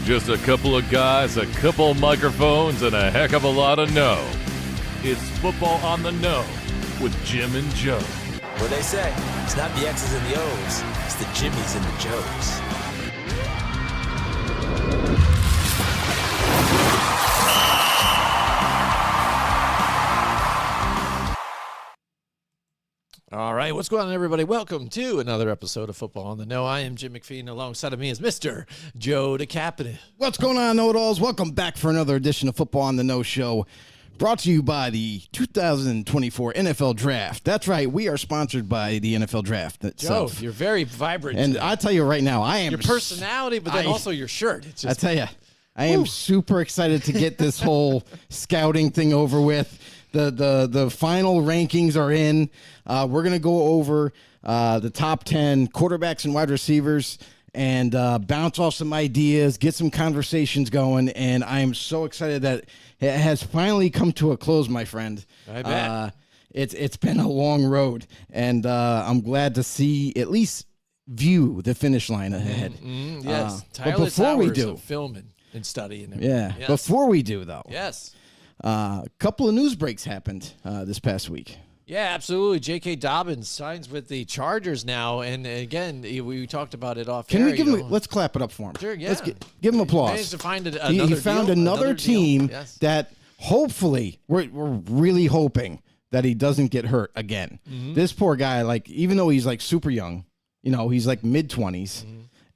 Just a couple of guys, a couple of microphones, and a heck of a lot of know. It's Football on the Know with Jim and Joe. What they say, it's not the X's and the O's, it's the Jimmies and the Joes. All right, what's going on, everybody? Welcome to another episode of Football on the Know. I am Jim McPhee, and alongside of me is Mr. Joe DeCapita. What's going on, know-it-alls? Welcome back for another edition of Football on the Know Show, brought to you by the 2024 NFL Draft. That's right, we are sponsored by the NFL Draft itself. Joe, you're very vibrant. And today. I tell you right now, I am... Your personality, but then also your shirt. It's just, I tell you, I am super excited to get this whole scouting thing over with. The final rankings are in. We're going to go over the top 10 quarterbacks and wide receivers and bounce off some ideas, get some conversations going. And I am so excited that it has finally come to a close, my friend. I bet. It's been a long road, and I'm glad to see at least view the finish line ahead. Yes, but tireless before we hours do, of filming and studying. Everything. yeah, Yes. before we do though, Yes. a couple of news breaks happened this past week. Yeah, absolutely. J.K. Dobbins signs with the Chargers now, and again, we talked about it off Can air. we give him? Let's clap it up for him. Sure, yeah. Let's give him applause. Managed to find He found deal, another team deal. Yes. that hopefully we're really hoping that he doesn't get hurt again. This poor guy, like, even though he's like super young, you know, he's like mid-20s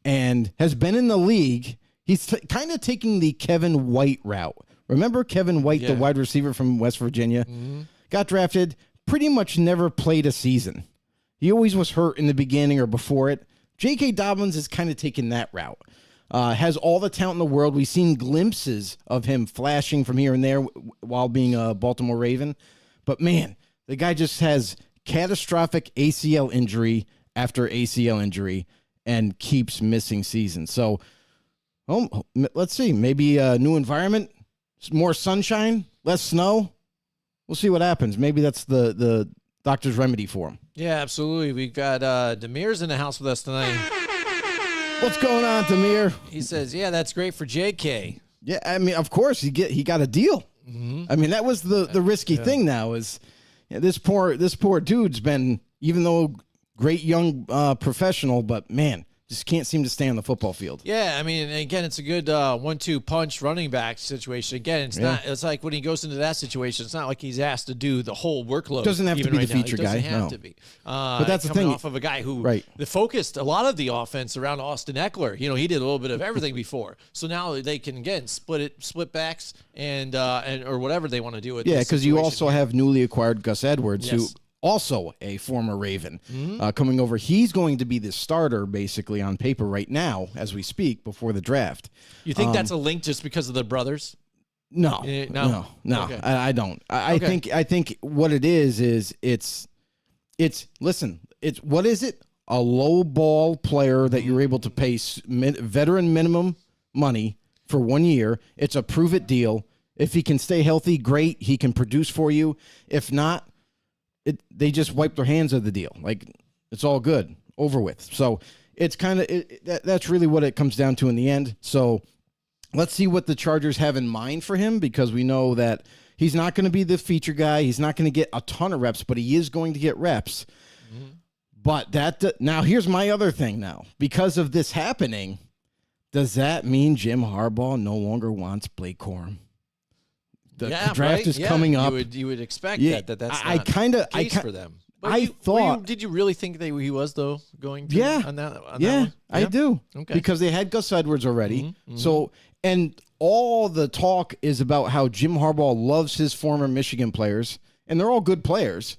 and has been in the league. He's kind of taking the Kevin White route. Remember Kevin White, the wide receiver from West Virginia? Got drafted, pretty much never played a season. He always was hurt in the beginning or before it. J.K. Dobbins is kind of taking that route. Has all the talent in the world. We've seen glimpses of him flashing from here and there while being a Baltimore Raven. But, man, the guy just has catastrophic ACL injury after ACL injury and keeps missing seasons. So, let's see. Maybe a new environment, more sunshine, less snow. We'll see what happens. Maybe that's the doctor's remedy for him. Yeah, absolutely. We've got Demir's in the house with us tonight. What's going on, Demir? He says, yeah, that's great for JK. Yeah, I mean, of course, he got a deal. I mean, that was the risky thing now is this poor dude's been, even though great young professional, but, man, just can't seem to stay on the football field. Yeah, I mean, again, it's a good 1-2 punch running back situation. Again, it's like when he goes into that situation, it's not like he's asked to do the whole workload. Doesn't have to be the feature guy. Doesn't have to be. But that's the coming thing. off of a guy who focused a lot of the offense around Austin Eckler. You know, he did a little bit of everything before. So now they can, again, split backs and or whatever they want to do with. Yeah, because you also have newly acquired Gus Edwards, who also a former Raven, coming over. He's going to be the starter, basically, on paper right now, as we speak, before the draft. You think that's a link just because of the brothers? No. Okay. I don't. I think what it is it's listen, it's what is it? A low ball player that you're able to pay veteran minimum money for 1 year. It's a prove it deal. If he can stay healthy, great. He can produce for you. If not, they just wipe their hands of the deal. Like, it's all good, over with. So it's kind of that's really what it comes down to in the end. So let's see what the Chargers have in mind for him, because we know that he's not going to be the feature guy. He's not going to get a ton of reps, but he is going to get reps. But now here's my other thing now. Because of this happening, does that mean Jim Harbaugh no longer wants Blake Corum? The draft is coming up. You would expect that's not the case for them. But did you really think that he was, though, going to on that one? Yeah, I do. Okay. Because they had Gus Edwards already. So, and all the talk is about how Jim Harbaugh loves his former Michigan players, and they're all good players.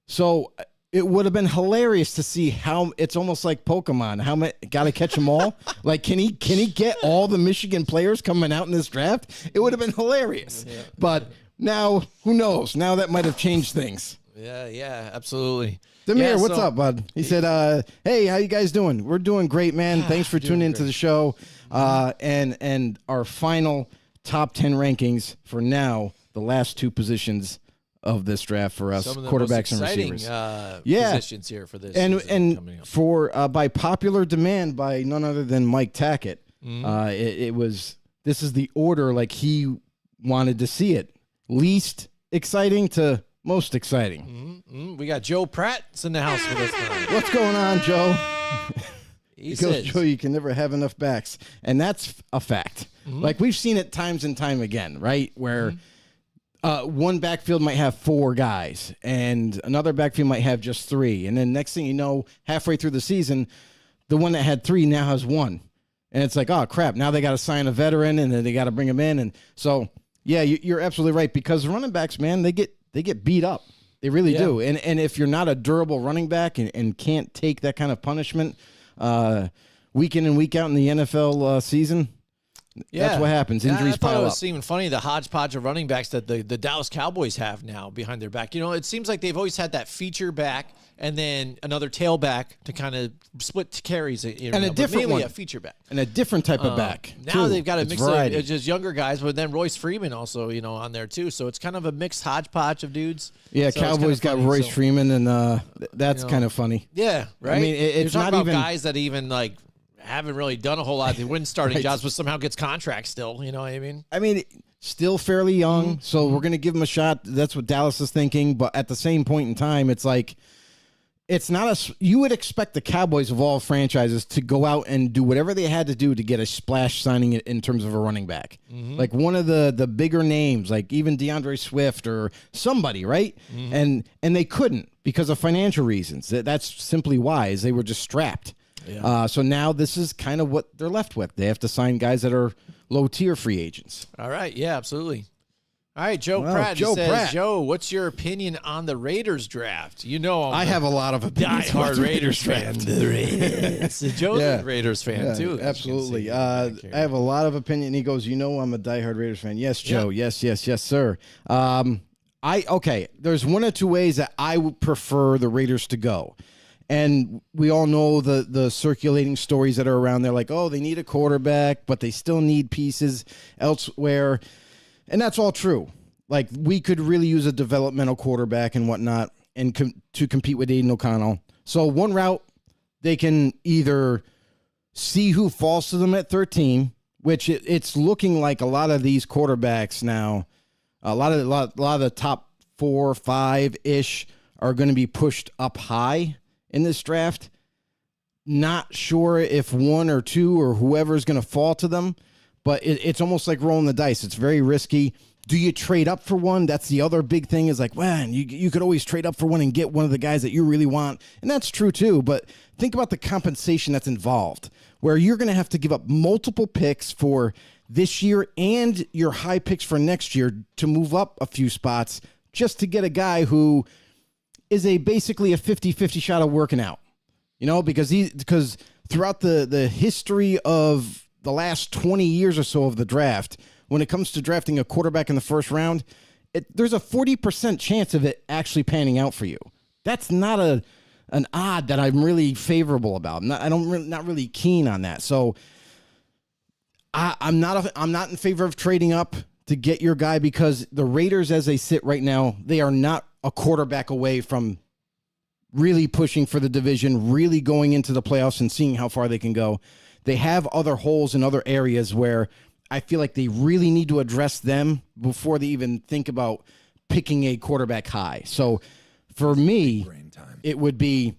So it would have been hilarious to see how it's almost like Pokemon. How got to catch them all? Like, can he get all the Michigan players coming out in this draft? It would have been hilarious. Yeah. But now, who knows? Now that might have changed things. Yeah, absolutely. Demir, what's up, bud? He said, hey, how you guys doing? We're doing great, man. Thanks for tuning into the show. And our final top 10 rankings for now, the last two positions of this draft for us, some of the quarterbacks most and exciting, receivers. Positions here for this. And by popular demand by none other than Mike Tackett, This is the order like he wanted to see it. Least exciting to most exciting. We got Joe Pratt's in the house with us tonight. What's going on, Joe? He Goes, says, Joe, you can never have enough backs. And that's a fact. Like we've seen it times and time again, right? Where one backfield might have 4 guys and another backfield might have just 3. And then next thing you know, halfway through the season, the one that had 3 now has 1. And it's like, oh, crap, now they got to sign a veteran and then they got to bring him in. And so, yeah, you're absolutely right because running backs, man, they get beat up. They really do. And if you're not a durable running back and can't take that kind of punishment week in and week out in the NFL season, that's what happens. Injuries I thought pile it up. was even funny, the hodgepodge of running backs that the Dallas Cowboys have now behind their back. You know, it seems like they've always had that feature back and then another tailback to kind of split carries. And a different one. A feature back. And a different type of back. Now too. they've got a It's mix variety. of just younger guys, but then Royce Freeman also, on there too. So it's kind of a mixed hodgepodge of dudes. Yeah, So it's Cowboys kinda got funny. Royce So- Freeman, and that's kind of funny. Yeah, right. I mean, it's You're not talking about even- guys that even haven't really done a whole lot. They win starting Right. jobs, but somehow gets contracts still. You know what I mean? I mean, still fairly young, so we're going to give him a shot. That's what Dallas is thinking. But at the same point in time, it's like, it's not you would expect the Cowboys of all franchises to go out and do whatever they had to do to get a splash signing in terms of a running back. Like one of the bigger names, like even DeAndre Swift or somebody, right? And they couldn't because of financial reasons. That's simply why, is they were just strapped. Yeah. So now this is kind of what they're left with. They have to sign guys that are low-tier free agents. All right. Yeah, absolutely. All right, Joe Well, Pratt. Joe says, Pratt. Joe, what's your opinion on the Raiders draft? I have a lot of opinions about diehard the Raiders fan. draft. The Raiders. Joe's Yeah. a Raiders fan Yeah, too. as you can absolutely. see. I have a lot of opinion. He goes, I'm a diehard Raiders fan. Yes, Joe. Yeah. Yes, sir. There's one or two ways that I would prefer the Raiders to go. And we all know the circulating stories that are around there, like, oh, they need a quarterback, but they still need pieces elsewhere. And that's all true. Like, we could really use a developmental quarterback and whatnot and to compete with Aiden O'Connell. So one route, they can either see who falls to them at 13, which it's looking like a lot of these quarterbacks now, a lot of the top 4 or 5-ish are going to be pushed up high in this draft. Not sure if 1 or 2 or whoever is going to fall to them, but it's almost like rolling the dice. It's very risky. Do you trade up for one? That's the other big thing, is like, man, you could always trade up for one and get one of the guys that you really want. And that's true too, but think about the compensation that's involved, where you're going to have to give up multiple picks for this year and your high picks for next year to move up a few spots just to get a guy who is basically a 50-50 shot of working out. Because throughout the history of the last 20 years or so of the draft, when it comes to drafting a quarterback in the first round, there's a 40% chance of it actually panning out for you. That's not an odd that I'm really favorable about. Not really keen on that. So I'm not in favor of trading up to get your guy, because the Raiders, as they sit right now, they are not a quarterback away from really pushing for the division, really going into the playoffs and seeing how far they can go. They have other holes in other areas where I feel like they really need to address them before they even think about picking a quarterback high. So for me, it would be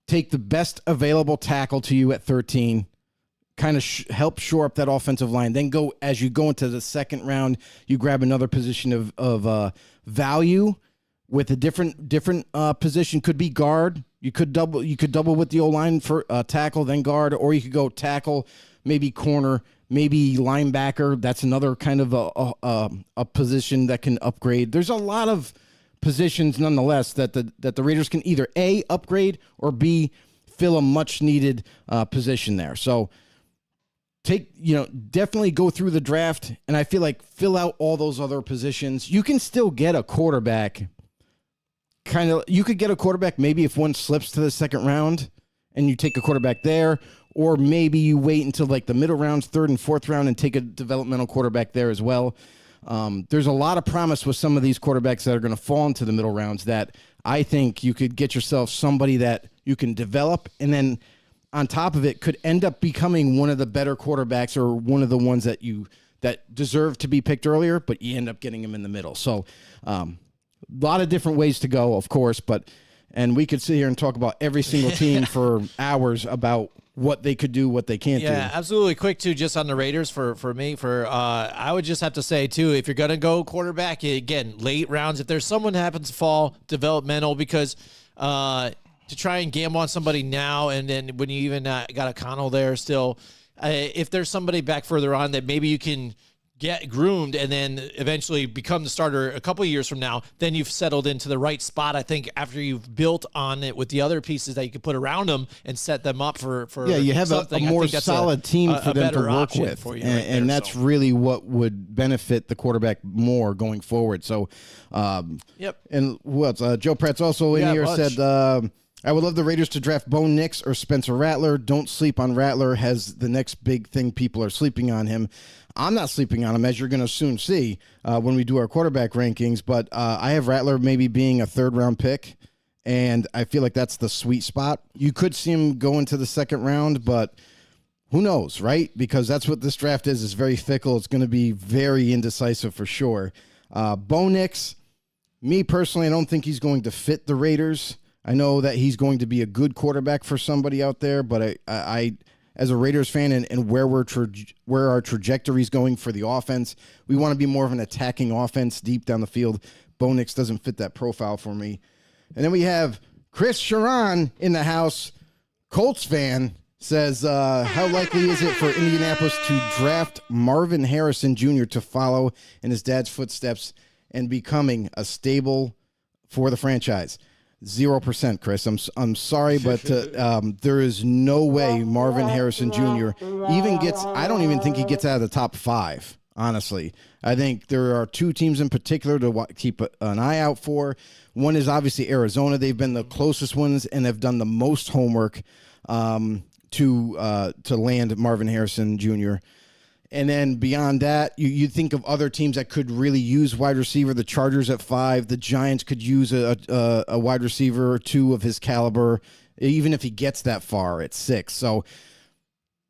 take the best available tackle to you at 13, kind of help shore up that offensive line. Then as you go into the second round, you grab another position of value with a different position. Could be guard. You could double with the O-line for tackle, then guard, or you could go tackle, maybe corner, maybe linebacker. That's another kind of a position that can upgrade. There's a lot of positions nonetheless that the Raiders can either A, upgrade, or B, fill a much needed position there. So definitely go through the draft, and I feel like fill out all those other positions. You can still get a quarterback. You could get a quarterback maybe if one slips to the second round and you take a quarterback there, or maybe you wait until like the middle rounds, third and fourth round, and take a developmental quarterback there as well. There's a lot of promise with some of these quarterbacks that are going to fall into the middle rounds that I think you could get yourself somebody that you can develop and then on top of it, could end up becoming one of the better quarterbacks or one of the ones that deserve to be picked earlier, but you end up getting him in the middle. So a lot of different ways to go, of course, and we could sit here and talk about every single team for hours about what they could do, what they can't do. Yeah, absolutely. Quick, too, just on the Raiders for me, I would just have to say, too, if you're going to go quarterback, again, late rounds, if there's someone that happens to fall developmental, because to try and gamble on somebody now, and then when you even got O'Connell there still, if there's somebody back further on that maybe you can get groomed and then eventually become the starter a couple of years from now, then you've settled into the right spot, I think, after you've built on it with the other pieces that you can put around them and set them up for you have a more solid team for them to work with. And that's really what would benefit the quarterback more going forward. So, yep. And what Joe Pratt's also in here said, I would love the Raiders to draft Bo Nix or Spencer Rattler. Don't sleep on Rattler, has the next big thing people are sleeping on him. I'm not sleeping on him, as you're going to soon see when we do our quarterback rankings, but I have Rattler maybe being a third-round pick, and I feel like that's the sweet spot. You could see him go into the second round, but who knows, right? Because that's what this draft is. It's very fickle. It's going to be very indecisive for sure. Bo Nix, me personally, I don't think he's going to fit the Raiders. I know that he's going to be a good quarterback for somebody out there, but I as a Raiders fan and where our trajectory is going for the offense, we want to be more of an attacking offense deep down the field. Bo Nix doesn't fit that profile for me. And then we have Chris Sharon in the house, Colts fan, says, how likely is it for Indianapolis to draft Marvin Harrison Jr. to follow in his dad's footsteps and becoming a stable for the franchise? 0%, Chris. I'm sorry, but there is no way Marvin Harrison Jr. even gets, I don't even think he gets out of the top 5, honestly. I think there are 2 teams in particular to keep an eye out for. One is obviously Arizona. They've been the closest ones and have done the most homework to land Marvin Harrison Jr. And then beyond that, you think of other teams that could really use wide receiver. The Chargers at 5. The Giants could use a wide receiver or 2 of his caliber, even if he gets that far at 6. So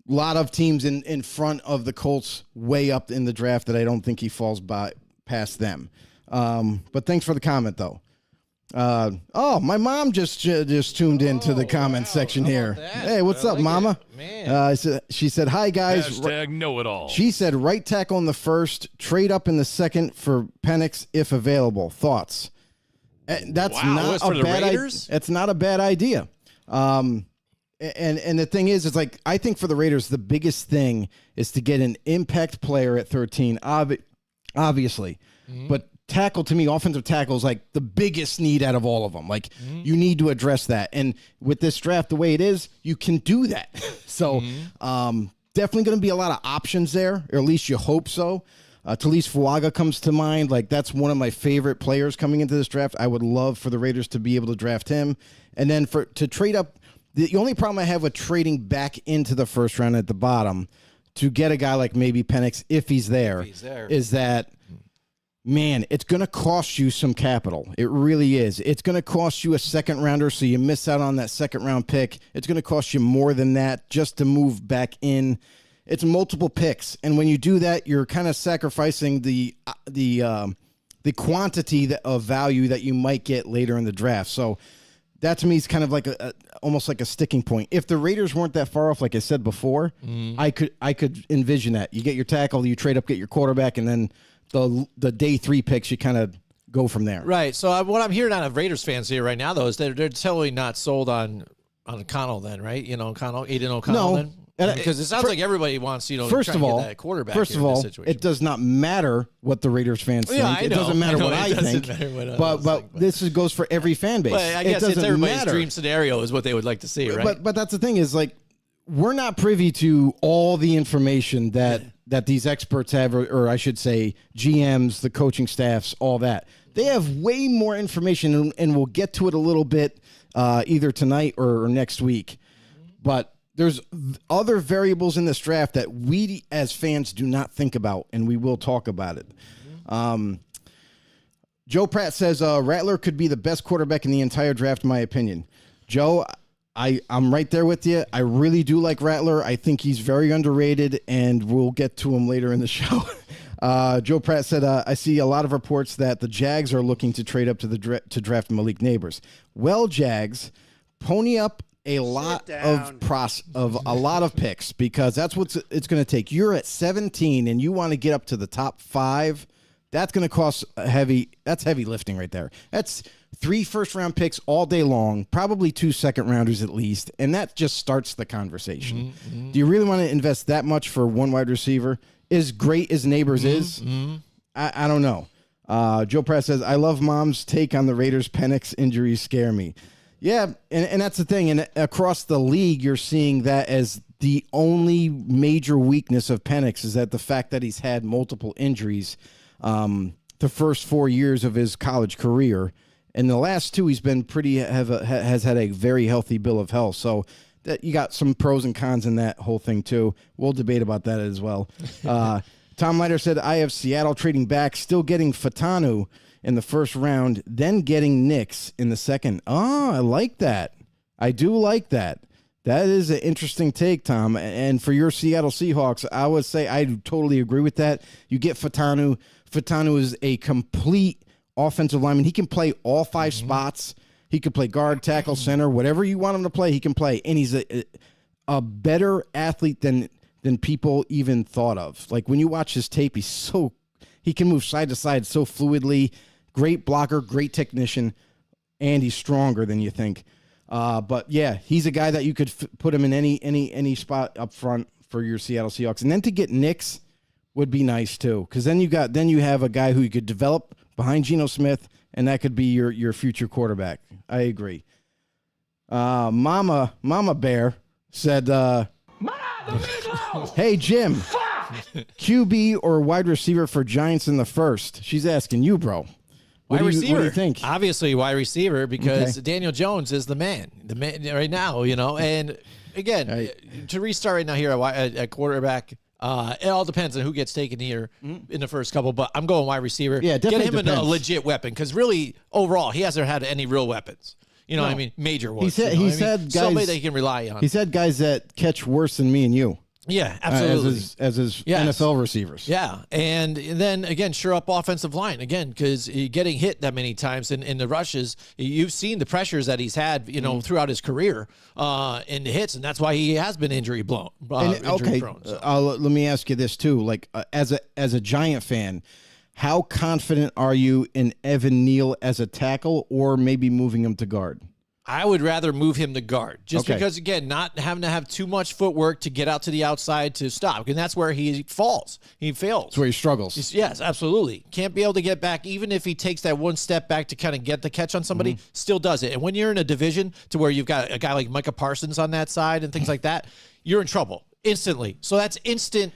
a lot of teams in front of the Colts way up in the draft that I don't think he falls past them. But thanks for the comment, though. My mom just tuned into the comment section here. Hey, what's up, Mama? Man. She said, hi, guys. Hashtag know-it-all. She said, right tackle in the first, trade up in the second for Penix if available. Thoughts? That's not a bad idea. That's not a bad idea. And the thing is, it's like, I think for the Raiders, the biggest thing is to get an impact player at 13, obviously. Mm-hmm. But tackle, to me, offensive tackle is like the biggest need out of all of them. Like, you need to address that. And with this draft, the way it is, you can do that. So definitely going to be a lot of options there, or at least you hope so. Talise Fuaga comes to mind. Like, that's one of my favorite players coming into this draft. I would love for the Raiders to be able to draft him. And then to trade up, the only problem I have with trading back into the first round at the bottom to get a guy like maybe Penix, if he's there, is that, man, it's going to cost you some capital. It really is. It's going to cost you a second rounder, so you miss out on that second round pick. It's going to cost you more than that just to move back in. It's multiple picks, and when you do that, you're kind of sacrificing the quantity of value that you might get later in the draft. So that to me is kind of like almost like a sticking point. If the Raiders weren't that far off, like I said before, I could envision that. You get your tackle, you trade up, get your quarterback, and then the day 3 picks, you kind of go from there. Right. So what I'm hearing out of Raiders fans here right now, though, is they're totally not sold on O'Connell then, right? You know, Aiden O'Connell then? Because it sounds like everybody wants, first of all, that quarterback. First of all, it does not matter what the Raiders fans think. Yeah, it doesn't matter what I think. But this goes for every fan base. But I guess it's everybody's dream scenario is what they would like to see, right? But that's the thing is, like, we're not privy to all the information that these experts have, or I should say GMs, the coaching staffs, all that. They have way more information, and we'll get to it a little bit either tonight or next week. But there's other variables in this draft that we as fans do not think about, and we will talk about it. Joe Pratt says Rattler could be the best quarterback in the entire draft, in my opinion. Joe, I'm right there with you. I really do like Rattler. I think he's very underrated, and we'll get to him later in the show. Joe Pratt said, I see a lot of reports that the Jags are looking to trade up to to draft Malik Neighbors. Well, Jags, pony up a lot of picks, because that's what it's going to take. You're at 17 and you want to get up to the top 5. That's going to cost heavy lifting right there. That's 3 first-round picks all day long, probably 2 second-rounders at least, and that just starts the conversation. Do you really want to invest that much for one wide receiver? As great as Neighbors is, I don't know. Joe Press says, I love Mom's take on the Raiders' Penix injuries scare me. Yeah, and that's the thing. And across the league, you're seeing that as the only major weakness of Penix is that the fact that he's had multiple injuries the first 4 years of his college career. And the last 2, he's been has had a very healthy bill of health. So that you got some pros and cons in that whole thing, too. We'll debate about that as well. Tom Leiter said, I have Seattle trading back, still getting Fatanu in the first round, then getting Knicks in the second. Oh, I like that. I do like that. That is an interesting take, Tom. And for your Seattle Seahawks, I would say I totally agree with that. You get Fatanu. Fatanu is a complete offensive lineman. He can play all 5 spots. He could play guard, tackle, center, whatever you want him to play, he can play. And he's a better athlete than people even thought of. Like when you watch his tape, he can move side to side so fluidly. Great blocker, great technician, and he's stronger than you think. But yeah, he's a guy that you could put him in any spot up front for your Seattle Seahawks. And then to get Knicks would be nice too, because then you have a guy who you could develop behind Geno Smith, and that could be your future quarterback. I agree. Mama Bear said, hey, Jim, QB or wide receiver for Giants in the first? She's asking you, bro. What do you think? Obviously, wide receiver, because Daniel Jones is the man right now, And again, to restart right now here at quarterback, it all depends on who gets taken here in the first couple, but I'm going wide receiver. Yeah, definitely get him depends. a legit weapon, because really, overall, he hasn't had any real weapons. What I mean? Major ones. He said guys, somebody that he can rely on. He said guys that catch worse than me and you. Yeah, absolutely. As his NFL receivers. Yeah, and then, again, sure up offensive line, again, because getting hit that many times in the rushes, you've seen the pressures that he's had, throughout his career in the hits, and that's why he has been injury prone. Let me ask you this, too. Like, as a Giant fan, how confident are you in Evan Neal as a tackle, or maybe moving him to guard? I would rather move him to guard, just because, again, not having to have too much footwork to get out to the outside to stop, and that's where he falls. He fails. That's where he struggles. Yes, absolutely. Can't be able to get back, even if he takes that one step back to kind of get the catch on somebody, still does it. And when you're in a division to where you've got a guy like Micah Parsons on that side and things like that, you're in trouble instantly. So that's instant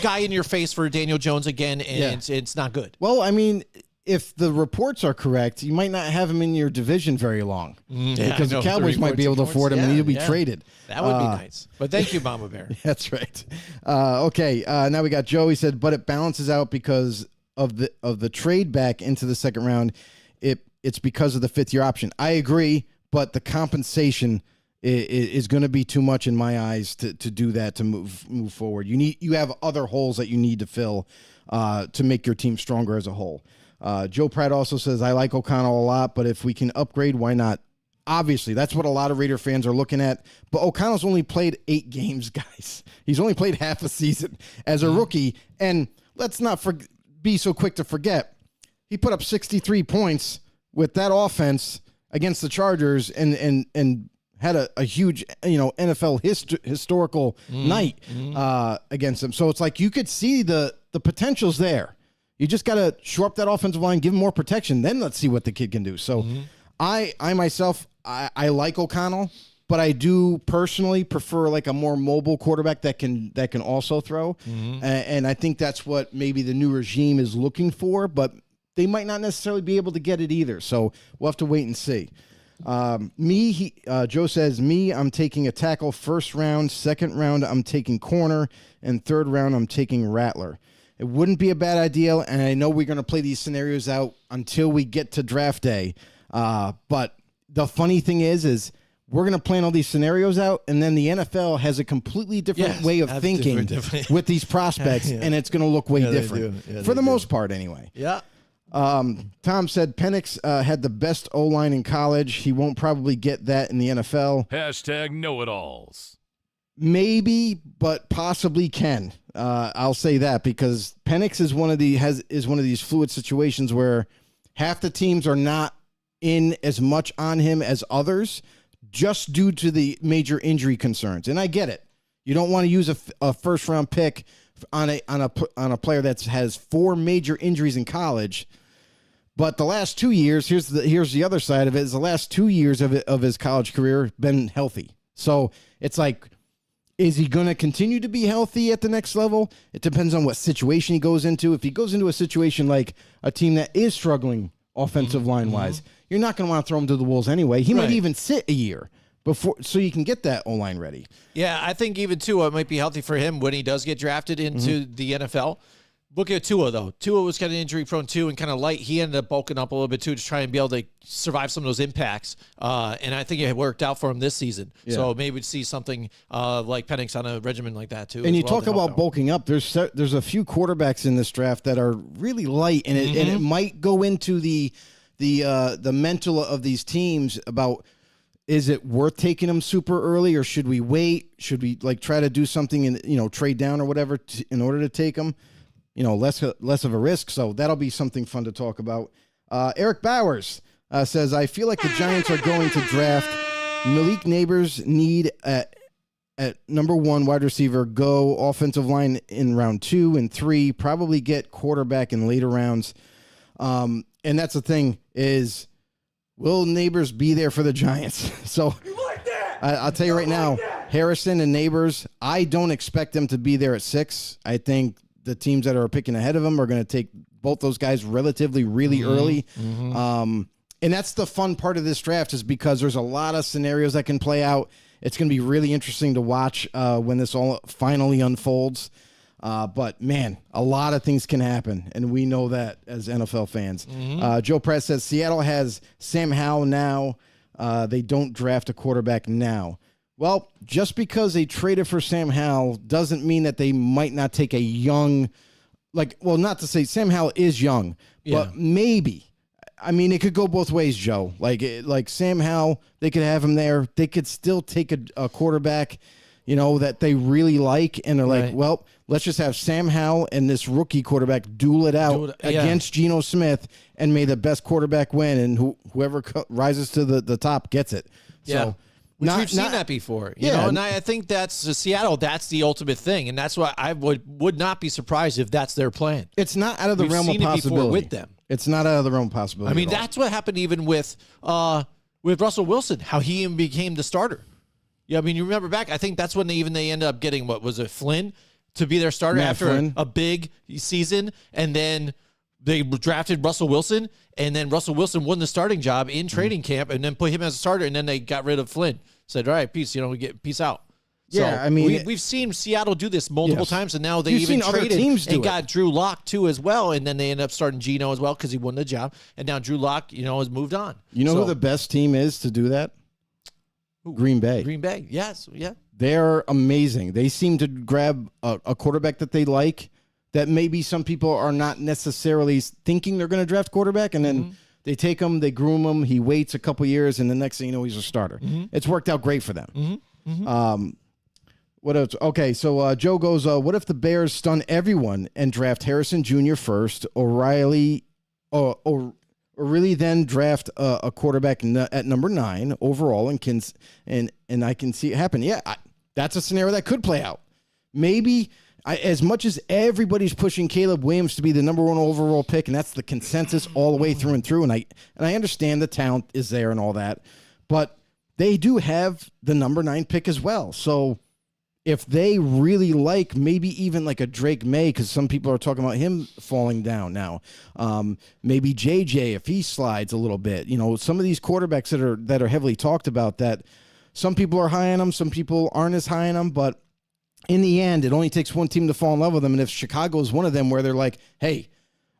guy in your face for Daniel Jones again, and it's not good. Well, I mean, if the reports are correct, you might not have him in your division very long, because the Cowboys might be able to afford him, and he'll be traded. That would be nice. But thank you, Mama Bear. That's right. Now we got Joe. He said, but it balances out because of the trade back into the second round. It's because of the 5th-year option. I agree, but the compensation is going to be too much in my eyes to do that, to move forward. You have other holes that you need to fill to make your team stronger as a whole. Joe Pratt also says, I like O'Connell a lot, but if we can upgrade, why not? Obviously, that's what a lot of Raider fans are looking at. But O'Connell's only played 8 games, guys. He's only played half a season as a rookie. And let's not be so quick to forget, he put up 63 points with that offense against the Chargers and had a huge, NFL historical night against them. So it's like you could see the potential's there. You just got to shore up that offensive line, give him more protection. Then let's see what the kid can do. So I myself, I like O'Connell, but I do personally prefer like a more mobile quarterback that can also throw. And I think that's what maybe the new regime is looking for, but they might not necessarily be able to get it either. So we'll have to wait and see. Joe says, I'm taking a tackle first round, second round, I'm taking corner, and third round, I'm taking Rattler. It wouldn't be a bad idea, and I know we're going to play these scenarios out until we get to draft day. But the funny thing is we're going to plan all these scenarios out, and then the NFL has a completely different way of thinking with these prospects, and it's going to look way different for the most part anyway. Yeah. Tom said Penix had the best O-line in college. He won't probably get that in the NFL. Hashtag know-it-alls. Maybe, but possibly can. I'll say that because Penix is one of these fluid situations where half the teams are not in as much on him as others, just due to the major injury concerns. And I get it. You don't want to use a first round pick on a player that has 4 major injuries in college. But the last 2 years, here's the other side of it, is the last 2 years of his college career been healthy. So it's like, is he going to continue to be healthy at the next level? It depends on what situation he goes into. If he goes into a situation like a team that is struggling offensive line-wise, you're not going to want to throw him to the Wolves anyway. He might even sit a year before, so you can get that O-line ready. Yeah, I think even Tua might be healthy for him when he does get drafted into the NFL. Look at Tua, though. Tua was kind of injury-prone, too, and kind of light. He ended up bulking up a little bit, too, to try and be able to survive some of those impacts. And I think it worked out for him this season. Yeah. So maybe we'd see something like Penix on a regimen like that, too. And you talk about bulking up. There's a few quarterbacks in this draft that are really light, and it might go into the mental of these teams about, is it worth taking them super early, or should we wait? Should we try to do something and trade down or whatever in order to take them? Less of a risk. So that'll be something fun to talk about. Eric Bowers says, I feel like the Giants are going to draft Malik Neighbors, need at number 1 wide receiver, go offensive line in round 2 and 3, probably get quarterback in later rounds. And that's the thing is, will Neighbors be there for the Giants? So I'll tell you right now, Harrison and Neighbors, I don't expect them to be there at 6. I think the teams that are picking ahead of them are going to take both those guys relatively really early. And that's the fun part of this draft, is because there's a lot of scenarios that can play out. It's going to be really interesting to watch when this all finally unfolds. But, man, a lot of things can happen, and we know that as NFL fans. Joe Pratt says Seattle has Sam Howell now. They don't draft a quarterback now. Well, just because they traded for Sam Howell doesn't mean that they might not take a young, not to say Sam Howell is young, but maybe. I mean, it could go both ways, Joe. Like Sam Howell, they could have him there. They could still take a quarterback, that they really like, and they're like, well, let's just have Sam Howell and this rookie quarterback duel it out against Geno Smith, and may the best quarterback win, and whoever rises to the top gets it. So. We've seen that before, you know, and I think that's Seattle. That's the ultimate thing, and that's why I would not be surprised if that's their plan. It's not out of the realm of possibility with them. It's not out of the realm of possibility. I mean, that's what happened even with Russell Wilson, how he even became the starter. Yeah, I mean, you remember back. I think that's when they ended up getting, what was it, Flynn to be their starter after a big season, and then they drafted Russell Wilson, and then Russell Wilson won the starting job in training camp, and then put him as a starter, and then they got rid of Flynn. Said, all right, peace. Peace out. Yeah, so I mean, we've seen Seattle do this multiple times, and now they even traded and got Drew Lock too as well, and then they ended up starting Geno as well because he won the job, and now Drew Lock, has moved on. Who the best team is to do that? Green Bay. Green Bay, yes, yeah. They're amazing. They seem to grab a quarterback that they like, that maybe some people are not necessarily thinking they're going to draft quarterback, and then they take him, they groom him, he waits a couple years, and the next thing you know, he's a starter. It's worked out great for them. What else? Okay, so Joe goes, what if the Bears stun everyone and draft Harrison Jr. first, O'Reilly, or really then draft a quarterback at number 9 overall, and I can see it happen? Yeah, that's a scenario that could play out. Maybe. As much as everybody's pushing Caleb Williams to be the number 1 overall pick, and that's the consensus all the way through and through, and I understand the talent is there and all that, but they do have the number 9 pick as well. So if they really like maybe even like a Drake May, because some people are talking about him falling down now, maybe JJ if he slides a little bit, some of these quarterbacks that are heavily talked about, that some people are high on them, some people aren't as high on them, but in the end, it only takes one team to fall in love with them. And if Chicago is one of them, where they're like, hey,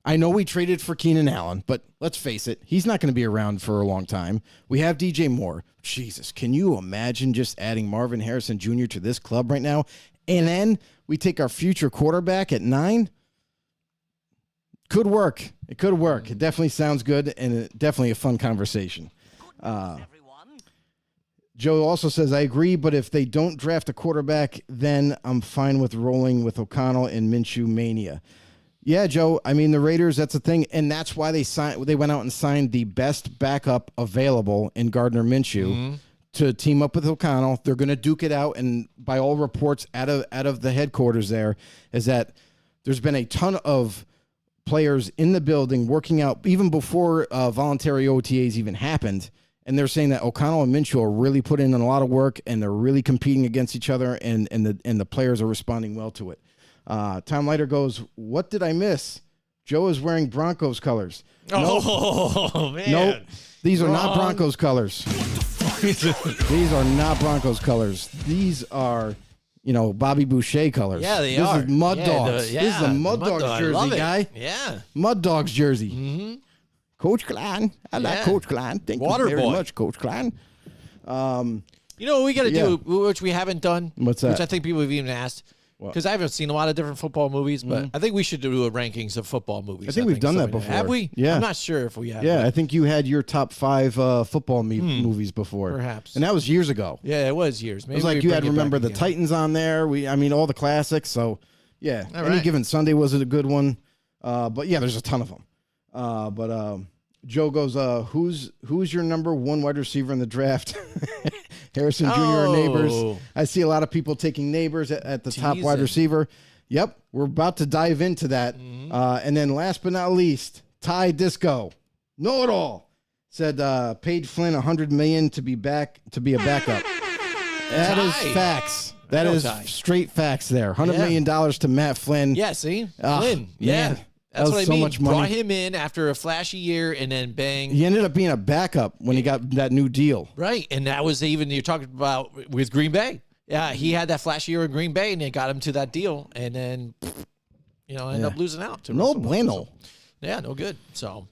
I know we traded for Keenan Allen, but let's face it, he's not going to be around for a long time. We have DJ Moore. Jesus, can you imagine just adding Marvin Harrison Jr. to this club right now? And then we take our future quarterback at 9? Could work. It could work. It definitely sounds good, and definitely a fun conversation. Joe also says, I agree, but if they don't draft a quarterback, then I'm fine with rolling with O'Connell and Minshew mania. Yeah, Joe, I mean, the Raiders, that's the thing, and that's why they went out and signed the best backup available in Gardner Minshew to team up with O'Connell. They're going to duke it out, and by all reports out of the headquarters there is that there's been a ton of players in the building working out even before voluntary OTAs even happened. And they're saying that O'Connell and Minshew are really putting in a lot of work, and they're really competing against each other, and the players are responding well to it. Tom Leiter goes, what did I miss? Joe is wearing Broncos colors. Oh, man. Nope. These are not Broncos colors. These are not Broncos colors. These are, Bobby Boucher colors. Yeah, they are. This is Mud Dogs. This is a Mud Dogs Dog. jersey, guy. Yeah. Mud Dogs jersey. Coach Klein. I like Coach Klein. Thank you very much, Coach Klein. You know what we got to do, which we haven't done? What's that? Which I think people have even asked. Because I haven't seen a lot of different football movies, but I think we should do a rankings of football movies. I think we've done that before. Have we? Yeah. I'm not sure if we have. Yeah, I think you had your top 5 football movies before. Perhaps. And that was years ago. Yeah, it was years. Maybe It was like we you bring had it Remember back the again. Titans on there. All the classics. So, yeah. All Any right. Given Sunday was a good one. But, yeah, there's a ton of them. Joe goes, who's your number 1 wide receiver in the draft? Harrison Jr. or Neighbors? I see a lot of people taking Neighbors at the top wide receiver. Yep, we're about to dive into that. And then last but not least, Ty Disco. Know it all. Said paid Flynn $100 million to be a backup. That is facts. That is straight facts there. $100 million to Matt Flynn. Yeah, see? Flynn. Man, That's what I so mean. much money. Brought him in after a flashy year, and then bang. He ended up being a backup when he got that new deal. Right, and that was even, you're talking about with Green Bay. Yeah, he had that flashy year in Green Bay, and it got him to that deal, and then, ended up losing out. To No Russell Wilson. bueno. Yeah, no good. So,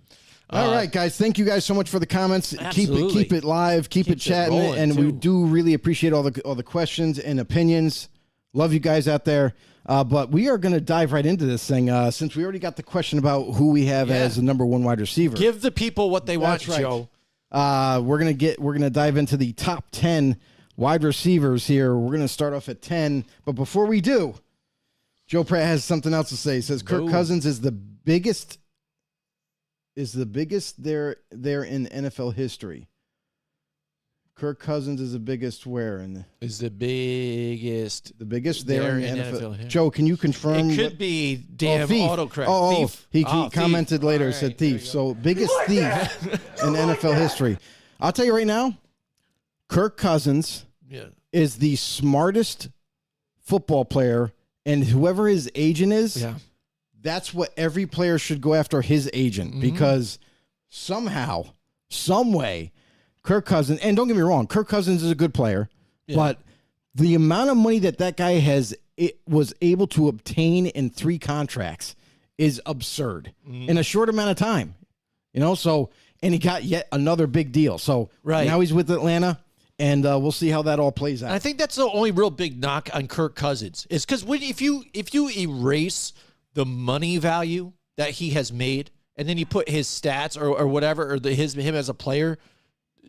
All right, guys. Thank you guys so much for the comments. Absolutely. Keep it live. Keep it chatting, rolling, and we too. do really appreciate all the questions and opinions. Love you guys out there. But we are going to dive right into this thing since we already got the question about who we have as the number 1 wide receiver. give the people what they want, That's right. Joe. We're gonna dive into the top 10 wide receivers here. We're gonna start off at 10, but before we do, Joe Pratt has something else to say. He says Kirk Cousins is the biggest there in NFL history. Kirk Cousins is the biggest where in Is the biggest. the biggest there in in NFL. NFL history. Joe, can you confirm? It could what- be damn thief. autocorrect. Oh, Thief. he Thief. commented later, All said right, there thief. you go. So biggest thief in NFL history. I'll tell you right now, Kirk Cousins Yeah. is the smartest football player, and whoever his agent is, Yeah. that's what every player should go after, his agent, because somehow, some way, Kirk Cousins, and don't get me wrong, Kirk Cousins is a good player, but the amount of money that guy was able to obtain in 3 contracts is absurd in a short amount of time. So, and he got yet another big deal. So now he's with Atlanta, and we'll see how that all plays out. I think that's the only real big knock on Kirk Cousins is because if you erase the money value that he has made, and then you put his stats or whatever, or him as a player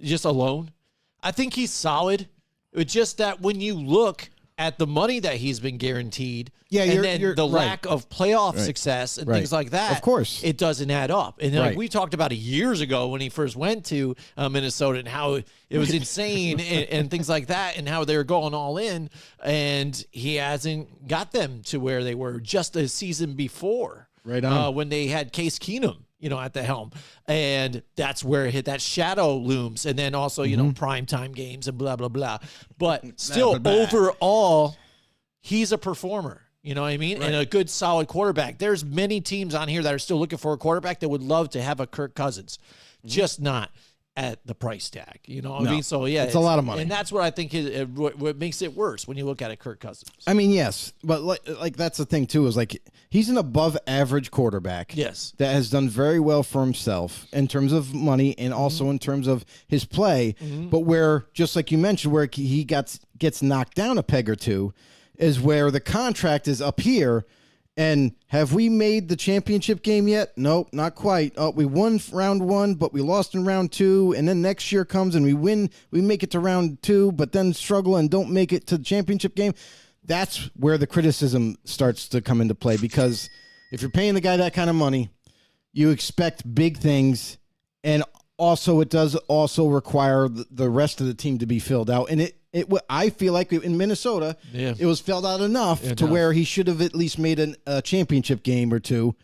just alone, I think he's solid. It's just that when you look at the money that he's been guaranteed, and then the lack of playoff success and things like that, Of course. it doesn't add up. And like we talked about it years ago when he first went to Minnesota and how it was insane and things like that, and how they were going all in, and he hasn't got them to where they were just a season before, Right on. when they had Case Keenum, at the helm, and that's where it hit that shadow looms, and then also primetime games and blah blah blah. But still, overall, he's a performer. You know what I mean? And a good, solid quarterback. There's many teams on here that are still looking for a quarterback that would love to have a Kirk Cousins. Just not. at the price tag. You know what No. I mean? So, yeah. It's a lot of money. And that's what I think is what makes it worse when you look at it, Kirk Cousins. I mean, yes, but like that's the thing too, is like he's an above average quarterback. Yes. That has done very well for himself in terms of money and also in terms of his play. But where, just like you mentioned, where he gets knocked down a peg or two is where the contract is up here. And have we made the championship game yet? Nope, not quite. Oh, we won round 1, but we lost in round 2. And then next year comes and we win. We make it to round 2, but then struggle and don't make it to the championship game. That's where the criticism starts to come into play, because if you're paying the guy that kind of money, you expect big things. And also, it does also require the rest of the team to be filled out. And I feel like in Minnesota, it was filled out enough to where he should have at least made a championship game or two.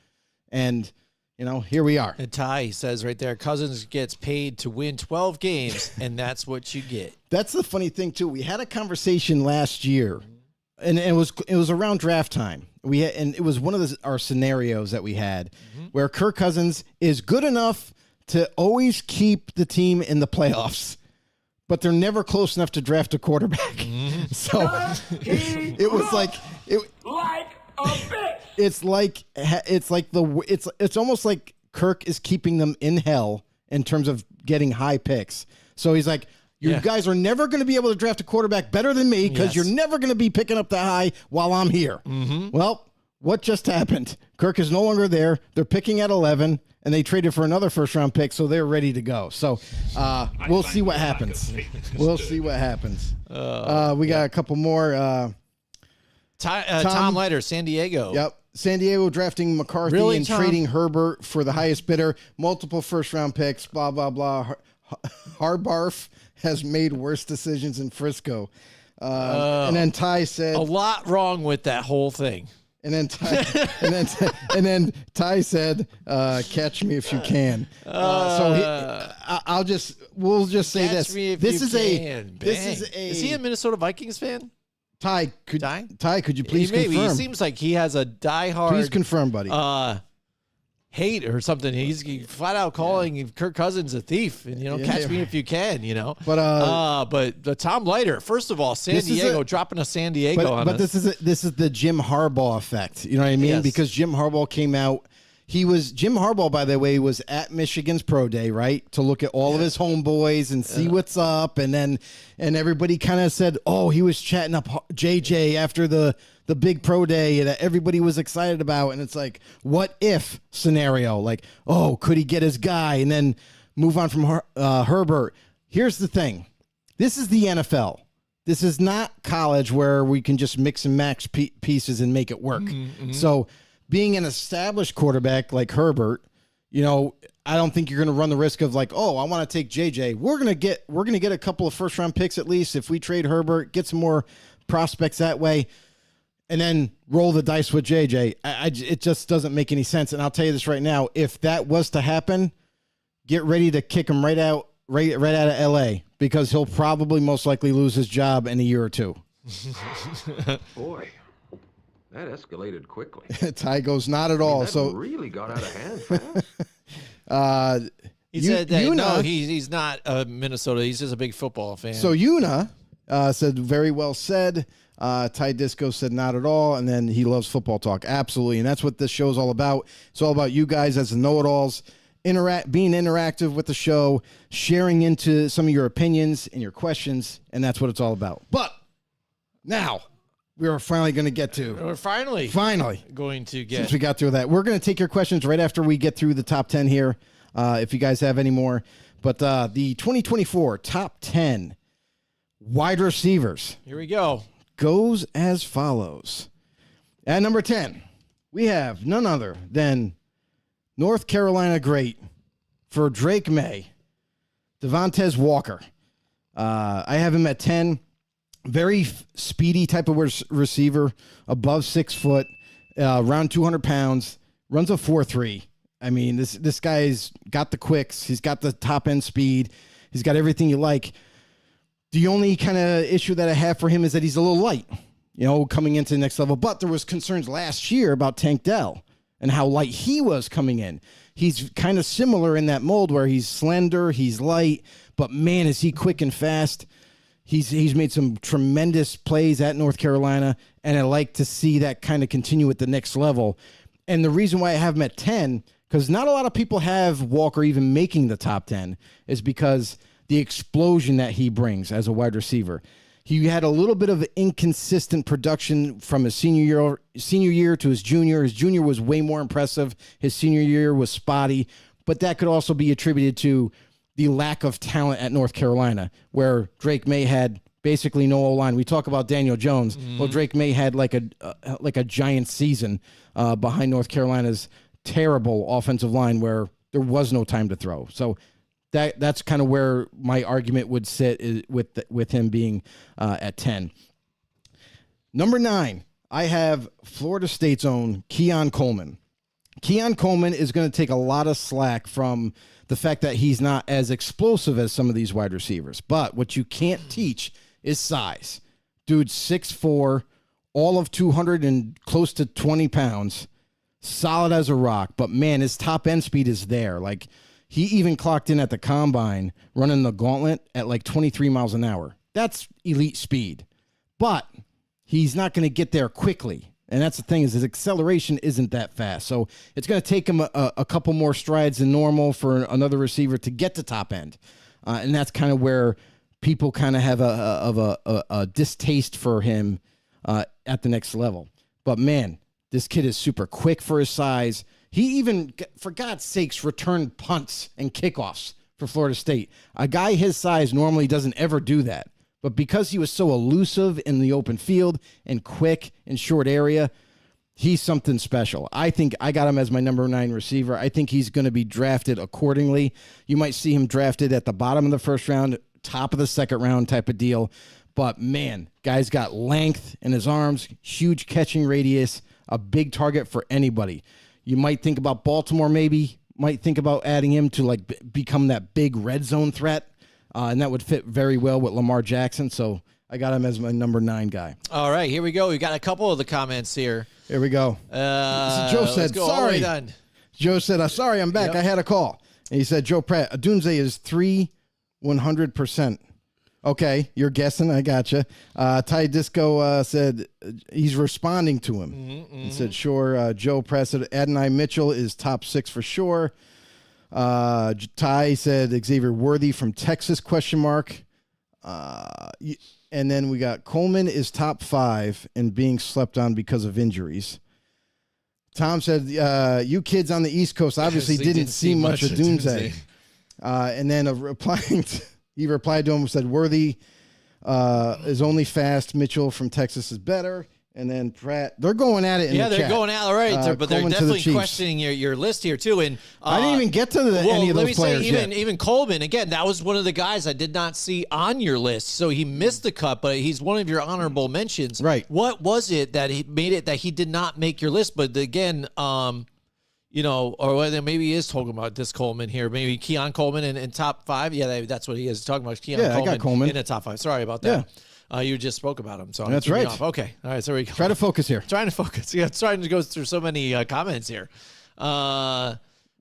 And, here we are. And Ty says right there, Cousins gets paid to win 12 games, and that's what you get. That's the funny thing, too. We had a conversation last year, and it was around draft time. And it was one of our scenarios that we had where Kirk Cousins is good enough to always keep the team in the playoffs, but they're never close enough to draft a quarterback. So it was like a bitch. It's almost like Kirk is keeping them in hell in terms of getting high picks. So he's like, you guys are never going to be able to draft a quarterback better than me because you're never going to be picking up the high while I'm here. Well, what just happened? Kirk is no longer there. They're picking at 11. And they traded for another first-round pick, so they're ready to go. So we'll see what happens. We'll see what happens. We got a couple more. Tom Leiter, San Diego. Yep. San Diego drafting McCarthy Really, and Tom? trading Herbert for the highest bidder. Multiple first-round picks, blah, blah, blah. Harbarf has made worse decisions in Frisco. And then Ty said... A lot wrong with that whole thing. And then Ty said, "Catch me if you can." We'll just say Catch this. me if This you is can. Is he a Minnesota Vikings fan? Ty? Could you please Maybe. confirm? He seems like he has a diehard. Please confirm, buddy. Hate or something. He's flat out calling Kirk Cousins a thief, and catch me if you can. But the Tom Leiter, first of all, San Diego dropping a San Diego on us. This is the Jim Harbaugh effect. You know what I mean? Yes. Because Jim Harbaugh came out. Jim Harbaugh, by the way, was at Michigan's pro day, right? To look at all of his homeboys and see what's up. And everybody kind of said, oh, he was chatting up JJ after the big pro day that everybody was excited about. And it's like, what if scenario? Like, oh, could he get his guy? And then move on from Herbert. Here's the thing. This is the NFL. This is not college where we can just mix and match pieces and make it work. So being an established quarterback like Herbert, I don't think you're going to run the risk of like, oh, I want to take JJ. We're going to get a couple of first round picks at least if we trade Herbert, get some more prospects that way, and then roll the dice with JJ. It just doesn't make any sense. And I'll tell you this right now: if that was to happen, get ready to kick him right out of LA, because he'll probably most likely lose his job in a year or two. Boy, that escalated quickly. Ty goes, not at all. That really got out of hand fast. He said that no, he's not Minnesota. He's just a big football fan. So Yuna said, very well said. Ty Disco said, not at all. And then he loves football talk. Absolutely. And that's what this show's all about. It's all about you guys as the know-it-alls, being interactive with the show, sharing into some of your opinions and your questions. And that's what it's all about. But now we are finally going to get to. We're finally going to get. Since we got through that, we're going to take your questions right after we get through the top 10 here. If you guys have any more. But the 2024 top 10 wide receivers. Here we go. Goes as follows. At number 10, we have none other than North Carolina great for Drake May, Devontae Walker. I have him at 10. Very speedy type of receiver, above 6 foot, around 200 pounds, runs a 4.3. I mean, this guy's got the quicks. He's got the top end speed. He's got everything you like. The only kind of issue that I have for him is that he's a little light, coming into the next level. But there was concerns last year about Tank Dell, and how light he was coming in. He's kind of similar in that mold where he's slender, he's light, but man, is he quick and fast. He's made some tremendous plays at North Carolina, and I like to see that kind of continue at the next level. And the reason why I have him at 10, because not a lot of people have Walker even making the top 10, is because the explosion that he brings as a wide receiver. He had a little bit of inconsistent production from his senior year to his junior. His junior was way more impressive. His senior year was spotty, but that could also be attributed to the lack of talent at North Carolina, where Drake May had basically no O-line. We talk about Daniel Jones. Well, Drake May had like a giant season behind North Carolina's terrible offensive line where there was no time to throw. So that's kind of where my argument would sit is with him being at 10. Number 9, I have Florida State's own Keon Coleman. Keon Coleman is going to take a lot of slack from the fact that he's not as explosive as some of these wide receivers. But what you can't teach is size. Dude's 6'4", all of 200 and close to 20 pounds, solid as a rock. But, man, his top end speed is there. Like, he even clocked in at the combine running the gauntlet at like 23 miles an hour. That's elite speed. But he's not going to get there quickly. And that's the thing, is his acceleration isn't that fast. So it's going to take him a couple more strides than normal for another receiver to get to top end. And that's kind of where people kind of have a distaste for him at the next level. But, man, this kid is super quick for his size. He even, for God's sakes, returned punts and kickoffs for Florida State. A guy his size normally doesn't ever do that. But because he was so elusive in the open field and quick in short area, he's something special. I think I got him as my number 9 receiver. I think he's going to be drafted accordingly. You might see him drafted at the bottom of the first round, top of the second round type of deal. But, man, guy's got length in his arms, huge catching radius, a big target for anybody. You might think about Baltimore maybe, might think about adding him to like become that big red zone threat. And that would fit very well with Lamar Jackson. So I got him as my number 9 guy. All right, here we go. We got a couple of the comments here. Here we go. Joe said, sorry. Joe said, sorry, I'm back. Yep. I had a call. And he said, Joe Pratt, Odunze is 100%. Okay, you're guessing. I gotcha. Ty Disco said he's responding to him. He said, sure. Joe Pratt said, Adonai Mitchell is top 6 for sure. Ty said Xavier Worthy from Texas, ? And then we got Coleman is top 5 and being slept on because of injuries. Tom said, you kids on the East Coast obviously didn't see much of Odunze. And then he replied to him and said, Worthy is only fast. Mitchell from Texas is better. And then Pratt, they're going at it in the chat. Yeah, they're going at it, all right. But they're definitely questioning your list here, too. And I didn't even get to any of those players yet. Even Coleman, again, that was one of the guys I did not see on your list. So he missed the cut, but he's one of your honorable mentions. Right. What was it that he made it that he did not make your list? But again, or whether maybe he is talking about this Coleman here. Maybe Keon Coleman in top 5. Yeah, that's what he is talking about. Keon Coleman, I got Coleman in the top 5. Sorry about that. Yeah. You just spoke about him, so that's right. Okay, all right. So we go. Try to focus here. Trying to focus. Yeah, trying to go through so many comments here. But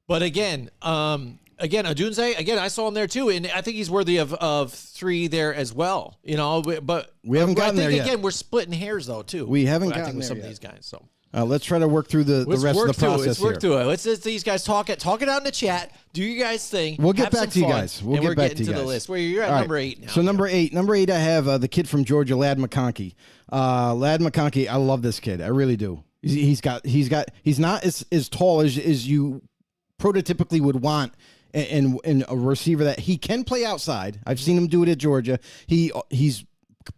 again, Odunze. Again, I saw him there too, and I think he's worthy of 3 there as well. But we haven't gotten there yet. Again, we're splitting hairs though too. We haven't gotten with there some yet. of these guys. So. Let's try to work through the rest of the process Let's work through it. Let's just these guys talk it out in the chat. Do you guys thing? We'll get back to you guys. We're getting to the list. Where you're at number 8 now. So number 8, I have the kid from Georgia, Ladd McConkey. Ladd McConkey, I love this kid. I really do. He's not as tall as you prototypically would want in a receiver that he can play outside. I've seen him do it at Georgia. He's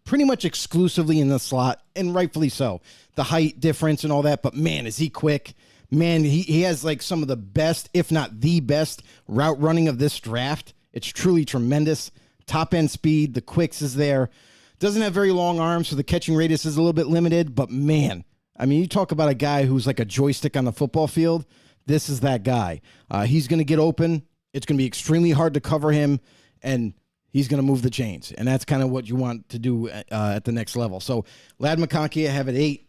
pretty much exclusively in the slot, and rightfully so. The height difference and all that, but man, is he quick. Man, he has like some of the best, if not the best, route running of this draft. It's truly tremendous. Top end speed, the quicks is there. Doesn't have very long arms, so the catching radius is a little bit limited, but man, I mean, you talk about a guy who's like a joystick on the football field. This is that guy. He's going to get open. It's going to be extremely hard to cover him, and he's going to move the chains, and that's kind of what you want to do at the next level. So Ladd McConkey, I have at 8.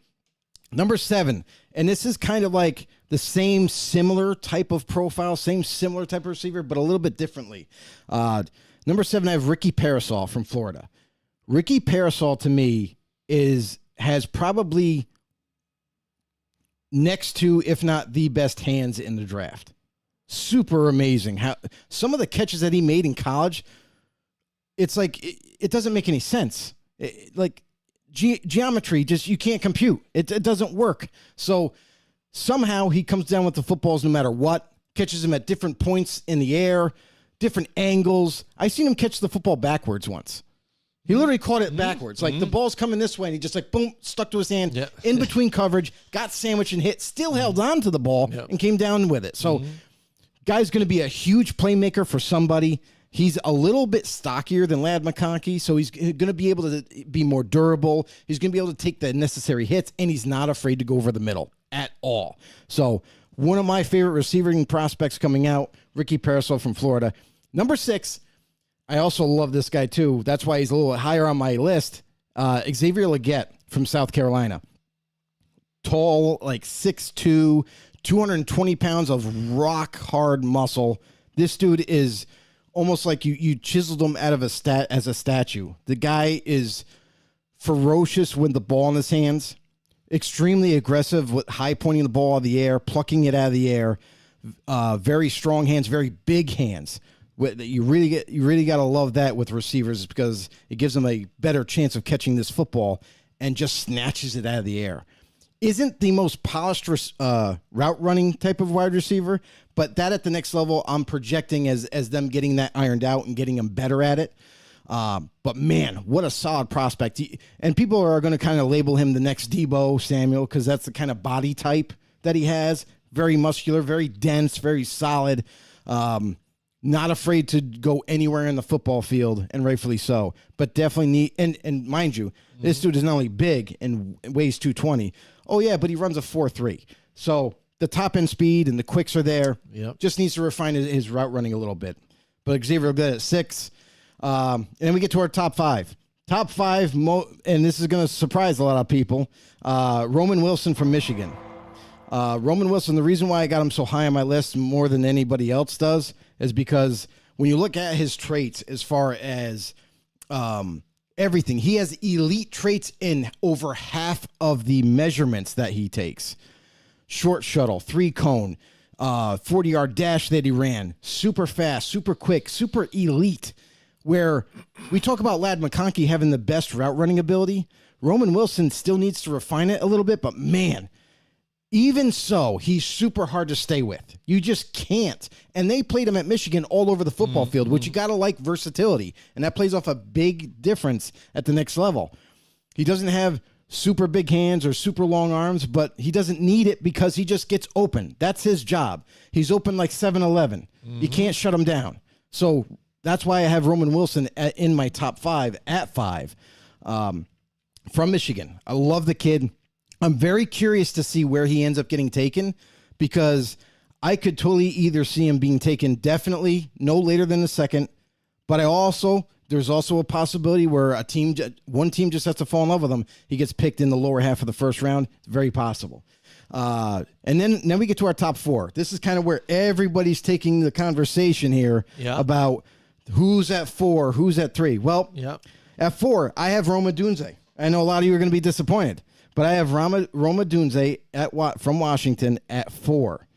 Number 7, and this is kind of like the same similar type of profile, same similar type of receiver, but a little bit differently. Number 7, I have Ricky Parasol from Florida. Ricky Parasol to me has probably next to, if not the best hands in the draft. Super amazing. How some of the catches that he made in college, it's like it doesn't make any sense. Geometry, just you can't compute. It doesn't work. So somehow he comes down with the footballs no matter what, catches them at different points in the air, different angles. I seen him catch the football backwards once. He literally caught it backwards. Like the ball's coming this way, and he just like, boom, stuck to his hand in between coverage, got sandwiched and hit, still held on to the ball and came down with it. So guy's going to be a huge playmaker for somebody. He's a little bit stockier than Ladd McConkey, so he's going to be able to be more durable. He's going to be able to take the necessary hits, and he's not afraid to go over the middle at all. So one of my favorite receiving prospects coming out, Ricky Parasol from Florida. Number 6, I also love this guy too. That's why he's a little higher on my list. Xavier Legette from South Carolina. Tall, like 6'2", 220 pounds of rock hard muscle. This dude is almost like you chiseled him out of a statue. The guy is ferocious with the ball in his hands, extremely aggressive with high pointing the ball out of the air, plucking it out of the air. Very strong hands, very big hands. You really got to love that with receivers because it gives them a better chance of catching this football and just snatches it out of the air. Isn't the most polished route running type of wide receiver, but that at the next level, I'm projecting as them getting that ironed out and getting them better at it. But man, what a solid prospect. And people are going to kind of label him the next Deebo Samuel because that's the kind of body type that he has. Very muscular, very dense, very solid. Not afraid to go anywhere in the football field, and rightfully so. But definitely need, and mind you, this dude is not only big and weighs 220. Oh, yeah, but he runs a 4.3. So the top-end speed and the quicks are there. Yep. Just needs to refine his route running a little bit. But Xavier good at 6. And then we get to our top 5. Top 5, and this is going to surprise a lot of people, Roman Wilson from Michigan. Roman Wilson, the reason why I got him so high on my list more than anybody else does is because when you look at his traits as far as everything, he has elite traits in over half of the measurements that he takes. Short shuttle, 3-cone, 40-yard dash that he ran, super fast, super quick, super elite. Where we talk about Ladd McConkey having the best route running ability, Roman Wilson still needs to refine it a little bit, but man, even so, he's super hard to stay with. You just can't. And they played him at Michigan all over the football field, which you got to like versatility. And that plays off a big difference at the next level. He doesn't have super big hands or super long arms, but he doesn't need it because he just gets open. That's his job. He's open like 7-Eleven. You can't shut him down. So that's why I have Roman Wilson in my top 5 at 5 from Michigan. I love the kid. I'm very curious to see where he ends up getting taken because I could totally either see him being taken definitely no later than the 2nd, but there's also a possibility where one team just has to fall in love with him. He gets picked in the lower half of the first round. It's very possible. And then we get to our top 4. This is kind of where everybody's taking the conversation here about who's at 4, who's at 3. Well, at 4, I have Rome Odunze. I know a lot of you are going to be disappointed. But I have Rome Odunze from Washington at 4.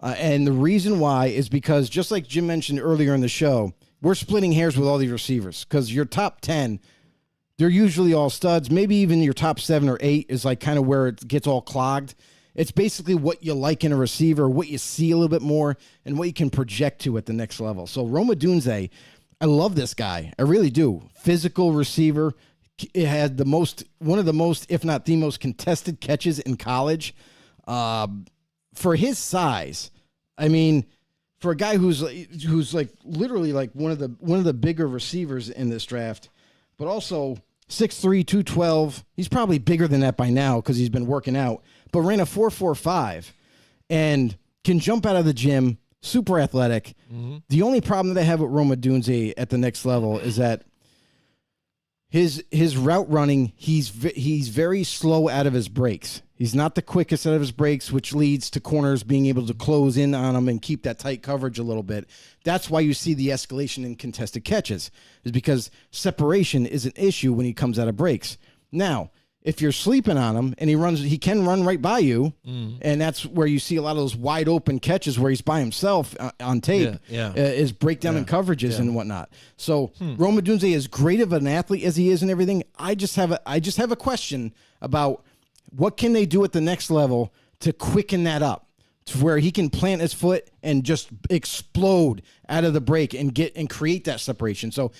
And the reason why is because, just like Jim mentioned earlier in the show, we're splitting hairs with all these receivers because your top 10, they're usually all studs. Maybe even your top 7 or 8 is like kind of where it gets all clogged. It's basically what you like in a receiver, what you see a little bit more, and what you can project to at the next level. So Rome Odunze, I love this guy. I really do. Physical receiver. It had one of the most, if not the most contested catches in college. For his size, I mean, for a guy who's like literally like one of the bigger receivers in this draft, but also 6'3", 212. He's probably bigger than that by now because he's been working out, but ran a 4.45 and can jump out of the gym, super athletic. The only problem that I have with Rome Odunze at the next level is that his route running, he's very slow out of his breaks. He's not the quickest out of his breaks, which leads to corners being able to close in on him and keep that tight coverage a little bit. That's why you see the escalation in contested catches, is because separation is an issue when he comes out of breaks. Now, if you're sleeping on him and he can run right by you, and that's where you see a lot of those wide open catches where he's by himself on tape, is breakdown in coverages and whatnot. So Rome Odunze, as great of an athlete as he is and everything, I just have a question about what can they do at the next level to quicken that up to where he can plant his foot and just explode out of the break and create that separation. So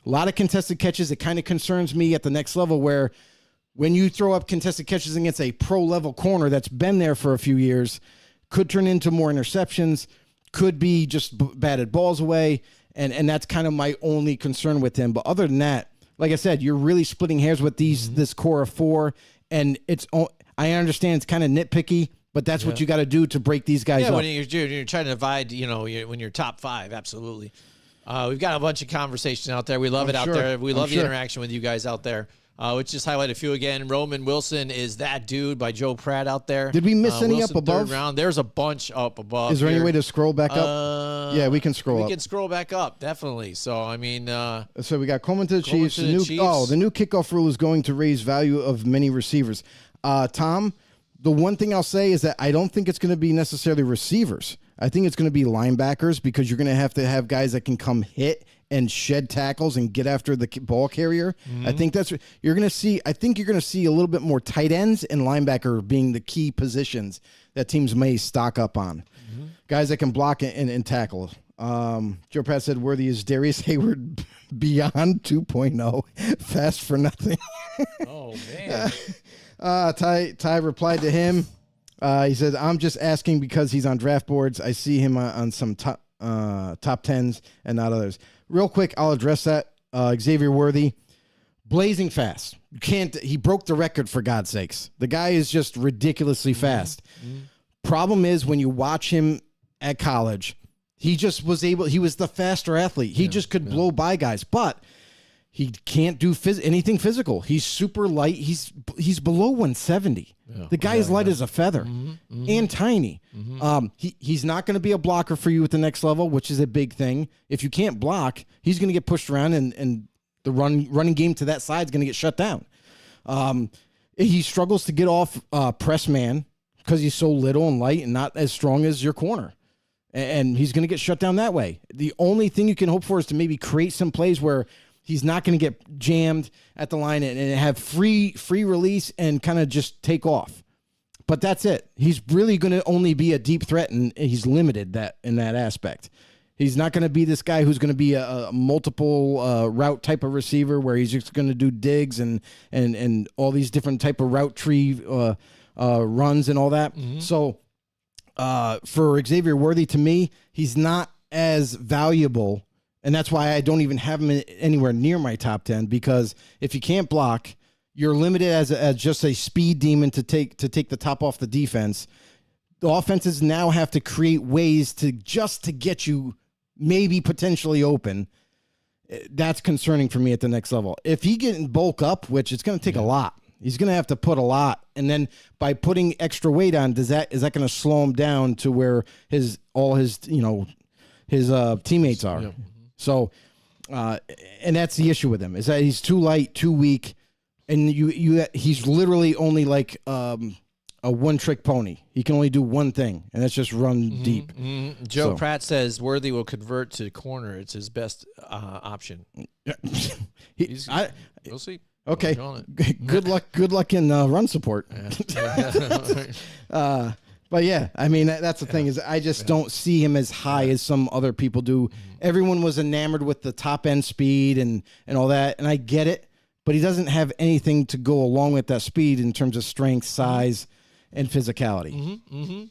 a lot of contested catches. It kind of concerns me at the next level where when you throw up contested catches against a pro-level corner that's been there for a few years, could turn into more interceptions, could be just batted balls away, and that's kind of my only concern with him. But other than that, like I said, you're really splitting hairs with this core of 4, and I understand it's kind of nitpicky, but that's what you got to do to break these guys up. When you're trying to divide, when you're top 5, absolutely. We've got a bunch of conversations out there. We love it out there. We love the interaction with you guys out there. Let's just highlight a few again. Roman Wilson is That Dude by Joe Pratt out there. Did we miss any Wilson, up above? Third round. There's a bunch up above. Is there any way to scroll back up? Yeah, we can scroll up. We can scroll back up, definitely. So, I mean... so we got Coleman to the Chiefs. To the Chiefs. The new kickoff rule is going to raise value of many receivers. Tom, the one thing I'll say is that I don't think it's going to be necessarily receivers. I think it's going to be linebackers because you're going to have guys that can come hit and shed tackles and get after the ball carrier. I think that's what you're going to see. I think you're going to see a little bit more tight ends and linebacker being the key positions that teams may stock up on. Guys that can block and tackle. Joe Pratt said Worthy is Darius Hayward beyond 2.0. Fast for nothing. Oh, man. Ty replied to him. He said, I'm just asking because he's on draft boards. I see him on some top 10s and not others. Real quick, I'll address that. Xavier Worthy, blazing fast. He broke the record, for God's sakes. The guy is just ridiculously fast. Problem is when you watch him at college, he was the faster athlete. He just could blow by guys, but he can't do anything physical. He's super light. He's below 170. The guy is light as a feather and tiny. He's not going to be a blocker for you at the next level, which is a big thing. If you can't block, he's going to get pushed around, and the running game to that side is going to get shut down. He struggles to get off press man because he's so little and light and not as strong as your corner. And he's going to get shut down that way. The only thing you can hope for is to maybe create some plays where he's not going to get jammed at the line and have free release and kind of just take off. But that's it. He's really going to only be a deep threat, and he's limited in that aspect. He's not going to be this guy who's going to be a multiple route type of receiver where he's just going to do digs and all these different type of route tree runs and all that. So for Xavier Worthy, to me, he's not as valuable. And that's why I don't even have him anywhere near my top 10, because if you can't block, you're limited as just a speed demon to take the top off the defense. The offenses now have to create ways to get you maybe potentially open. That's concerning for me at the next level. If he can bulk up, which it's going to take a lot, he's going to have to put a lot. And then by putting extra weight on, is that going to slow him down to where his teammates are? Yeah. So, and that's the issue with him, is that he's too light, too weak, and he's literally only like a one-trick pony. He can only do one thing, and that's just run deep. Joe Pratt says Worthy will convert to corner. It's his best option. We'll see. Okay. Good luck in run support. But yeah, I mean, that's the thing, is I just don't see him as high as some other people do. Everyone was enamored with the top end speed and all that, and I get it, but he doesn't have anything to go along with that speed in terms of strength, size, and physicality.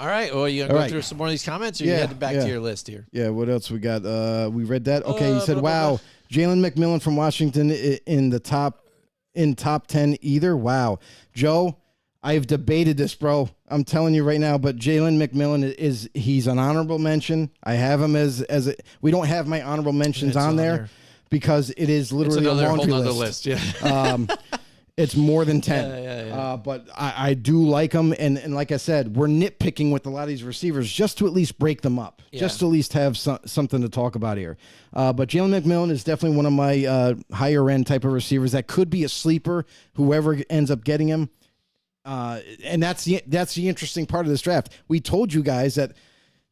All right. Well, you gonna go through some more of these comments, or you head back to your list here? Yeah. What else we got? We read that. Okay. He said, "Wow, Jalen McMillan from Washington in top 10 either." Wow, Joe. I've debated this, bro. I'm telling you right now, but Jalen McMillan he's an honorable mention. I have him we don't have my honorable mentions on there because it is literally it's a laundry whole list. Yeah. It's more than 10. Yeah. But I do like him. And like I said, we're nitpicking with a lot of these receivers just to at least break them up, just to at least have something to talk about here. But Jalen McMillan is definitely one of my higher end type of receivers that could be a sleeper, whoever ends up getting him. And that's the interesting part of this draft. We told you guys that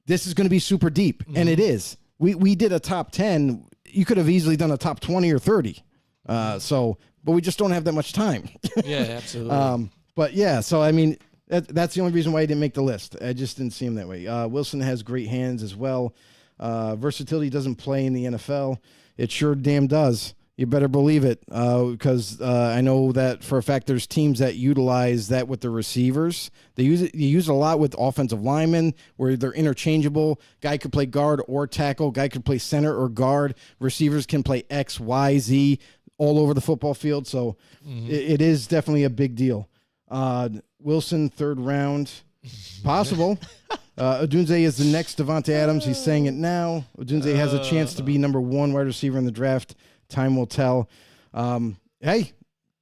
this is going to be super deep, and it is. We did a top 10. You could have easily done a top 20 or 30. But we just don't have that much time. Yeah, absolutely. But yeah, so I mean, that's the only reason why he didn't make the list. I just didn't see him that way. Wilson has great hands as well. Versatility doesn't play in the NFL. It sure damn does. You better believe it, because I know that for a fact there's teams that utilize that with the receivers. They use it. You use it a lot with offensive linemen where they're interchangeable. Guy could play guard or tackle. Guy could play center or guard. Receivers can play X, Y, Z all over the football field. So it is definitely a big deal. Wilson, 3rd round, possible. Odunze is the next Devontae Adams. He's saying it now. Odunze has a chance to be number 1 wide receiver in the draft. Time will tell. Hey,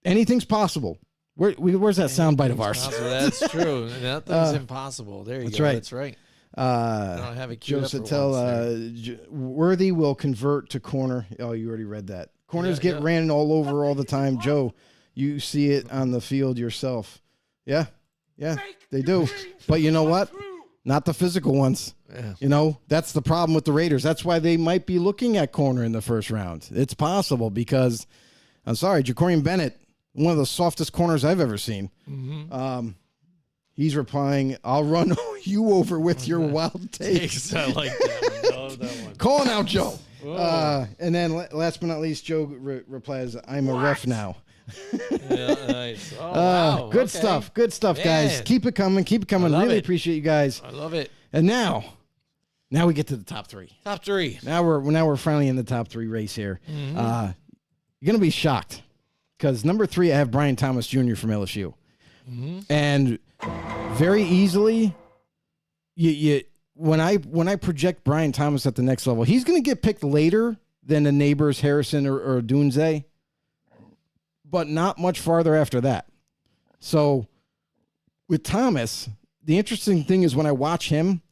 anything's possible. Where's that soundbite of ours? That's true. Nothing's impossible. There you go. Right. That's right. I don't have it Joe queued up for Sattel, Worthy will convert to corner. Oh, you already read that. Corners get ran all over all the time. Joe, you see it on the field yourself. Yeah, they do. But you know what? Not the physical ones. Yeah. You know, that's the problem with the Raiders. That's why they might be looking at corner in the 1st round. It's possible because, I'm sorry, Jacorian Bennett, one of the softest corners I've ever seen. He's replying, I'll run you over with your wild takes. I like that one. Love that one. Calling out Joe. And then last but not least, Joe replies, I'm a ref now. Yeah, nice. Oh, wow. Good stuff. Good stuff, guys. Man. Keep it coming. Keep it coming. Really appreciate you guys. I love it. And now we get to the top 3. Top 3. Now we're finally in the top 3 race here. You're gonna be shocked because number 3 I have Brian Thomas Jr. from LSU, and very easily, when I project Brian Thomas at the next level, he's gonna get picked later than the neighbors Harrison or Dunze, but not much farther after that. So with Thomas, the interesting thing is when I watch him,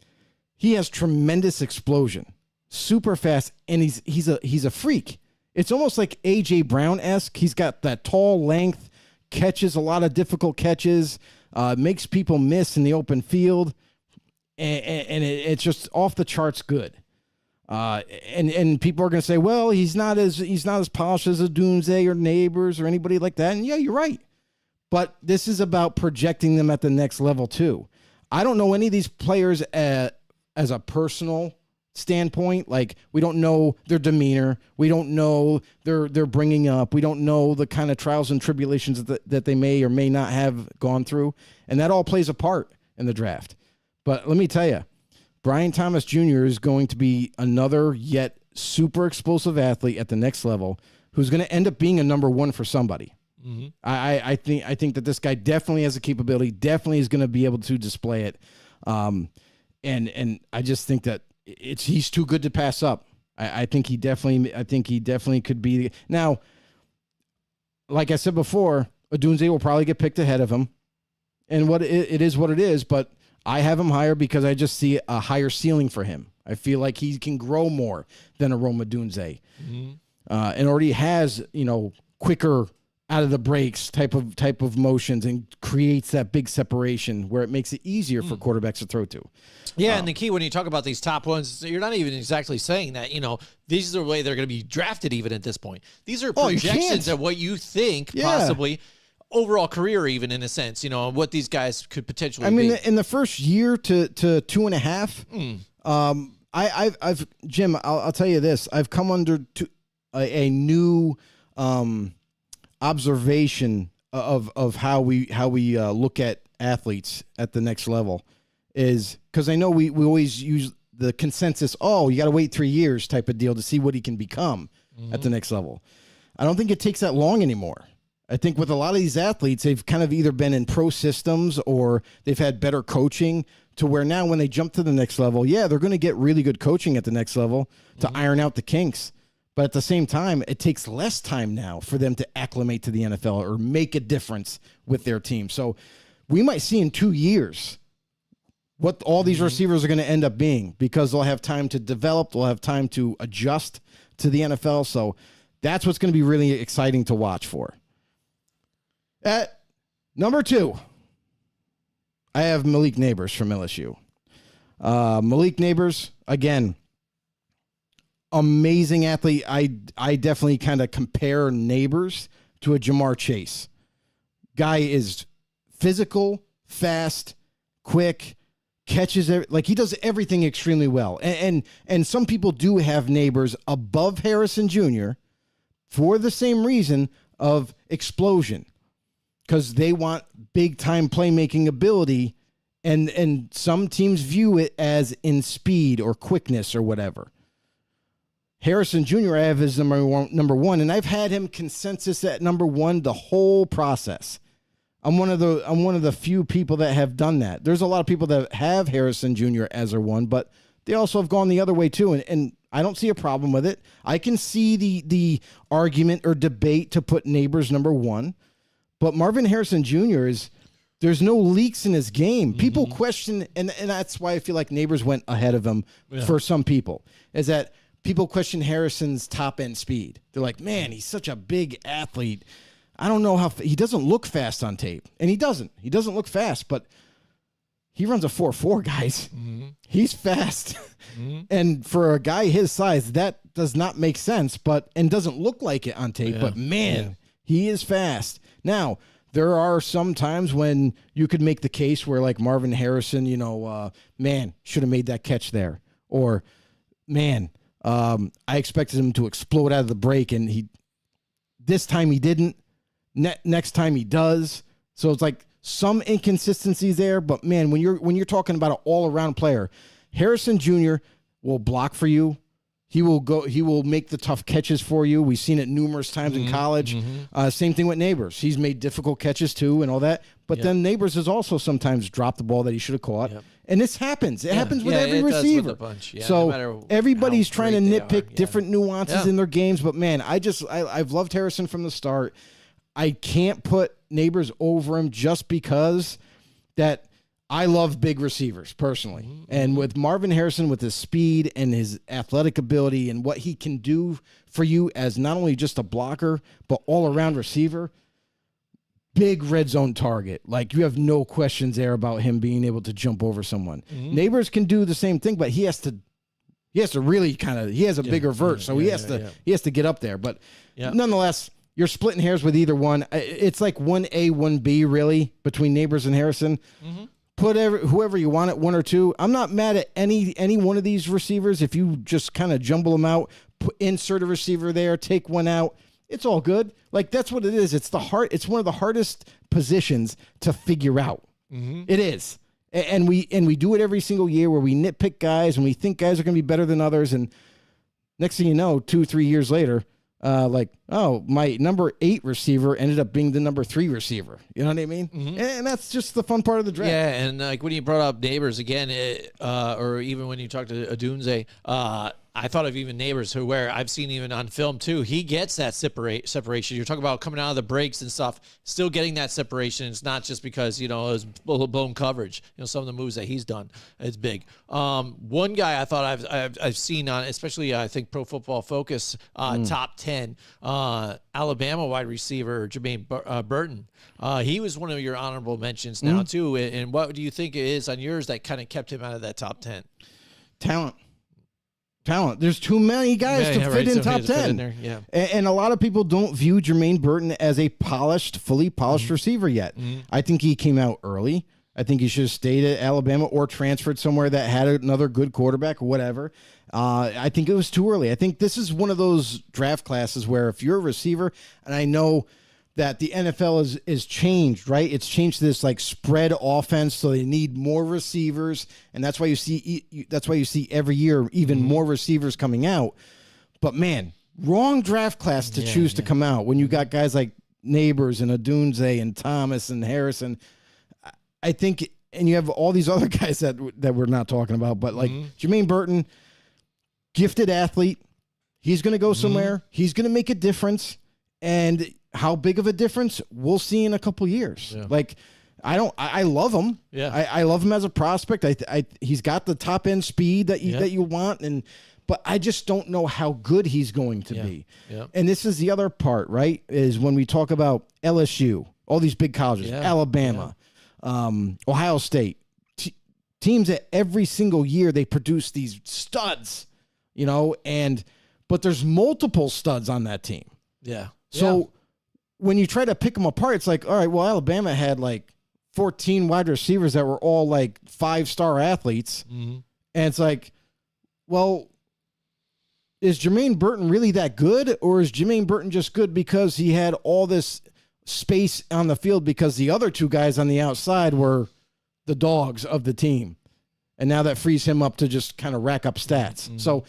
he has tremendous explosion, super fast, and he's a freak. It's almost like A.J. Brown-esque. He's got that tall length, catches a lot of difficult catches, makes people miss in the open field, and it's just off the charts good. And people are going to say, well, he's not as polished as a Dunze or Neighbors or anybody like that. And yeah, you're right. But this is about projecting them at the next level too. I don't know any of these players as a personal standpoint. Like, we don't know their demeanor. We don't know their bringing up. We don't know the kind of trials and tribulations that they may or may not have gone through. And that all plays a part in the draft. But let me tell you, Brian Thomas Jr. is going to be another yet super explosive athlete at the next level who's going to end up being a number 1 for somebody. I think that this guy definitely has a capability, definitely is going to be able to display it. And I just think that he's too good to pass up. I think he definitely could be. Now, like I said before, Odunze will probably get picked ahead of him. And it is what it is, but I have him higher because I just see a higher ceiling for him. I feel like he can grow more than a Rome Odunze. And already has, quicker out of the breaks type of motions and creates that big separation where it makes it easier for quarterbacks to throw to. Yeah, and the key when you talk about these top ones, you're not even exactly saying that, these are the way they're going to be drafted even at this point. These are projections of what you think possibly overall career, even in a sense, what these guys could potentially be. In the first year to 2.5, I've Jim, I'll tell you this, I've come under a new observation of how we look at athletes at the next level, is because I know we always use the consensus, you got to wait 3 years type of deal to see what he can become at the next level. I don't think it takes that long anymore. I think with a lot of these athletes, they've kind of either been in pro systems or they've had better coaching to where now when they jump to the next level, they're going to get really good coaching at the next level to iron out the kinks. But at the same time, it takes less time now for them to acclimate to the NFL or make a difference with their team. So we might see in 2 years what all these receivers are going to end up being, because they'll have time to develop, they'll have time to adjust to the NFL. So that's what's going to be really exciting to watch for. At number 2, I have Malik Nabers from LSU. Malik Nabers, again, amazing athlete. I definitely kind of compare Nabers to a Jamar Chase. Guy is physical, fast, quick, catches like he does everything extremely well. And some people do have Nabers above Harrison Jr. for the same reason of explosion, because they want big time playmaking ability, and some teams view it as in speed or quickness or whatever. Harrison Jr. I have as number one, and I've had him consensus at number 1 the whole process. I'm one of the few people that have done that. There's a lot of people that have Harrison Jr. as their 1, but they also have gone the other way too, and I don't see a problem with it. I can see the argument or debate to put Nabers number 1, but Marvin Harrison Jr. there's no leaks in his game. People question, and that's why I feel like Nabers went ahead of him for some people, is that people question Harrison's top-end speed. They're like, man, he's such a big athlete. I don't know how he doesn't look fast on tape, and he doesn't. He doesn't look fast, but he runs a 4.4, guys. He's fast, and for a guy his size, that does not make sense, and doesn't look like it on tape. But man, he is fast. Now, there are some times when you could make the case where, like Marvin Harrison, man, should have made that catch there, or man, I expected him to explode out of the break, and this time he didn't. Next time he does. So it's like some inconsistencies there, but man, when you're talking about an all-around player, Harrison Jr. will block for you. He will make the tough catches for you. We've seen it numerous times in college. Same thing with Nabers. He's made difficult catches too and all that. But then Nabers has also sometimes dropped the ball that he should have caught. And this happens. It happens with every receiver. So no everybody's trying to nitpick different nuances in their games. But man, I've loved Harrison from the start. I can't put Nabers over him just because that I love big receivers personally. And with Marvin Harrison, with his speed and his athletic ability and what he can do for you as not only just a blocker, but all-around receiver, big red zone target. Like, you have no questions there about him being able to jump over someone. Nabers can do the same thing, but he has to really he has a bigger vert, so he has to get up there. But nonetheless, you're splitting hairs with either one. It's like 1A, 1B really between Nabers and Harrison. Put whoever you want at 1 or 2. I'm not mad at any one of these receivers. If you just kind of jumble them out, insert a receiver there, take one out, it's all good. Like, that's what it is. It's one of the hardest positions to figure out. It is. And we do it every single year where we nitpick guys and we think guys are going to be better than others. And next thing you know, 2-3 years later, my number 8 receiver ended up being the number 3 receiver. You know what I mean? And that's just the fun part of the draft. Yeah, and like when you brought up Nabers again, or even when you talked to Adunze, I thought of even Nabers where I've seen even on film too, he gets that separation. You're talking about coming out of the breaks and stuff, still getting that separation. It's not just because, it was blown coverage. Some of the moves that he's done, it's big. One guy I thought I've seen on, especially I think Pro Football Focus, top 10, Alabama wide receiver, Jermaine Burton. He was one of your honorable mentions now too. And what do you think it is on yours that kind of kept him out of that top 10? Talent. There's too many guys to fit in top 10. And a lot of people don't view Jermaine Burton as a fully polished receiver yet. I think he came out early. I think he should have stayed at Alabama or transferred somewhere that had another good quarterback or whatever. I think it was too early. I think this is one of those draft classes where if you're a receiver, and I know that the NFL is changed, right? It's changed to this like spread offense, so they need more receivers, and that's why you see every year even more receivers coming out. But man, wrong draft class to choose to come out when you got guys like Nabers and Adunze and Thomas and Harrison. I think, and you have all these other guys that we're not talking about, but like Jermaine Burton, gifted athlete. He's going to go somewhere. He's going to make a difference. And how big of a difference, we'll see in a couple years. Yeah. Like, I love him. Yeah. I love him as a prospect. He's got the top end speed that you want. But I just don't know how good he's going to be. Yeah. And this is the other part, right? Is when we talk about LSU, all these big colleges, Alabama, Ohio State, teams that every single year they produce these studs, but there's multiple studs on that team. Yeah. So when you try to pick them apart, it's like, all right, well, Alabama had like 14 wide receivers that were all like 5-star athletes. Mm-hmm. And it's like, well, is Jermaine Burton really that good? Or is Jermaine Burton just good because he had all this space on the field because the other two guys on the outside were the dogs of the team? And now that frees him up to just kind of rack up stats. Mm-hmm. So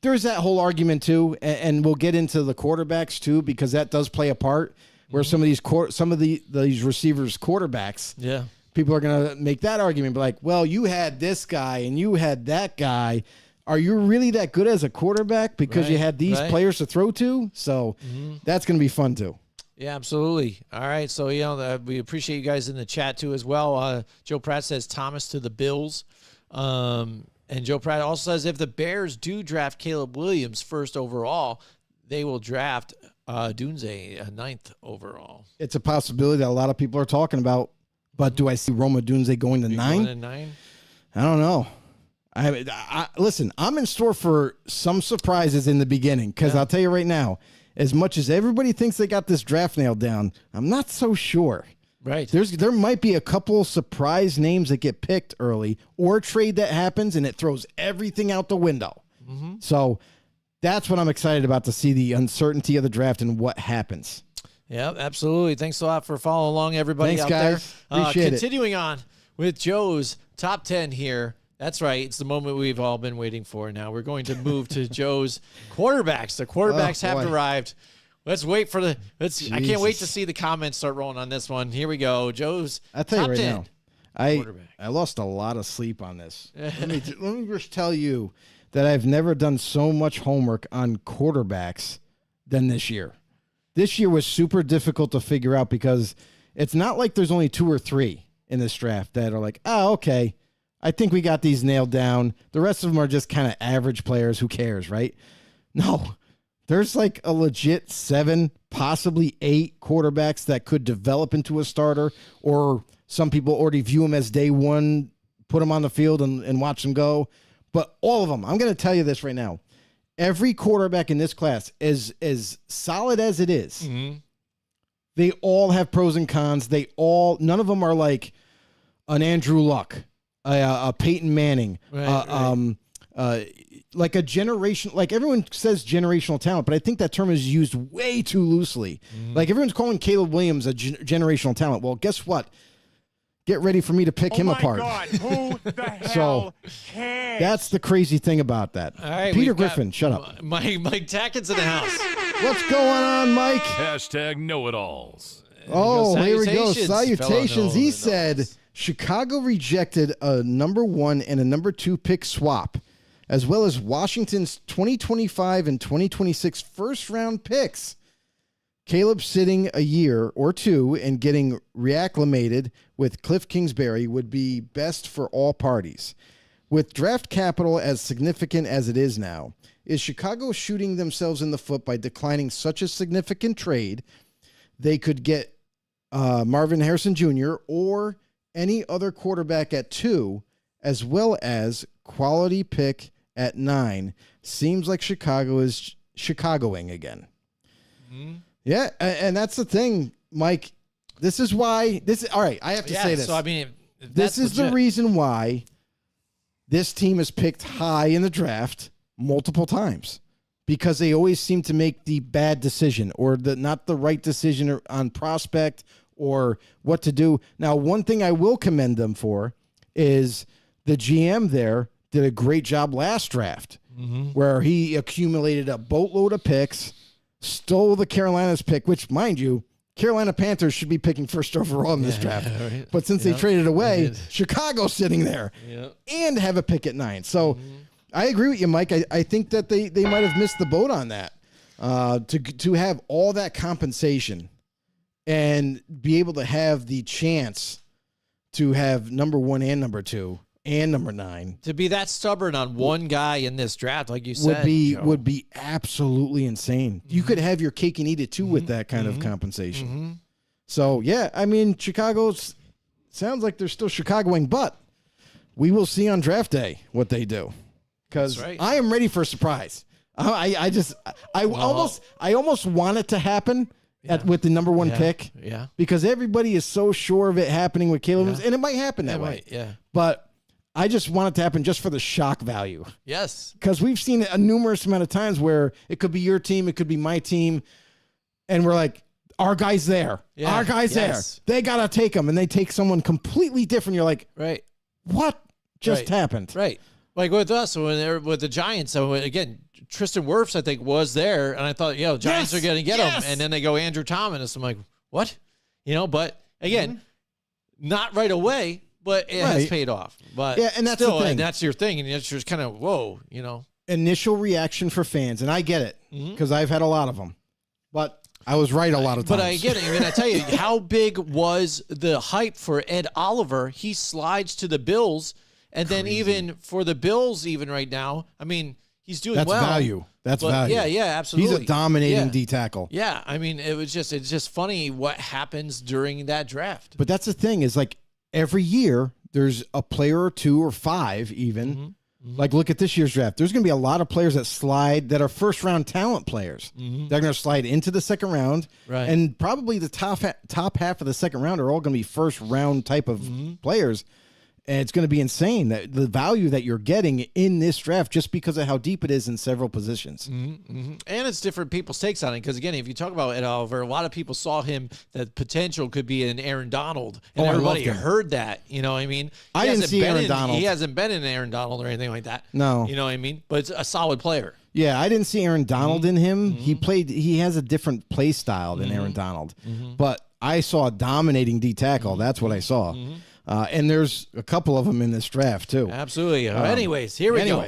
there's that whole argument too. And we'll get into the quarterbacks too, because that does play a part where some of these receivers quarterbacks, people are going to make that argument, be like, well, you had this guy and you had that guy. Are you really that good as a quarterback because you had these players to throw to? So that's going to be fun too. Yeah, absolutely. All right. So, we appreciate you guys in the chat too as well. Joe Pratt says Thomas to the Bills. And Joe Pratt also says if the Bears do draft Caleb Williams first overall, they will draft Dunze 9th overall. It's a possibility that a lot of people are talking about, but do I see Roma Dunze going to 9? I don't know. Listen, I'm in store for some surprises in the beginning because I'll tell you right now, as much as everybody thinks they got this draft nailed down, I'm not so sure. Right. There might be a couple surprise names that get picked early or a trade that happens and it throws everything out the window. Mm-hmm. So that's what I'm excited about, to see the uncertainty of the draft and what happens. Yeah, absolutely. Thanks a lot for following along, everybody. Thanks, out guys. there. Appreciate Continuing on with Joe's top 10 here. That's right. It's the moment we've all been waiting for. Now we're going to move to Joe's quarterbacks. The quarterbacks have arrived. Let's wait for the. I can't wait to see the comments start rolling on this one. Here we go. Joe's I'll tell top you right 10. now. I lost a lot of sleep on this. let me just tell you that I've never done so much homework on quarterbacks than this year. This year was super difficult to figure out because it's not like there's only 2 or 3 in this draft that are like, oh, okay, I think we got these nailed down. The rest of them are just kind of average players. Who cares, right? No, there's like a legit 7, possibly 8 quarterbacks that could develop into a starter, or some people already view them as day one, put them on the field and watch them go. But all of them, I'm going to tell you this right now. Every quarterback in this class is as solid as it is. Mm-hmm. They all have pros and cons. None of them are like an Andrew Luck, a Peyton Manning, like a generation. Like everyone says generational talent, but I think that term is used way too loosely. Mm-hmm. Like everyone's calling Caleb Williams a generational talent. Well, guess what? Get ready for me to pick him apart. God, who the hell cares? That's the crazy thing about that. All right, Peter Griffin, shut up. Mike Tackett's in the house. What's going on, Mike? Hashtag know-it-alls. Oh, here we go. Salutations. He said Chicago rejected a number 1 and a number 2 pick swap, as well as Washington's 2025 and 2026 first-round picks. Caleb sitting a year or 2 and getting reacclimated with Cliff Kingsbury would be best for all parties. With draft capital as significant as it is now, is Chicago shooting themselves in the foot by declining such a significant trade? They could get Marvin Harrison Jr. or any other quarterback at 2, as well as quality pick at 9. Seems like Chicago is Chicagoing again. Mm-hmm. Yeah, and that's the thing, Mike. This is why all right, I have to say this. So I mean, this is the reason why this team is picked high in the draft multiple times, because they always seem to make the bad decision or not the right decision on prospect or what to do. Now, one thing I will commend them for is the GM there did a great job last draft, where he accumulated a boatload of picks, stole the Carolina's pick, which, mind you, Carolina Panthers should be picking first overall in this draft. Right. But since they traded away, Chicago's sitting there and have a pick at 9. So I agree with you, Mike. I think that they might have missed the boat on that. To have all that compensation and be able to have the chance to have number 1 and number 2 and number 9 To be that stubborn on one guy in this draft, like you said, would be absolutely insane. You could have your cake and eat it too with that kind of compensation. So yeah, I mean, Chicago's sounds like they're still Chicagoing, but we will see on draft day what they do. Because right. I am ready for a surprise. I almost want it to happen with the number 1 pick. Yeah. Because everybody is so sure of it happening with Caleb, and it might happen that way. Might, yeah. But I just want it to happen just for the shock value. Yes. Because we've seen it a numerous amount of times where it could be your team, it could be my team, and we're like, our guy's there. Yeah. Our guy's Yes. there. They got to take him, and they take someone completely different. You're like, Right. what just Right. happened? Right. Like with us, when they're with the Giants, so again, Tristan Wirfs, I think, was there, and I thought, Giants are going to get him, and then they go Andrew Thomas. I'm like, what? But again, not right away, but it has Right. paid off. But Yeah, and that's the still, thing. and that's your thing, and it's just kind of whoa. Initial reaction for fans, and I get it because I've had a lot of them, but I was right a lot of times. But I get it. I mean, I tell you, how big was the hype for Ed Oliver? He slides to the Bills, and then even for the Bills, even right now, I mean, he's doing That's well. value. That's But value. Yeah, absolutely. He's a dominating Yeah. D tackle. Yeah, I mean, it's just funny what happens during that draft. But that's the thing is like every year there's a player or 2 or 5 even. Like look at this year's draft. There's going to be a lot of players that slide that are first round talent players. They're going to slide into the second round, Right. and probably the top half of the second round are all going to be first round type of players. And it's going to be insane that the value that you're getting in this draft just because of how deep it is in several positions. And it's different people's takes on it. Because, again, if you talk about Ed Oliver, a lot of people saw him that potential could be an Aaron Donald. And Oh, I everybody loved him. heard that. You know what I mean? I didn't hasn't see been Aaron in- Donald. He hasn't been in Aaron Donald or anything like that. No. You know what I mean? But it's a solid player. Yeah, I didn't see Aaron Donald in him. He has a different play style than Aaron Donald. But I saw a dominating D tackle. That's what I saw. And there's a couple of them in this draft too. Absolutely. Anyways, here we go.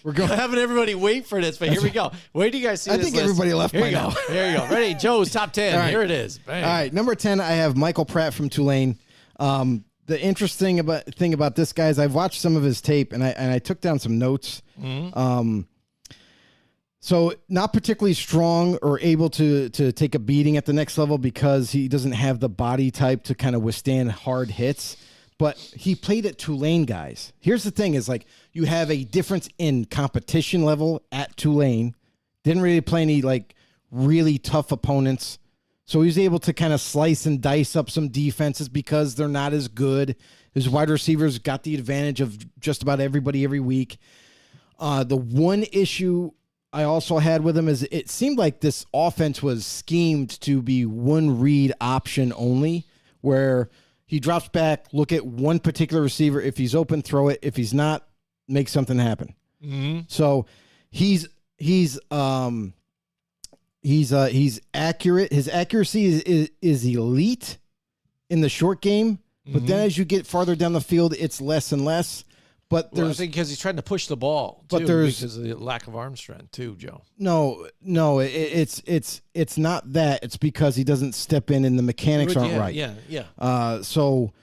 We're going having everybody wait for this, but here we go. Wait till you guys see I this think list. everybody left Here by you go. now. Here you go. Ready? Joe's top 10. All right. Here it is. Bang. All right, number 10, I have Michael Pratt from Tulane. The interesting thing about this guy is I've watched some of his tape and I took down some notes. So not particularly strong or able to take a beating at the next level because he doesn't have the body type to kind of withstand hard hits. But he played at Tulane, guys. Here's the thing is like you have a difference in competition level at Tulane. Didn't really play any like really tough opponents. So he was able to kind of slice and dice up some defenses because they're not as good. His wide receivers got the advantage of just about everybody every week. The one issue I also had with him is it seemed like this offense was schemed to be one read option only, where he drops back, look at one particular receiver. If he's open, throw it. If he's not, make something happen. So he's accurate. His accuracy is elite in the short game, but then as you get farther down the field, it's less and less. But Well, I there's think because he's trying to push the ball, But too, there's- because of the lack of arm strength, too, Joe. no, it's not that. It's because he doesn't step in and the mechanics aren't right. Yeah. So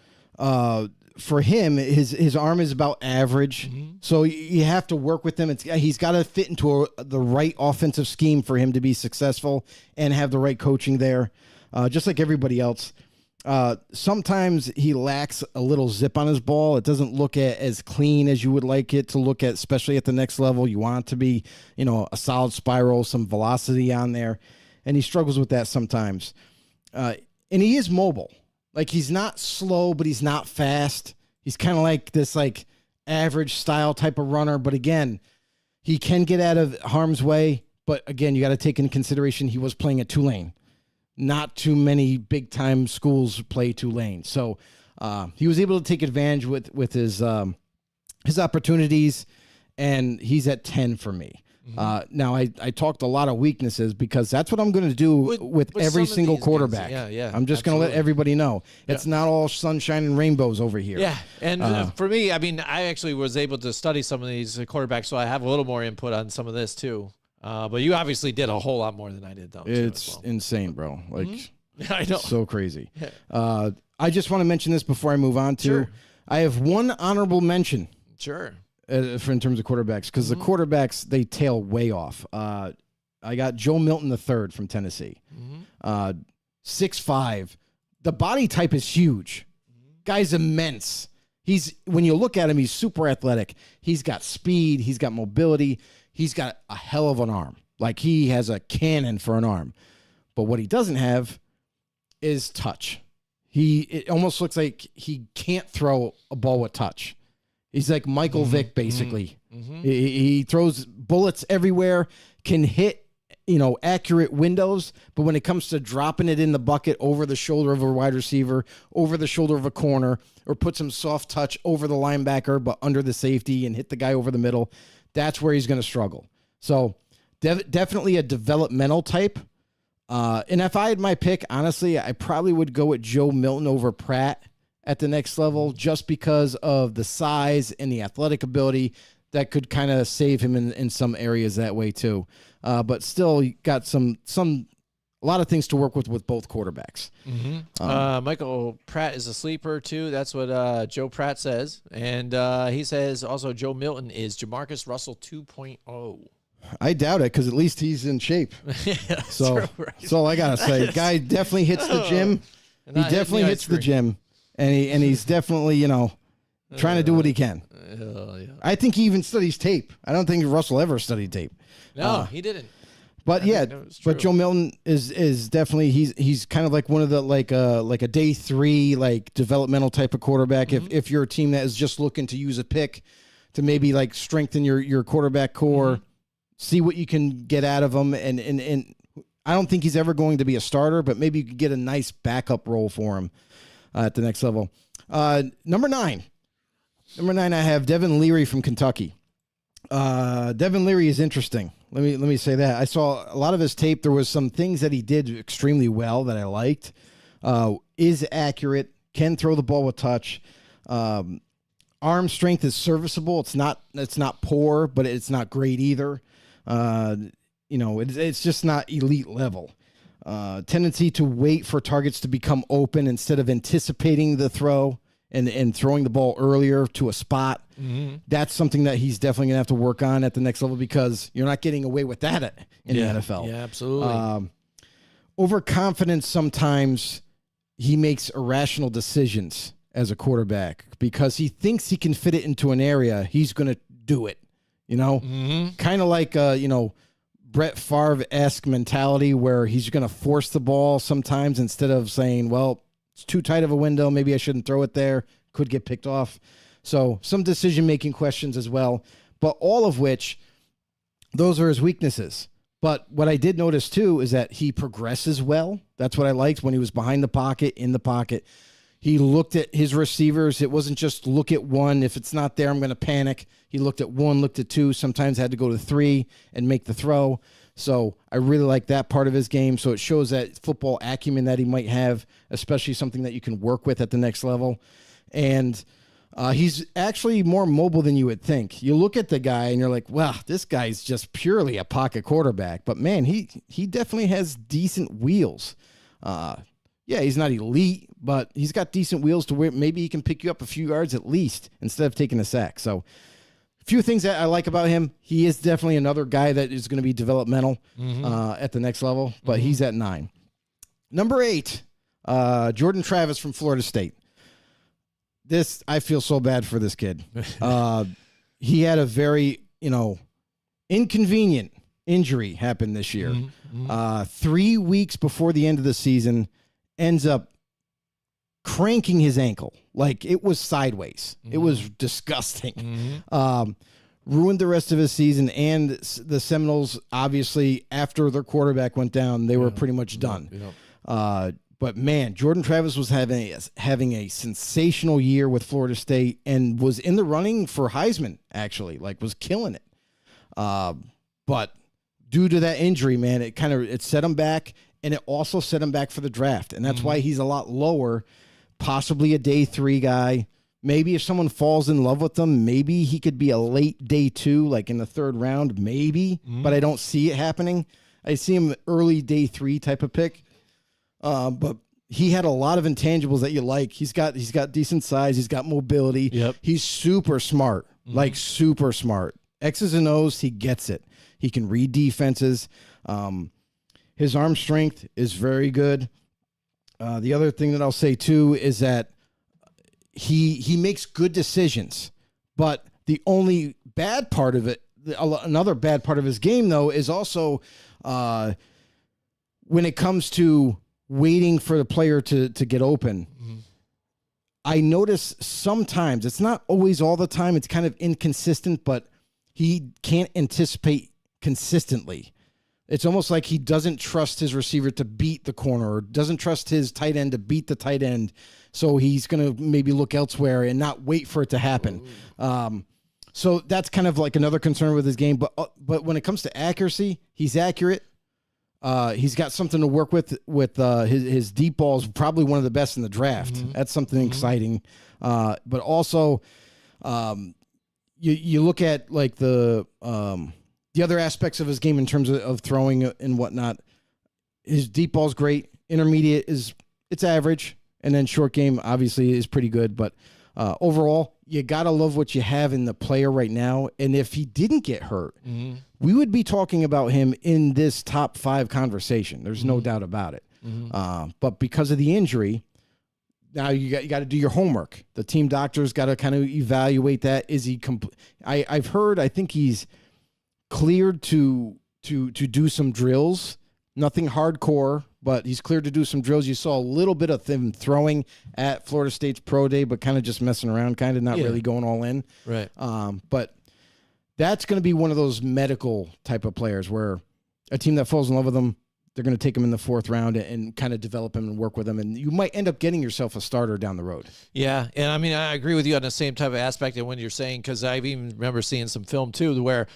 for him, his arm is about average. So you have to work with him. He's got to fit into the right offensive scheme for him to be successful and have the right coaching there, just like everybody else. Sometimes he lacks a little zip on his ball. It doesn't look as clean as you would like it to look at, especially at the next level. You want it to be, a solid spiral, some velocity on there. And he struggles with that sometimes. And he is mobile. Like he's not slow, but he's not fast. He's kind of like this average style type of runner. But again, he can get out of harm's way. But again, you got to take into consideration he was playing at Tulane. Not too many big time schools play Tulane. So he was able to take advantage with his opportunities, and he's at 10 for me. Now, I talked a lot of weaknesses because that's what I'm going to do with every some of single these quarterback. games. Yeah, I'm just going to let absolutely. everybody know it's not all sunshine and rainbows over here. Yeah, and for me, I mean, I actually was able to study some of these quarterbacks, so I have a little more input on some of this too. But you obviously did a whole lot more than I did, though. It's insane, bro. Like, I know. so crazy. I just want to mention this before I move on to. Sure. I have one honorable mention Sure. for in terms of quarterbacks because the quarterbacks they tail way off. I got Joe Milton III from Tennessee, 6'5". The body type is huge. Guy's immense. When you look at him, he's super athletic. He's got speed. He's got mobility. He's got a hell of an arm. Like he has a cannon for an arm. But what he doesn't have is touch. It almost looks like he can't throw a ball with touch. He's like Michael Vick, basically. He throws bullets everywhere, can hit, accurate windows, but when it comes to dropping it in the bucket over the shoulder of a wide receiver, over the shoulder of a corner, or put some soft touch over the linebacker, but under the safety and hit the guy over the middle, that's where he's going to struggle. So definitely a developmental type. And if I had my pick, honestly, I probably would go with Joe Milton over Pratt at the next level just because of the size and the athletic ability that could kind of save him in some areas that way too. But still you got a lot of things to work with both quarterbacks. Michael Pratt is a sleeper too. That's what Joe Pratt says. And he says also Joe Milton is Jamarcus Russell 2.0. I doubt it because at least he's in shape. So that's all I gotta say. Guy definitely hits the gym. He definitely hits the gym, and he's definitely trying to do what he can. Yeah. I think he even studies tape. I don't think Russell ever studied tape. No, he didn't. But I yeah, think that was true. but Joe Milton is definitely he's kind of like one of the like a day 3 like developmental type of quarterback. If you're a team that is just looking to use a pick to maybe like strengthen your quarterback core. See what you can get out of him, and I don't think he's ever going to be a starter, but maybe you could get a nice backup role for him at the next level. Number 9, I have Devin Leary from Kentucky. Devin Leary is interesting. Let me say that I saw a lot of his tape. There was some things that he did extremely well that I liked. Is accurate, can throw the ball with touch. Arm strength is serviceable. It's not poor, but it's not great either. It's just not elite level. Tendency to wait for targets to become open instead of anticipating the throw and throwing the ball earlier to a spot. That's something that he's definitely going to have to work on at the next level because you're not getting away with that in the NFL. Yeah, absolutely. Overconfidence, sometimes he makes irrational decisions as a quarterback because he thinks he can fit it into an area. He's going to do it. Kind of like, Brett Favre-esque mentality where he's going to force the ball sometimes instead of saying, well, it's too tight of a window. Maybe I shouldn't throw it there. Could get picked off. So some decision-making questions as well, but all of which, those are his weaknesses. But what I did notice too is that he progresses well. That's what I liked when he was behind the pocket, in the pocket. He looked at his receivers. It wasn't just look at one. If it's not there, I'm going to panic. He looked at 1, looked at 2, sometimes had to go to 3 and make the throw. So I really like that part of his game. So it shows that football acumen that he might have, especially something that you can work with at the next level. And he's actually more mobile than you would think. You look at the guy and you're like, wow, this guy's just purely a pocket quarterback. But man, he definitely has decent wheels. Yeah, he's not elite, but he's got decent wheels to where maybe he can pick you up a few yards at least instead of taking a sack. So a few things that I like about him. He is definitely another guy that is going to be developmental at the next level, but he's at 9. Number 8, Jordan Travis from Florida State. I feel so bad for this kid. He had a very, inconvenient injury happen this year. 3 weeks before the end of the season, ends up cranking his ankle. Like it was sideways. It was disgusting. Ruined the rest of his season. And the Seminoles, obviously, after their quarterback went down, they were pretty much done. But man, Jordan Travis was having a sensational year with Florida State and was in the running for Heisman, actually, like was killing it. But due to that injury, man, it set him back, and it also set him back for the draft. And that's why he's a lot lower, possibly a day 3 guy. Maybe if someone falls in love with him, maybe he could be a late day 2, like in the 3rd round, maybe. But I don't see it happening. I see him early day 3 type of pick. But he had a lot of intangibles that you like. He's got decent size. He's got mobility. Yep. He's super smart, like super smart. X's and O's, he gets it. He can read defenses. His arm strength is very good. The other thing that I'll say too is that he makes good decisions, but the only bad part of it, another bad part of his game though, is also when it comes to waiting for the player to get open. I notice sometimes, it's not always all the time, it's kind of inconsistent, but he can't anticipate consistently. It's almost like he doesn't trust his receiver to beat the corner, or doesn't trust his tight end to beat the tight end. So he's going to maybe look elsewhere and not wait for it to happen. So that's kind of like another concern with his game. But when it comes to accuracy, he's accurate. He's got something to work with his deep balls, probably one of the best in the draft. That's something exciting. But also, you look at like the other aspects of his game in terms of throwing and whatnot. His deep ball's great. Intermediate it's average, and then short game obviously is pretty good. But overall, you gotta love what you have in the player right now. And if he didn't get hurt, we would be talking about him in this top 5 conversation. There's no doubt about it. But because of the injury, now you got to do your homework. The team doctor's got to kind of evaluate that. Is he I've heard, I think he's cleared to do some drills. Nothing hardcore, but he's cleared to do some drills. You saw a little bit of him throwing at Florida State's pro day, but kind of just messing around, kind of not really going all in. Right. But that's going to be one of those medical type of players where a team that falls in love with him, they're going to take him in the 4th round and kind of develop him and work with him. And you might end up getting yourself a starter down the road. Yeah. And I mean, I agree with you on the same type of aspect of when you're saying, because I even remember seeing some film too, where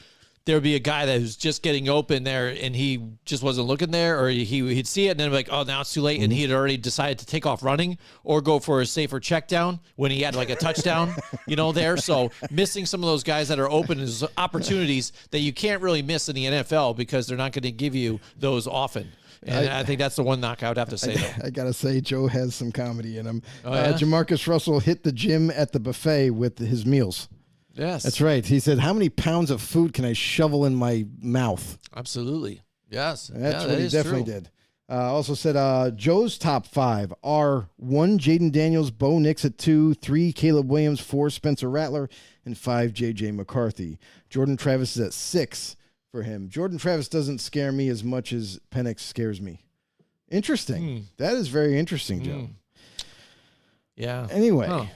there would be a guy that was just getting open there and he just wasn't looking there, or he'd see it and then be like, oh, now it's too late. And he had already decided to take off running or go for a safer check down when he had like a touchdown, there. So missing some of those guys that are open is opportunities that you can't really miss in the NFL because they're not going to give you those often. And I think that's the one knock I would have to say, though. I got to say, Joe has some comedy in him. Oh, yeah? Jamarcus Russell hit the gym at the buffet with his meals. Yes. That's right. He said, how many pounds of food can I shovel in my mouth? Absolutely. Yes. That's what he definitely did. Also said Joe's top 5 are 1, Jaden Daniels, Bo Nix at 2, 3, Caleb Williams, 4, Spencer Rattler, and 5, J.J. McCarthy. Jordan Travis is at 6 for him. Jordan Travis doesn't scare me as much as Penix scares me. Interesting. That is very interesting, Joe. Yeah. Anyway,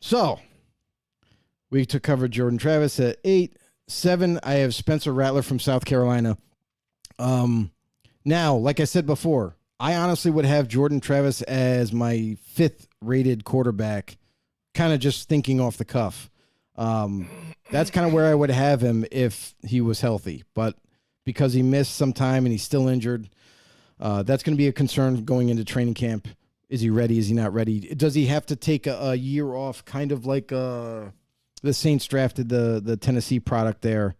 so we took cover Jordan Travis at 8. 7, I have Spencer Rattler from South Carolina. Now, like I said before, I honestly would have Jordan Travis as my 5th rated quarterback, kind of just thinking off the cuff. That's kind of where I would have him if he was healthy. But because he missed some time and he's still injured, that's going to be a concern going into training camp. Is he ready? Is he not ready? Does he have to take a year off, kind of like the Saints drafted the Tennessee product there?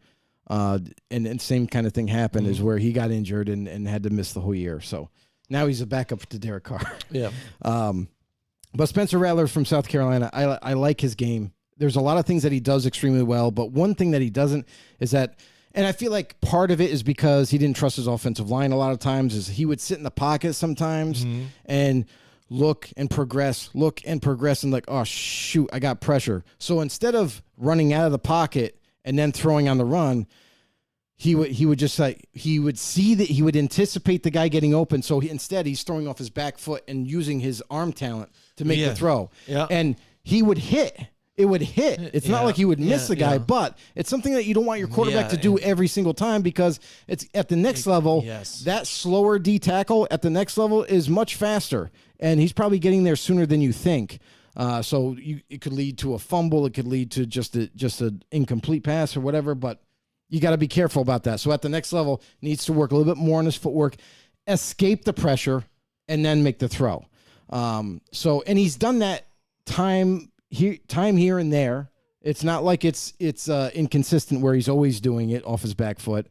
And same kind of thing happened is where he got injured and had to miss the whole year. So now he's a backup to Derek Carr. Yeah. But Spencer Rattler from South Carolina, I like his game. There's a lot of things that he does extremely well, but one thing that he doesn't is that, and I feel like part of it is because he didn't trust his offensive line a lot of times, is he would sit in the pocket sometimes and look and progress, and like, oh, shoot, I got pressure. So instead of running out of the pocket and then throwing on the run, he would just like, he would see that he would anticipate the guy getting open. So instead he's throwing off his back foot and using his arm talent to make the throw. Yeah. And he would hit. It would hit. It's not like he would miss the guy, but it's something that you don't want your quarterback to do every single time, because it's at the next level. Yes. That slower D tackle at the next level is much faster, and he's probably getting there sooner than you think. So it could lead to a fumble. It could lead to just an incomplete pass or whatever. But you got to be careful about that. So at the next level, needs to work a little bit more on his footwork, escape the pressure, and then make the throw. And he's done that time here and there. It's not like it's inconsistent where he's always doing it off his back foot,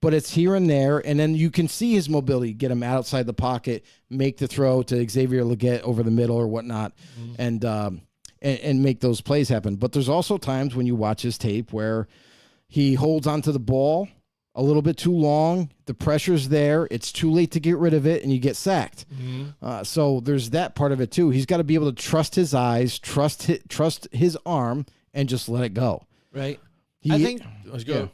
but it's here and there. And then you can see his mobility, get him outside the pocket, make the throw to Xavier Legette over the middle or whatnot, and make those plays happen. But there's also times when you watch his tape where he holds onto the ball a little bit too long. The pressure's there. It's too late to get rid of it, and you get sacked. So there's that part of it too. He's got to be able to trust his eyes, trust his arm, and just let it go. Right. I think.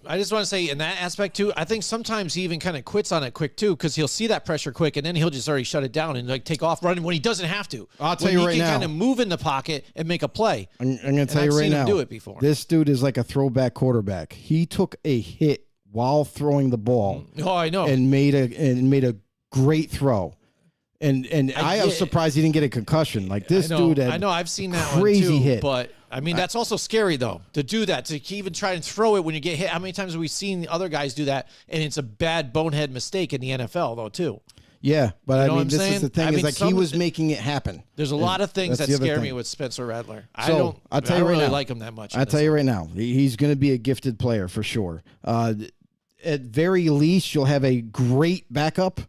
I just want to say in that aspect too. I think sometimes he even kind of quits on it quick too, because he'll see that pressure quick, and then he'll just already shut it down and like take off running when he doesn't have to. I'll tell you right now, he can kind of move in the pocket and make a play. I'm going to tell you right now, I've seen him do it before. This dude is like a throwback quarterback. He took a hit while throwing the ball. Oh, I know. And made a great throw. And I was surprised he didn't get a concussion. Like this dude had I know I've seen that crazy one too, hit. but I mean that's also scary though, to do that, to even try and throw it when you get hit. How many times have we seen other guys do that, and it's a bad bonehead mistake in the NFL though too. Yeah, but You know I mean, this is the thing. I mean, he was making it happen. The's a lot of things that That's the other scare thing. me with Spencer Rattler. So, I'll tell you I right really now, like him that much. I'll tell you right now, he's going to be a gifted player for sure. At very least, you'll have a great backup,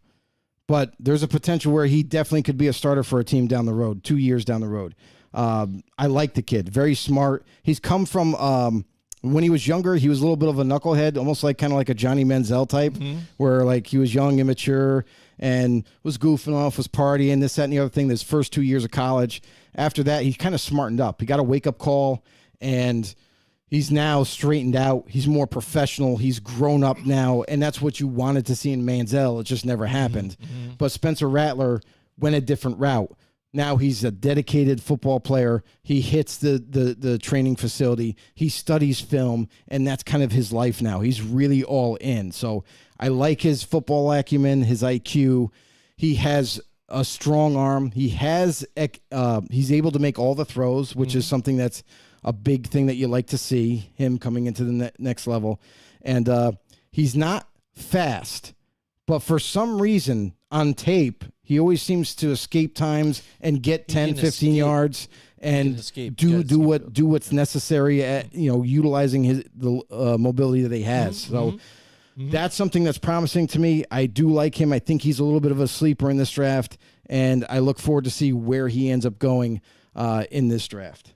but there's a potential where he definitely could be a starter for a team down the road, 2 years down the road. I like the kid. Very smart. He's come from when he was younger, he was a little bit of a knucklehead, almost like kind of like a Johnny Manziel type, where like he was young, immature, and was goofing off, was partying, this, that, and the other thing. His first 2 years of college. After that, he kind of smartened up. He got a wake up call, and he's now straightened out. He's more professional. He's grown up now, and that's what you wanted to see in Manziel. It just never happened. But Spencer Rattler went a different route. Now he's a dedicated football player. He hits the training facility. He studies film, and that's kind of his life now. He's really all in. So I like his football acumen, his IQ. He has a strong arm. He's able to make all the throws, which is something that's a big thing that you like to see, him coming into the next level. And he's not fast, but for some reason on tape, he always seems to escape times and get 10, 15 yards and do what's necessary at, utilizing the mobility that he has. So that's something that's promising to me. I do like him. I think he's a little bit of a sleeper in this draft, and I look forward to see where he ends up going in this draft.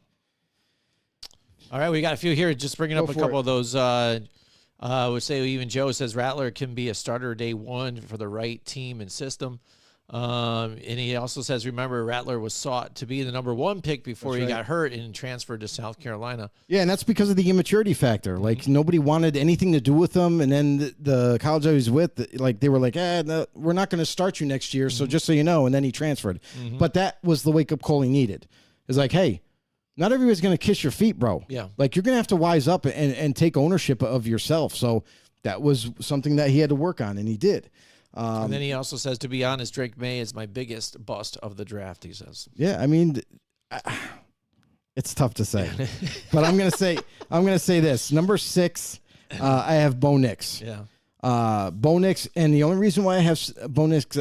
All right, we got a few here. Just bringing up a couple of those. Would say even Joe says Rattler can be a starter day one for the right team and system. And he also says, remember, Rattler was sought to be the number one pick before he got hurt and transferred to South Carolina. Yeah, and that's because of the immaturity factor. Like, nobody wanted anything to do with him. And then the college I was with, like, they were like, no, we're not going to start you next year, so just so you know. And then he transferred. But that was the wake-up call he needed. It's like, hey, not everybody's going to kiss your feet, bro. Yeah. Like, you're going to have to wise up and take ownership of yourself. So that was something that he had to work on, and he did. And then he also says, to be honest, Drake May is my biggest bust of the draft, he says. Yeah, I mean, it's tough to say. But I'm going to say this. Number 6, I have Bo Nix. Yeah. Bo Nix, and the only reason why I have Bo Nix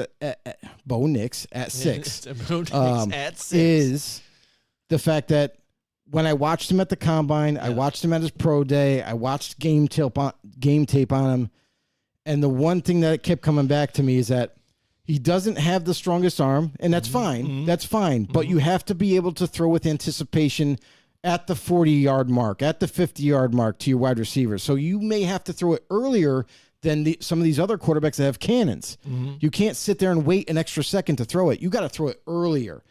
at 6 is the fact that when I watched him at the combine, I watched him at his pro day, I watched game tape on him, and the one thing that kept coming back to me is that he doesn't have the strongest arm, and that's fine. That's fine, but you have to be able to throw with anticipation at the 40-yard mark, at the 50-yard mark to your wide receivers. So you may have to throw it earlier than some of these other quarterbacks that have cannons. You can't sit there and wait an extra second to throw it. You got to throw it earlier.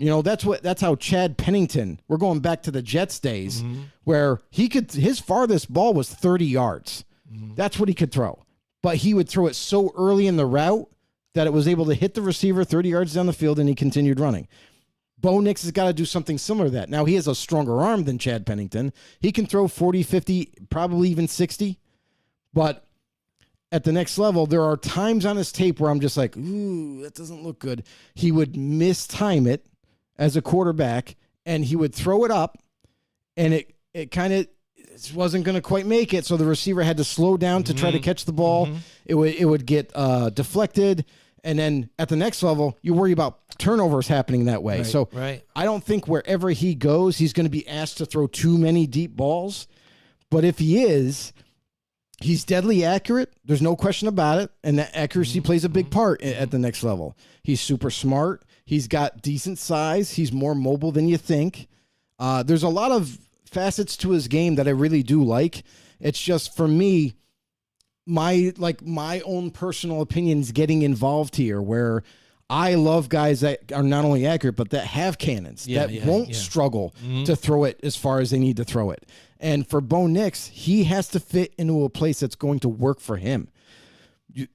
That's how Chad Pennington, we're going back to the Jets days, where his farthest ball was 30 yards. That's what he could throw. But he would throw it so early in the route that it was able to hit the receiver 30 yards down the field, and he continued running. Bo Nix has got to do something similar to that. Now, he has a stronger arm than Chad Pennington. He can throw 40, 50, probably even 60. But at the next level, there are times on his tape where I'm just like, ooh, that doesn't look good. He would mistime it as a quarterback, and he would throw it up, and it kind of it wasn't going to quite make it, so the receiver had to slow down to try to catch the ball. It would get deflected, and then at the next level, you worry about turnovers happening that way. So I don't think wherever he goes, he's going to be asked to throw too many deep balls. But if he is, he's deadly accurate. There's no question about it, and that accuracy plays a big part at the next level. He's super smart. He's got decent size. He's more mobile than you think. There's a lot of facets to his game that I really do like. It's just, for me, my own personal opinions getting involved here, where I love guys that are not only accurate, but that have cannons, that won't struggle to throw it as far as they need to throw it. And for Bo Nix, he has to fit into a place that's going to work for him.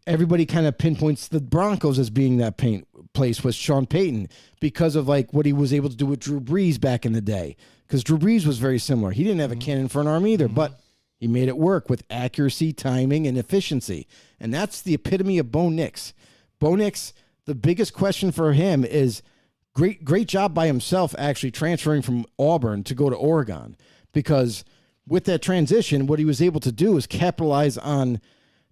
Everybody kind of pinpoints the Broncos as being that place with Sean Payton because of like what he was able to do with Drew Brees back in the day. Because Drew Brees was very similar. He didn't have a cannon for an arm either, but he made it work with accuracy, timing, and efficiency. And that's the epitome of Bo Nix. Bo Nix, the biggest question for him is great job by himself actually transferring from Auburn to go to Oregon, because with that transition, what he was able to do is capitalize on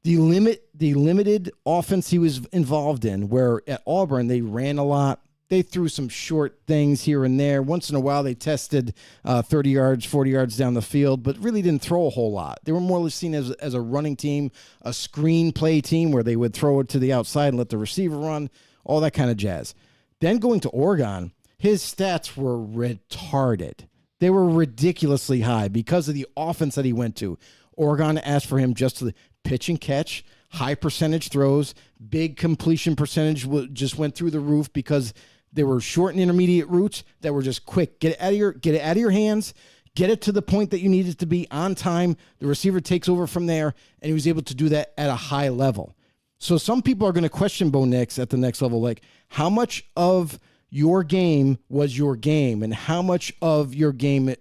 the limited offense he was involved in, where at Auburn they ran a lot. They threw some short things here and there. Once in a while they tested 30 yards, 40 yards down the field, but really didn't throw a whole lot. They were more or less seen as a running team, a screen play team where they would throw it to the outside and let the receiver run, all that kind of jazz. Then going to Oregon, his stats were retarded. They were ridiculously high because of the offense that he went to. Oregon asked for him just to pitch and catch, high percentage throws, big completion percentage just went through the roof because they were short and intermediate routes that were just quick. Get it out of your hands, get it to the point that you need it to be on time. The receiver takes over from there, and he was able to do that at a high level. So some people are going to question Bo Nix at the next level, like how much of your game was your game and how much of your game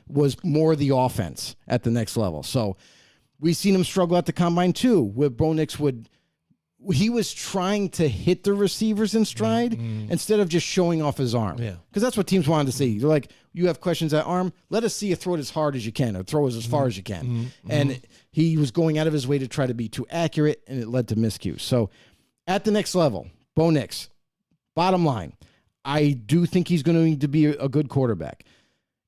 was more the offense at the next level. So we've seen him struggle at the combine too, where Bo Nix he was trying to hit the receivers in stride instead of just showing off his arm. Yeah. Because that's what teams wanted to see. They're like, you have questions at arm, let us see you throw it as hard as you can or throw it as far as you can. And he was going out of his way to try to be too accurate, and it led to miscues. So at the next level, Bo Nix, bottom line, I do think he's going to need to be a good quarterback.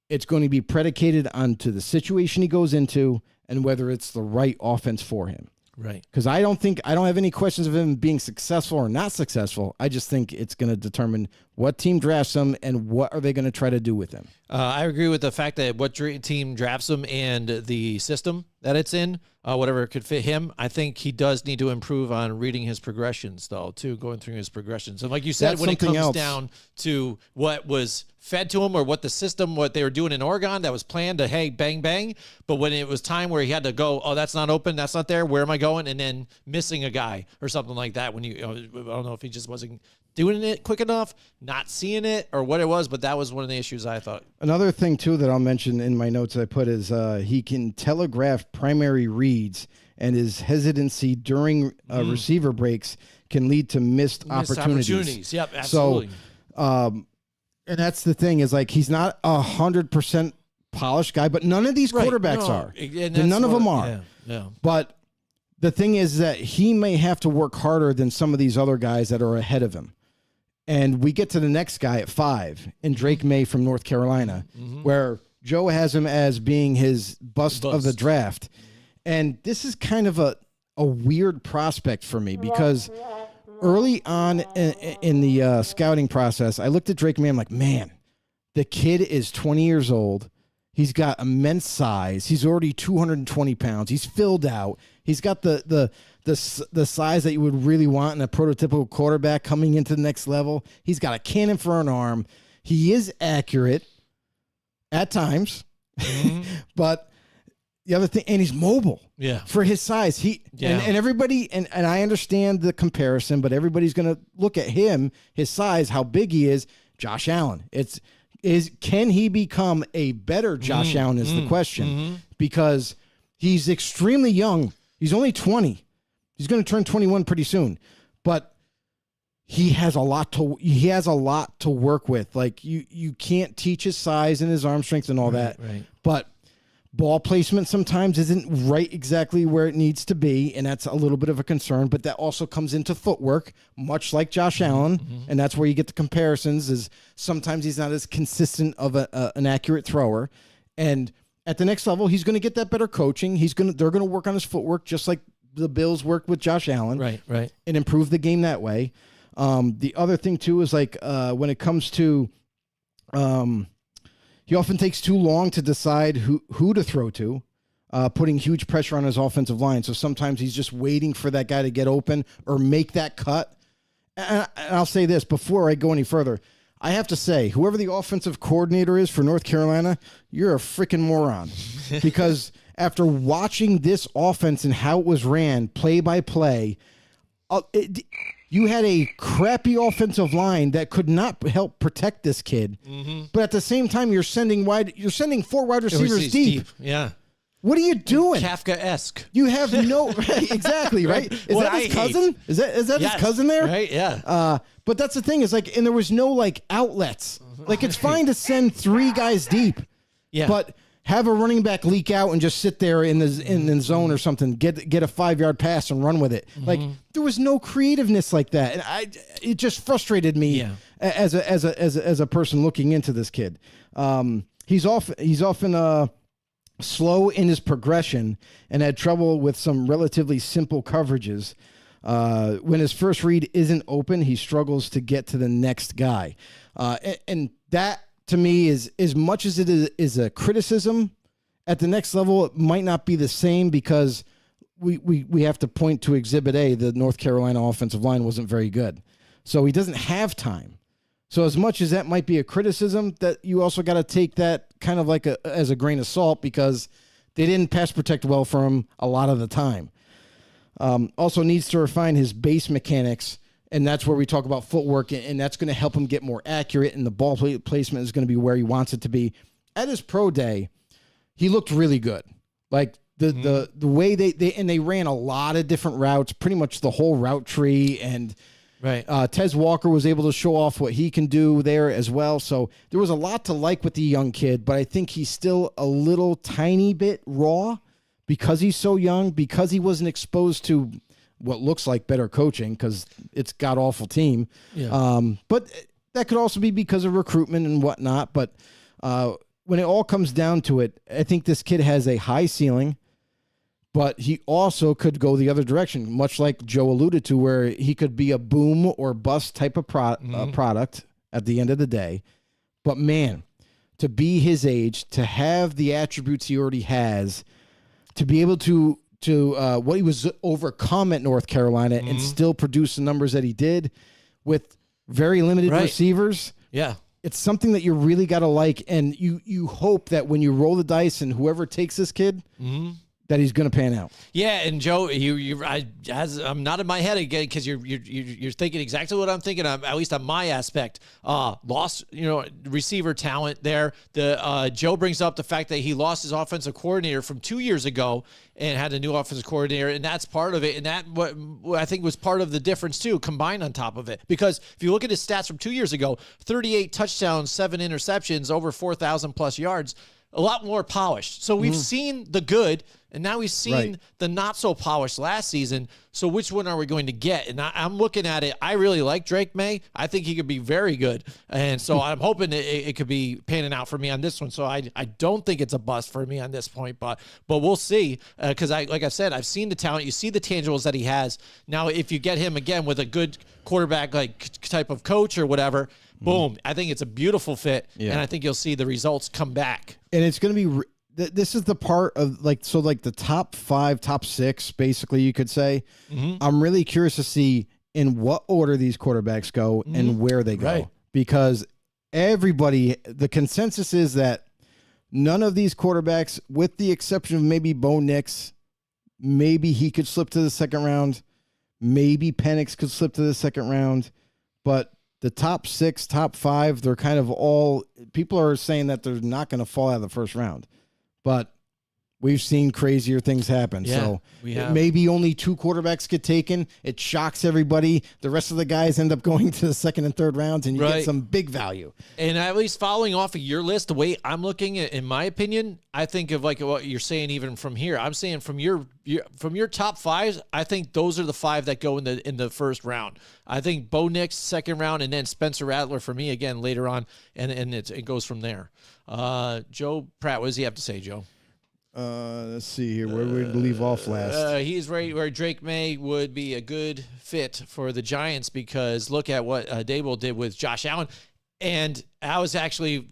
It's going to be predicated onto the situation he goes into and whether it's the right offense for him. Right. Because I don't have any questions of him being successful or not successful. I just think it's going to determine what team drafts him and what are they going to try to do with him. I agree with the fact that what team drafts him and the system that it's in, whatever could fit him. I think he does need to improve on reading his progressions, though, too, going through his progressions. And like you said, That's when it comes else. down to what was fed to him or what the system, what they were doing in Oregon that was planned to, hey, bang, bang. But when it was time where he had to go, oh, that's not open, that's not there, where am I going? And then missing a guy or something like that. When I don't know if he just wasn't doing it quick enough, not seeing it, or what it was, but that was one of the issues I thought. Another thing, too, that I'll mention in my notes I put is he can telegraph primary reads, and his hesitancy during receiver breaks can lead to missed opportunities. Yep, absolutely. So, and that's the thing is, like, he's not 100% polished guy, but none of these quarterbacks are. None of them are. Yeah. But the thing is that he may have to work harder than some of these other guys that are ahead of him. And we get to the next guy at 5 in Drake May from North Carolina, where Joe has him as being his bust of the draft. And this is kind of a weird prospect for me because early on in the scouting process, I looked at Drake May. I'm like, man, the kid is 20 years old. He's got immense size. He's already 220 pounds. He's filled out. He's got the size that you would really want in a prototypical quarterback coming into the next level. He's got a cannon for an arm. He is accurate at times, but the other thing, and he's mobile. Yeah. For his size. And everybody, and I understand the comparison, but everybody's going to look at him, his size, how big he is. Josh Allen. Can he become a better Josh Allen is the question, because he's extremely young. He's only 20. He's going to turn 21 pretty soon, but he has a lot to work with. Like you can't teach his size and his arm strength and all that. Right. But Ball placement sometimes isn't right exactly where it needs to be, and that's a little bit of a concern, but that also comes into footwork, much like Josh Allen, and that's where you get the comparisons is sometimes he's not as consistent of an accurate thrower. And at the next level, he's going to get that better coaching. They're going to work on his footwork just like the Bills worked with Josh Allen. Right. And improve the game that way. The other thing, too, is like when it comes to he often takes too long to decide who to throw to, putting huge pressure on his offensive line. So sometimes he's just waiting for that guy to get open or make that cut. And I'll say this before I go any further. I have to say, whoever the offensive coordinator is for North Carolina, you're a freaking moron. Because after watching this offense and how it was ran play by play, you had a crappy offensive line that could not help protect this kid. But at the same time, you're sending 4 wide receivers deep. Yeah. What are you doing? Kafka-esque. You have no exactly right. Is What that I his cousin? hate. Is that Yes. his cousin there? Right. Yeah. But that's the thing is like, and there was no like outlets. Like it's fine to send 3 guys deep, Yeah. but have a running back leak out and just sit there in the zone or something. Get a 5-yard pass and run with it. Like there was no creativeness like that, and it just frustrated me Yeah. as a person looking into this kid. He's often slow in his progression and had trouble with some relatively simple coverages. When his first read isn't open, he struggles to get to the next guy. And that, to me, is as much as it is a criticism, at the next level, it might not be the same because we have to point to Exhibit A. The North Carolina offensive line wasn't very good. So he doesn't have time. So as much as that might be a criticism, that you also got to take that kind of like as a grain of salt because they didn't pass protect well for him a lot of the time. Also needs to refine his base mechanics, and that's where we talk about footwork, and that's going to help him get more accurate, and the ball placement is going to be where he wants it to be. At his pro day, he looked really good. Like the way they ran a lot of different routes, pretty much the whole route tree, and Right. Tez Walker was able to show off what he can do there as well. So there was a lot to like with the young kid, but I think he's still a little tiny bit raw because he's so young, because he wasn't exposed to what looks like better coaching because it's got awful team. Yeah. But that could also be because of recruitment and whatnot. But when it all comes down to it, I think this kid has a high ceiling. But he also could go the other direction, much like Joe alluded to, where he could be a boom or bust type of product at the end of the day. But, man, to be his age, to have the attributes he already has, to be able to what he was overcome at North Carolina and still produce the numbers that he did with very limited receivers. Yeah. It's something that you really got to like, and you hope that when you roll the dice and whoever takes this kid that he's going to pan out. Yeah, and Joe, I'm nodding my head again because you're thinking exactly what I'm thinking. At least on my aspect, lost receiver talent there. Joe brings up the fact that he lost his offensive coordinator from 2 years ago and had a new offensive coordinator, and that's part of it. And that what I think was part of the difference too, combined on top of it. Because if you look at his stats from 2 years ago, 38 touchdowns, 7 interceptions, over 4,000 plus yards. A lot more polished. So we've seen the good, and now we've seen the not so polished last season. So which one are we going to get? And I'm looking at it. I really like Drake May. I think he could be very good. And so I'm hoping it could be panning out for me on this one. So I don't think it's a bust for me on this point, but we'll see. Because like I said, I've seen the talent. You see the tangibles that he has. Now, if you get him again with a good quarterback like type of coach or whatever, boom, I think it's a beautiful fit, and I think you'll see the results come back. And it's going to be this is the part of like the top 5, top 6, basically you could say. I'm really curious to see in what order these quarterbacks go and where they go, because the consensus is that none of these quarterbacks, with the exception of maybe Bo Nix, maybe he could slip to the second round, maybe Penix could slip to the second round, but the top 6, top 5, they're kind of all, people are saying that they're not going to fall out of the first round. But We've seen crazier things happen. Yeah, So we have. maybe only 2 quarterbacks get taken. It shocks everybody. The rest of the guys end up going to the 2nd and 3rd rounds, and you Right. get some big value. And at least following off of your list, the way I'm looking at, in my opinion, I think of like what you're saying. Even from here, I'm saying from your top 5, I think those are the 5 that go in the first round. I think Bo Nix 2nd round, and then Spencer Rattler for me again later on, and it goes from there. Joe Pratt, what does he have to say, Joe? Let's see here. Where would we leave off last? He's right where Drake May would be a good fit for the Giants because look at what Dable did with Josh Allen. And I was actually,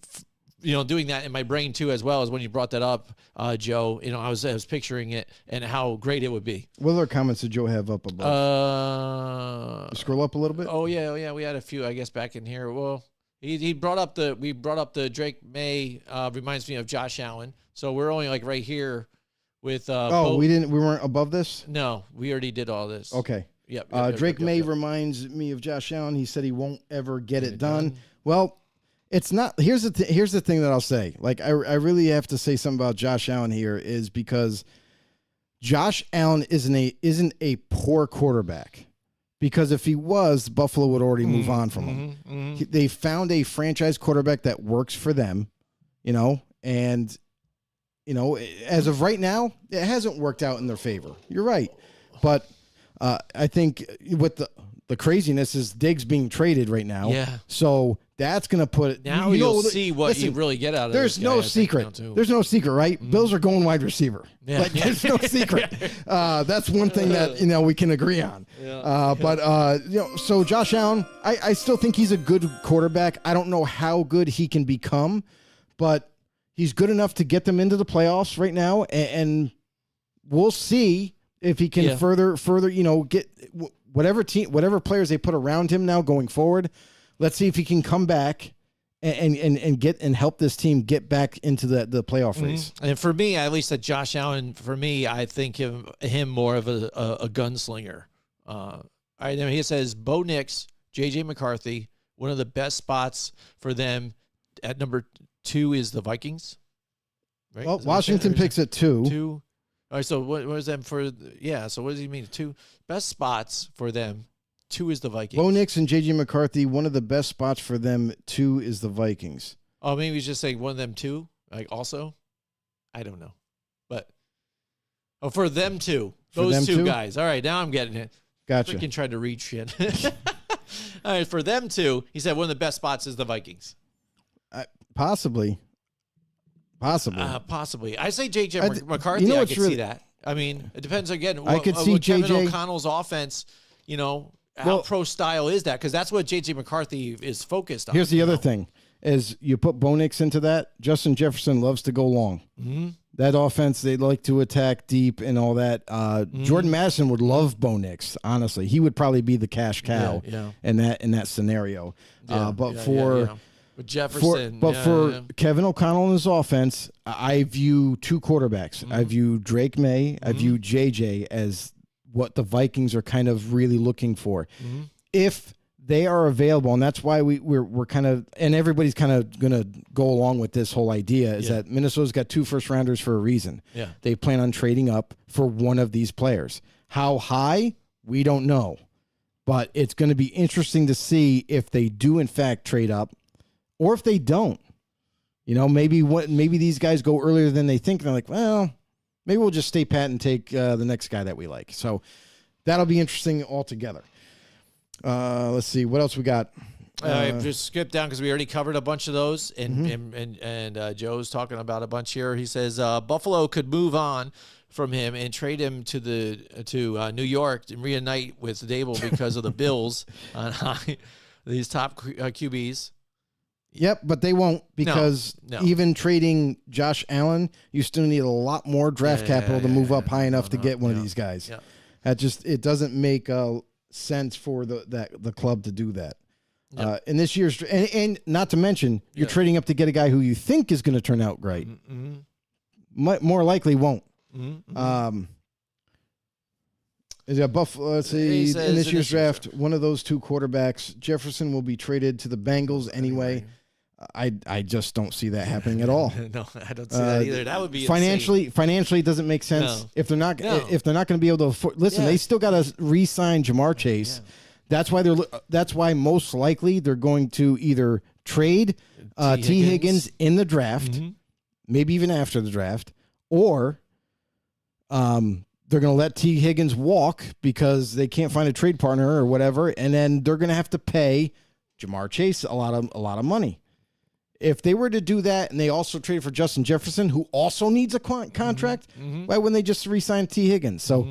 doing that in my brain too, as well as when you brought that up, Joe. I was picturing it and how great it would be. What other comments did Joe have up above? Scroll up a little bit. Oh yeah, we had a few, I guess, back in here. Well, we brought up the Drake May reminds me of Josh Allen. So we're only like right here with. We weren't above this. No, we already did all this. Okay. Yep. Drake May reminds me of Josh Allen. He said he won't ever get it done. Well, it's not. Here's the thing that I'll say. Like I really have to say something about Josh Allen here is because Josh Allen isn't a poor quarterback. Because if he was, Buffalo would already move on from him. They found a franchise quarterback that works for them, and. As of right now, it hasn't worked out in their favor. You're right. But I think with the craziness is Diggs being traded right now. Yeah. So that's going to put... Now you'll see what you really get out of There's this guy, no I think, secret. now, too. There's no secret, right? Bills are going wide receiver. Yeah. There's no secret. That's one thing that, we can agree on. So Josh Allen, I still think he's a good quarterback. I don't know how good he can become, but... he's good enough to get them into the playoffs right now, and we'll see if he can further, get whatever players they put around him now going forward. Let's see if he can come back and get and help this team get back into the playoff race. And for me, at least at Josh Allen, I think him more of a gunslinger. All right, then he says Bo Nix, J.J. McCarthy, one of the best spots for them at number 2 is the Vikings. Right? Well, Washington picks at 2. 2. All right, so what is them for? Yeah, so what does he mean? 2 best spots for them. 2 is the Vikings. Bo Nix and J.J. McCarthy, one of the best spots for them. 2 is the Vikings. Oh, maybe he's just saying one of them 2. Like also, I don't know, but for them 2, those 2 guys. All right, now I'm getting it. Gotcha. Freaking tried to read shit. All right, for them 2, he said one of the best spots is the Vikings. Possibly. Possibly. I say J.J. McCarthy, I could see that. I mean, it depends again. I could see Kevin J.J. O'Connell's offense, how pro style is that? Because that's what J.J. McCarthy is focused on. Here's the other thing, is you put Bo Nix into that, Justin Jefferson loves to go long. Mm-hmm. That offense, they like to attack deep and all that. Jordan Madison would love Bo Nix, honestly. He would probably be the cash cow in that scenario. With Jefferson. For Kevin O'Connell and his offense, I view 2 quarterbacks. I view Drake May. I view JJ as what the Vikings are kind of really looking for. If they are available, and that's why we're kind of, and everybody's kind of going to go along with this whole idea, is that Minnesota's got 2 first-rounders for a reason. Yeah. They plan on trading up for one of these players. How high? We don't know. But it's going to be interesting to see if they do, in fact, trade up. Or if they don't, maybe these guys go earlier than they think. And they're like, well, maybe we'll just stay pat and take the next guy that we like. So that'll be interesting altogether. Let's see. What else we got? Just skip down because we already covered a bunch of those. And Joe's talking about a bunch here. He says Buffalo could move on from him and trade him to New York and reunite with Dable because of the Bills on these top QBs. Yep, but they won't because even trading Josh Allen, you still need a lot more draft capital to move up high enough to get one of these guys. Yeah. It doesn't make sense for the club to do that. Yep. In this year's and not to mention you're trading up to get a guy who you think is going to turn out great. More likely won't. Is it Buffalo? Let's see. In this year's draft, one of those 2 quarterbacks, Jefferson will be traded to the Bengals anyway. I just don't see that happening at all. No, I don't see that either. That would be Financially, it doesn't make sense. No. If they're not No. if they're not going to be able to afford, listen, Yeah. they still got to re-sign Jamar Chase. Yeah. That's why most likely they're going to either trade T. Higgins in the draft, maybe even after the draft, or they're going to let T. Higgins walk because they can't find a trade partner or whatever, and then they're going to have to pay Jamar Chase a lot of money. If they were to do that and they also traded for Justin Jefferson, who also needs a contract, why wouldn't they just re-sign T. Higgins? So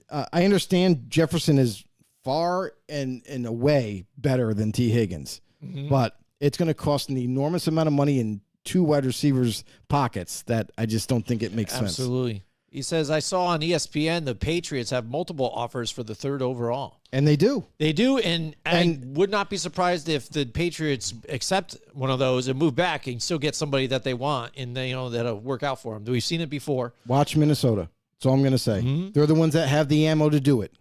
I understand Jefferson is far and away better than T. Higgins, but it's going to cost an enormous amount of money in two wide receivers' pockets that I just don't think it makes sense. Absolutely. He says, I saw on ESPN the Patriots have multiple offers for the 3rd overall. And they do. They do, and I would not be surprised if the Patriots accept one of those and move back and still get somebody that they want and that'll work out for them. We've seen it before. Watch Minnesota. That's all I'm going to say. They're the ones that have the ammo to do it.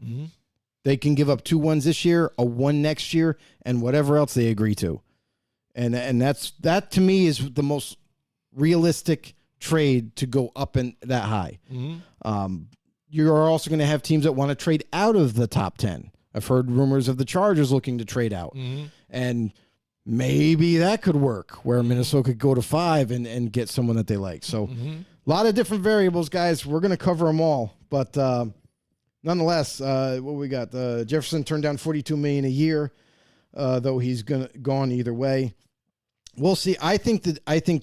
They can give up 2 1s this year, a 1 next year, and whatever else they agree to. And that to me is the most realistic trade to go up and that high. You're also going to have teams that want to trade out of the top 10. I've heard rumors of the Chargers looking to trade out. And maybe that could work where Minnesota could go to 5 and get someone that they like. So a lot of different variables, guys. We're going to cover them all. But nonetheless, what we got? Jefferson turned down $42 million a year, though he's gone either way. We'll see. I think Justin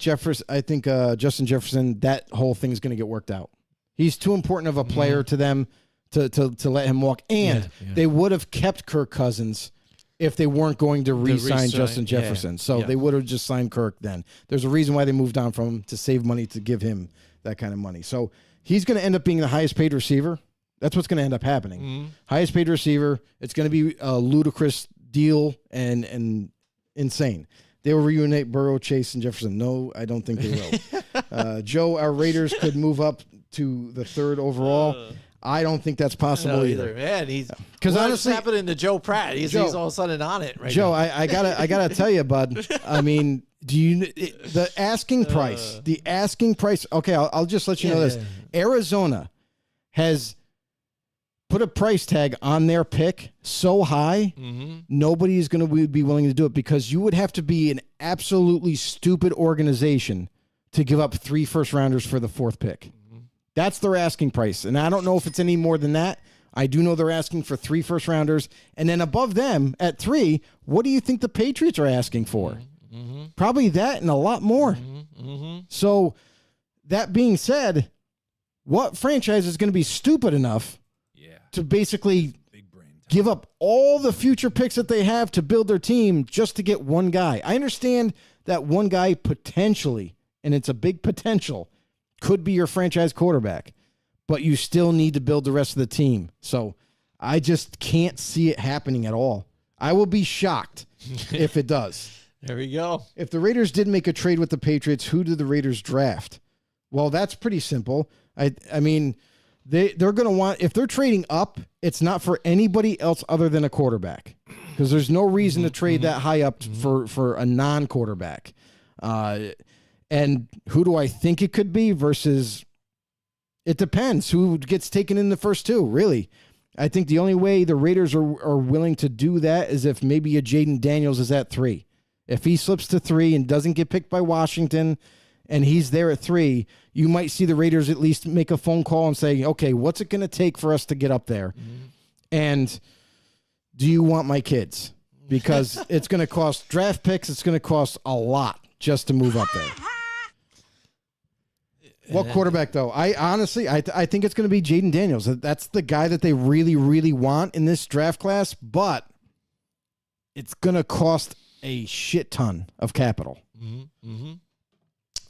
Jefferson, that whole thing is going to get worked out. He's too important of a player to them to let him walk. And they would have kept Kirk Cousins if they weren't going to re-sign Justin Jefferson. So they would have just signed Kirk then. There's a reason why they moved on from him, to save money, to give him that kind of money. So he's going to end up being the highest paid receiver. That's what's going to end up happening. Highest paid receiver. It's going to be a ludicrous deal and insane. They will reunite Burrow, Chase, and Jefferson. No, I don't think they will. Joe, our Raiders could move up to the 3rd overall. I don't think that's possible either. Man, he's because what's honestly, happening to Joe Pratt? He's all of a sudden on it right Joe, now. I gotta tell you, bud. I mean, the asking price? The asking price. Okay, I'll just let you know this. Arizona has put a price tag on their pick so high, nobody is going to be willing to do it, because you would have to be an absolutely stupid organization to give up 3 first-rounders for the 4th pick. That's their asking price, and I don't know if it's any more than that. I do know they're asking for 3 first-rounders, and then above them at 3, what do you think the Patriots are asking for? Probably that and a lot more. So that being said, what franchise is going to be stupid enough to basically give up all the future picks that they have to build their team just to get one guy? I understand that one guy potentially, and it's a big potential, could be your franchise quarterback, but you still need to build the rest of the team. So I just can't see it happening at all. I will be shocked if it does. There we go. If the Raiders did make a trade with the Patriots, who did the Raiders draft? Well, that's pretty simple. I mean, they're going to want, if they're trading up, it's not for anybody else other than a quarterback, because there's no reason to trade that high up for a non-quarterback. And who do I think it could be versus, it depends who gets taken in the first 2, really. I think the only way the Raiders are willing to do that is if maybe a Jaden Daniels is at 3. If he slips to 3 and doesn't get picked by Washington and he's there at 3, you might see the Raiders at least make a phone call and say, okay, what's it going to take for us to get up there? And do you want my kids? Because it's going to cost draft picks. It's going to cost a lot just to move up there. What quarterback, though? I honestly think it's going to be Jaden Daniels. That's the guy that they really, really want in this draft class, but it's going to cost a shit ton of capital.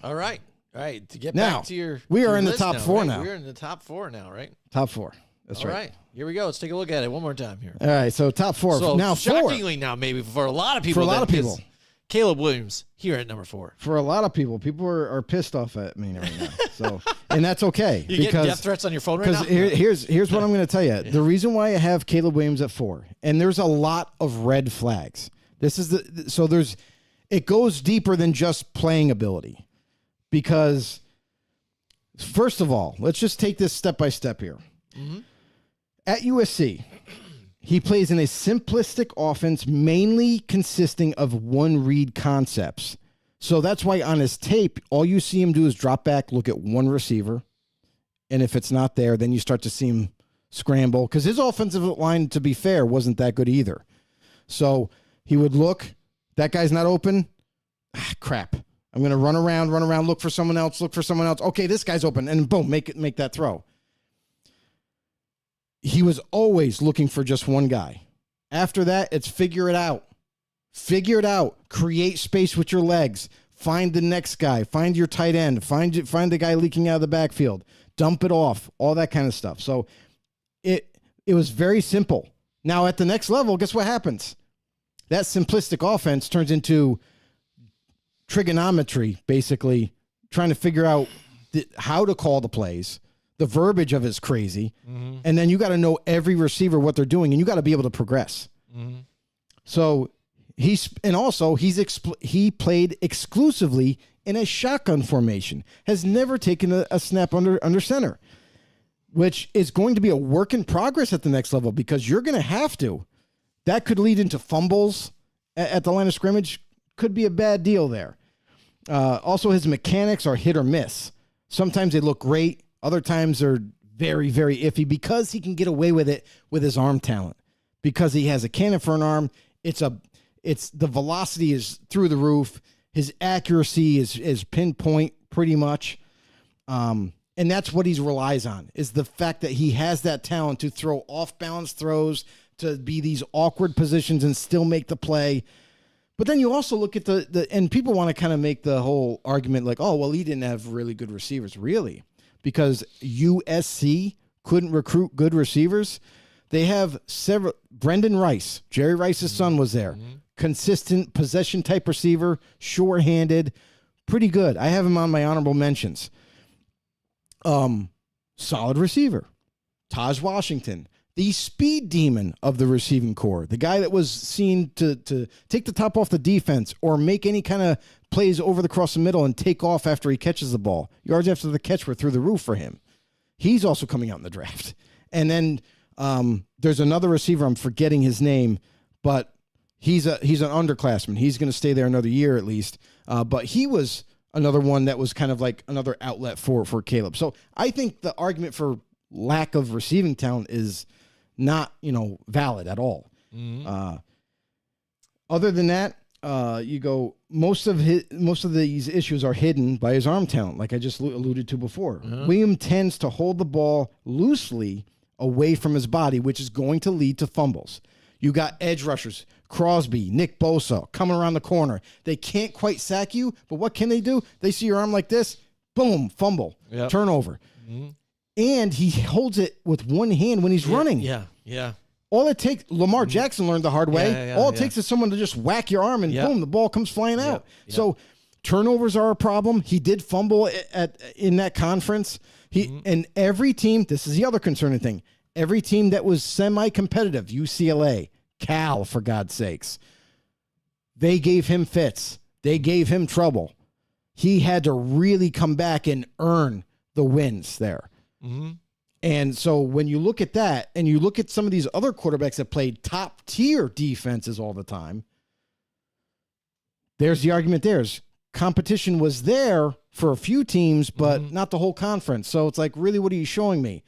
All right. To get Now, back to your we are your in the list top 4 now. We're in the top 4 now, right? Top 4. That's All right. right. Here we go. Let's take a look at it one more time here. All right, so top 4. So now 4. shockingly now, maybe for a lot of people. For a lot of people. Caleb Williams here at number 4. For a lot of people are pissed off at me right now. So, and that's okay. You getting death threats on your phone right now? Because here's what I'm going to tell you. The reason why I have Caleb Williams at 4, and there's a lot of red flags. This is it goes deeper than just playing ability. Because, first of all, let's just take this step by step here. At USC, he plays in a simplistic offense mainly consisting of one-read concepts. So that's why on his tape, all you see him do is drop back, look at one receiver, and if it's not there, then you start to see him scramble. Because his offensive line, to be fair, wasn't that good either. So he would look, that guy's not open. Crap. I'm going to run around, look for someone else. Okay, this guy's open, and boom, make that throw. He was always looking for just one guy. After that, it's figure it out. Figure it out. Create space with your legs. Find the next guy. Find your tight end. Find the guy leaking out of the backfield. Dump it off. All that kind of stuff. So it was very simple. Now at the next level, guess what happens? That simplistic offense turns into trigonometry, basically trying to figure out how to call the plays. The verbiage of it's crazy. And then you got to know every receiver, what they're doing, and you got to be able to progress. So he played exclusively in a shotgun formation, has never taken a snap under center, which is going to be a work in progress at the next level because you're going to have to. That could lead into fumbles at the line of scrimmage. Could be a bad deal there. Also, his mechanics are hit or miss. Sometimes they look great. Other times they're very, very iffy because he can get away with it with his arm talent. Because he has a cannon for an arm, the velocity is through the roof. His accuracy is pinpoint pretty much. And that's what he relies on, is the fact that he has that talent to throw off-balance throws, to be these awkward positions and still make the play. But then you also look at and people want to kind of make the whole argument like, oh, well, he didn't have really good receivers. Really? Because USC couldn't recruit good receivers. They have several. Brendan Rice, Jerry Rice's son, was there. Consistent possession type receiver, sure-handed, pretty good. I have him on my honorable mentions. Solid receiver. Taj Washington, the speed demon of the receiving corps, the guy that was seen to take the top off the defense or make any kind of plays over the cross the middle and take off after he catches the ball. Yards after the catch were through the roof for him. He's also coming out in the draft. And then there's another receiver, I'm forgetting his name, but he's an underclassman. He's going to stay there another year at least. But he was another one that was kind of like another outlet for Caleb. So I think the argument for lack of receiving talent is not, valid at all. Other than that, you go, most of these issues are hidden by his arm talent, like I just alluded to before. William tends to hold the ball loosely away from his body, which is going to lead to fumbles. You got edge rushers, Crosby, Nick Bosa, coming around the corner. They can't quite sack you, but what can they do? They see your arm like this, boom, fumble, turnover. And he holds it with one hand when he's running. Yeah. All it takes, Lamar Jackson learned the hard way. All it takes is someone to just whack your arm and boom, the ball comes flying out. So turnovers are a problem. He did fumble in that conference. And every team, this is the other concerning thing, every team that was semi-competitive, UCLA, Cal, for God's sakes, they gave him fits. They gave him trouble. He had to really come back and earn the wins there. And so when you look at that and you look at some of these other quarterbacks that played top tier defenses all the time, there's the argument. There's competition was there for a few teams, but not the whole conference. So it's like, really, what are you showing me?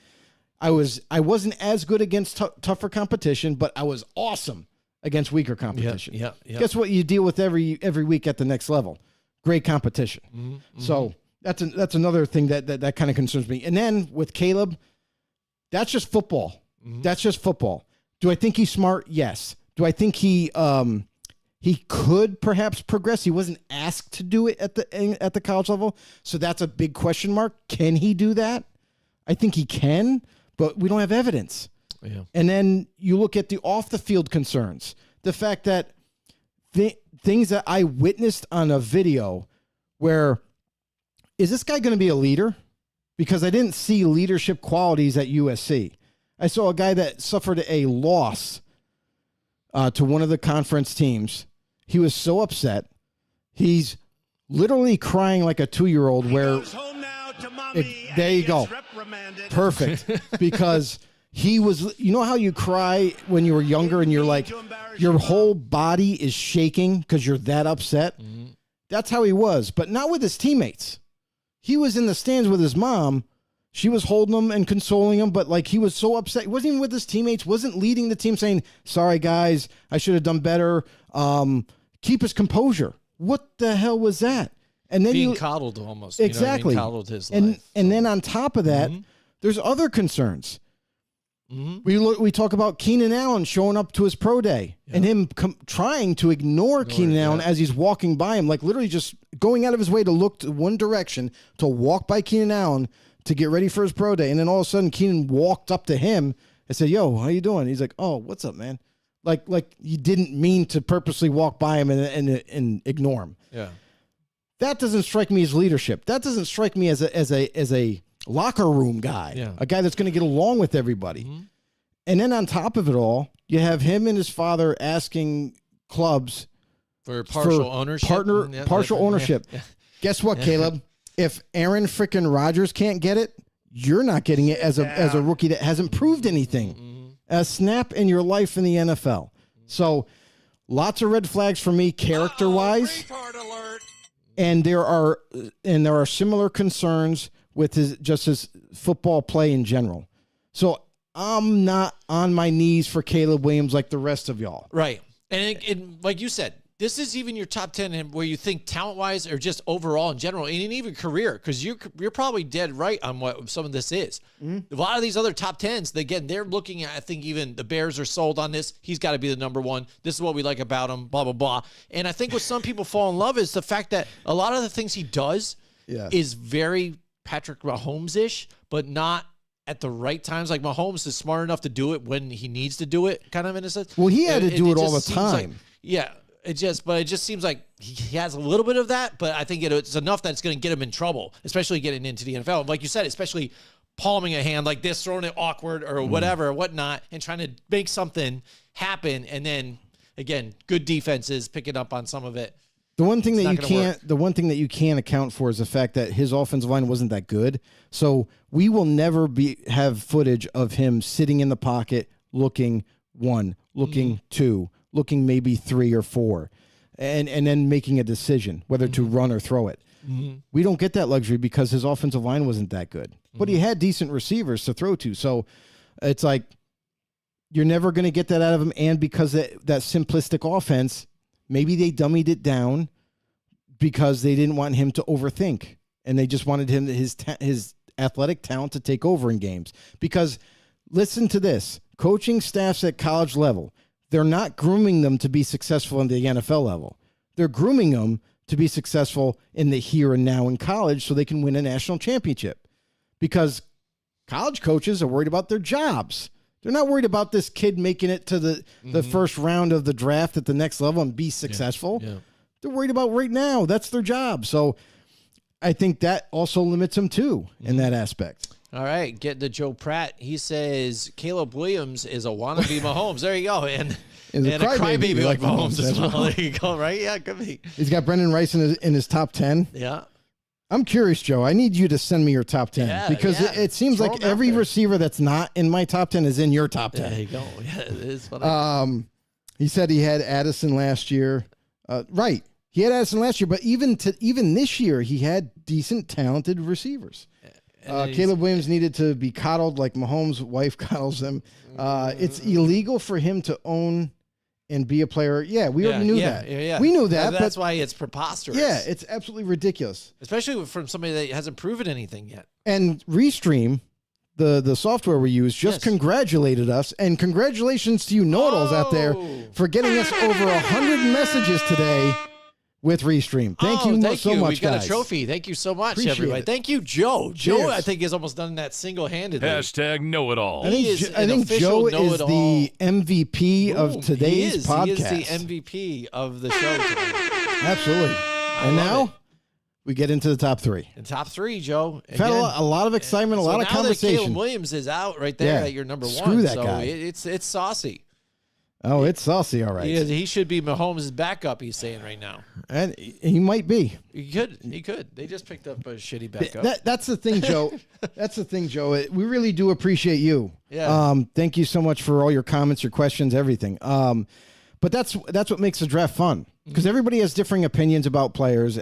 I wasn't as good against tougher competition, but I was awesome against weaker competition. Guess what you deal with every week at the next level? Great competition. So that's another thing that kind of concerns me. And then with Caleb, that's just football. That's just football. Do I think he's smart? Yes. Do I think he could perhaps progress? He wasn't asked to do it at the college level, so that's a big question mark. Can he do that? I think he can, but we don't have evidence. And then you look at the off the field concerns, the fact that things that I witnessed on a video where, is this guy going to be a leader? Because I didn't see leadership qualities at USC. I saw a guy that suffered a loss to one of the conference teams. He was so upset. He's literally crying like a 2-year-old where there you go. Perfect. Because he was, you know how you cry when you were younger and you're like, your whole body is shaking because you're that upset? Mm-hmm. That's how he was, but not with his teammates. He was in the stands with his mom. She was holding him and consoling him, but like he was so upset. He wasn't even with his teammates, wasn't leading the team saying, sorry, guys, I should have done better. Keep his composure. What the hell was that? And then being coddled almost. Exactly. You know what I mean? Coddled his life. And then on top of that, there's other concerns. Mm-hmm. We talk about Keenan Allen showing up to his pro day and him trying to ignore Keenan Allen as he's walking by him, like literally just going out of his way to look to one direction to walk by Keenan Allen to get ready for his pro day. And then all of a sudden Keenan walked up to him and said, yo, how you doing? He's like, oh, what's up, man? Like you didn't mean to purposely walk by him and ignore him. Yeah. That doesn't strike me as leadership. That doesn't strike me as a locker room guy, a guy that's going to get along with everybody. Mm-hmm. And then on top of it all, you have him and his father asking clubs for partial ownership. Partial ownership. Yeah. Guess what, Caleb? If Aaron frickin' Rodgers can't get it, you're not getting it as a rookie that hasn't proved anything. A snap in your life in the NFL. So lots of red flags for me character-wise. And there are similar concerns with his football play in general. So I'm not on my knees for Caleb Williams like the rest of y'all. Right. And like you said, this is even your top 10 where you think talent-wise or just overall in general, and even career, because you're probably dead right on what some of this is. Mm-hmm. A lot of these other top 10s, again, they're looking at, I think even the Bears are sold on this. He's got to be the number one. This is what we like about him, blah, blah, blah. And I think what some people fall in love is the fact that a lot of the things he does is very Patrick Mahomes-ish, but not at the right times. Like Mahomes is smart enough to do it when he needs to do it, kind of in a sense. Well, he had to do it all the time. It just seems like he has a little bit of that, but I think it's enough that it's going to get him in trouble, especially getting into the NFL. Like you said, especially palming a hand like this, throwing it awkward or whatever, or whatnot, and trying to make something happen. And then again, good defenses picking up on some of it. The one thing that you can't account for is the fact that his offensive line wasn't that good. So we will never have footage of him sitting in the pocket, looking one, looking two, looking maybe 3 or 4, and then making a decision whether to run or throw it. Mm-hmm. We don't get that luxury because his offensive line wasn't that good, but he had decent receivers to throw to. So it's like you're never going to get that out of him. And because that simplistic offense, maybe they dummied it down because they didn't want him to overthink, and they just wanted him his athletic talent to take over in games. Because listen to this, coaching staffs at college level, they're not grooming them to be successful in the NFL level. They're grooming them to be successful in the here and now in college so they can win a national championship. Because college coaches are worried about their jobs. They're not worried about this kid making it to the first round of the draft at the next level and be successful. Yeah. They're worried about right now. That's their job. So I think that also limits them too in that aspect. All right, get to Joe Pratt. He says Caleb Williams is a wannabe Mahomes. There you go. And a crybaby like Mahomes as well. There you go, right? Yeah, could be. He's got Brendan Rice in his top 10. Yeah. I'm curious, Joe. I need you to send me your top 10 because it seems like every receiver that's not in my top 10 is in your top 10. There you go. Yeah, it is funny. He said he had Addison last year. Right. He had Addison last year, but even this year, he had decent, talented receivers. Caleb Williams needed to be coddled like Mahomes' wife coddles him. It's illegal for him to own and be a player. Yeah, we already knew that. Yeah. We knew that. That's why it's preposterous. Yeah, it's absolutely ridiculous. Especially from somebody that hasn't proven anything yet. And Restream, the software we use, just congratulated us. And congratulations to you know-it-alls out there for getting us over 100 messages today with Restream. Thank you so much, We got a trophy. Thank you so much, everybody. Thank you, Joe. Joe, I think, has almost done that single-handedly. Hashtag know-it-all. I think Joe is the MVP of today's podcast. He is the MVP of the show today. Absolutely. And now we get into the top 3. The top 3, Joe. We've had a lot of excitement, a lot of conversation. Caleb Williams is out right there at your number 1. Screw that guy. It's saucy. Oh, it's saucy, all right. He should be Mahomes' backup, he's saying right now. And he might be. He could. They just picked up a shitty backup. That's the thing, Joe. That's the thing, Joe. We really do appreciate you. Yeah. Thank you so much for all your comments, your questions, everything. But that's what makes the draft fun, because everybody has differing opinions about players.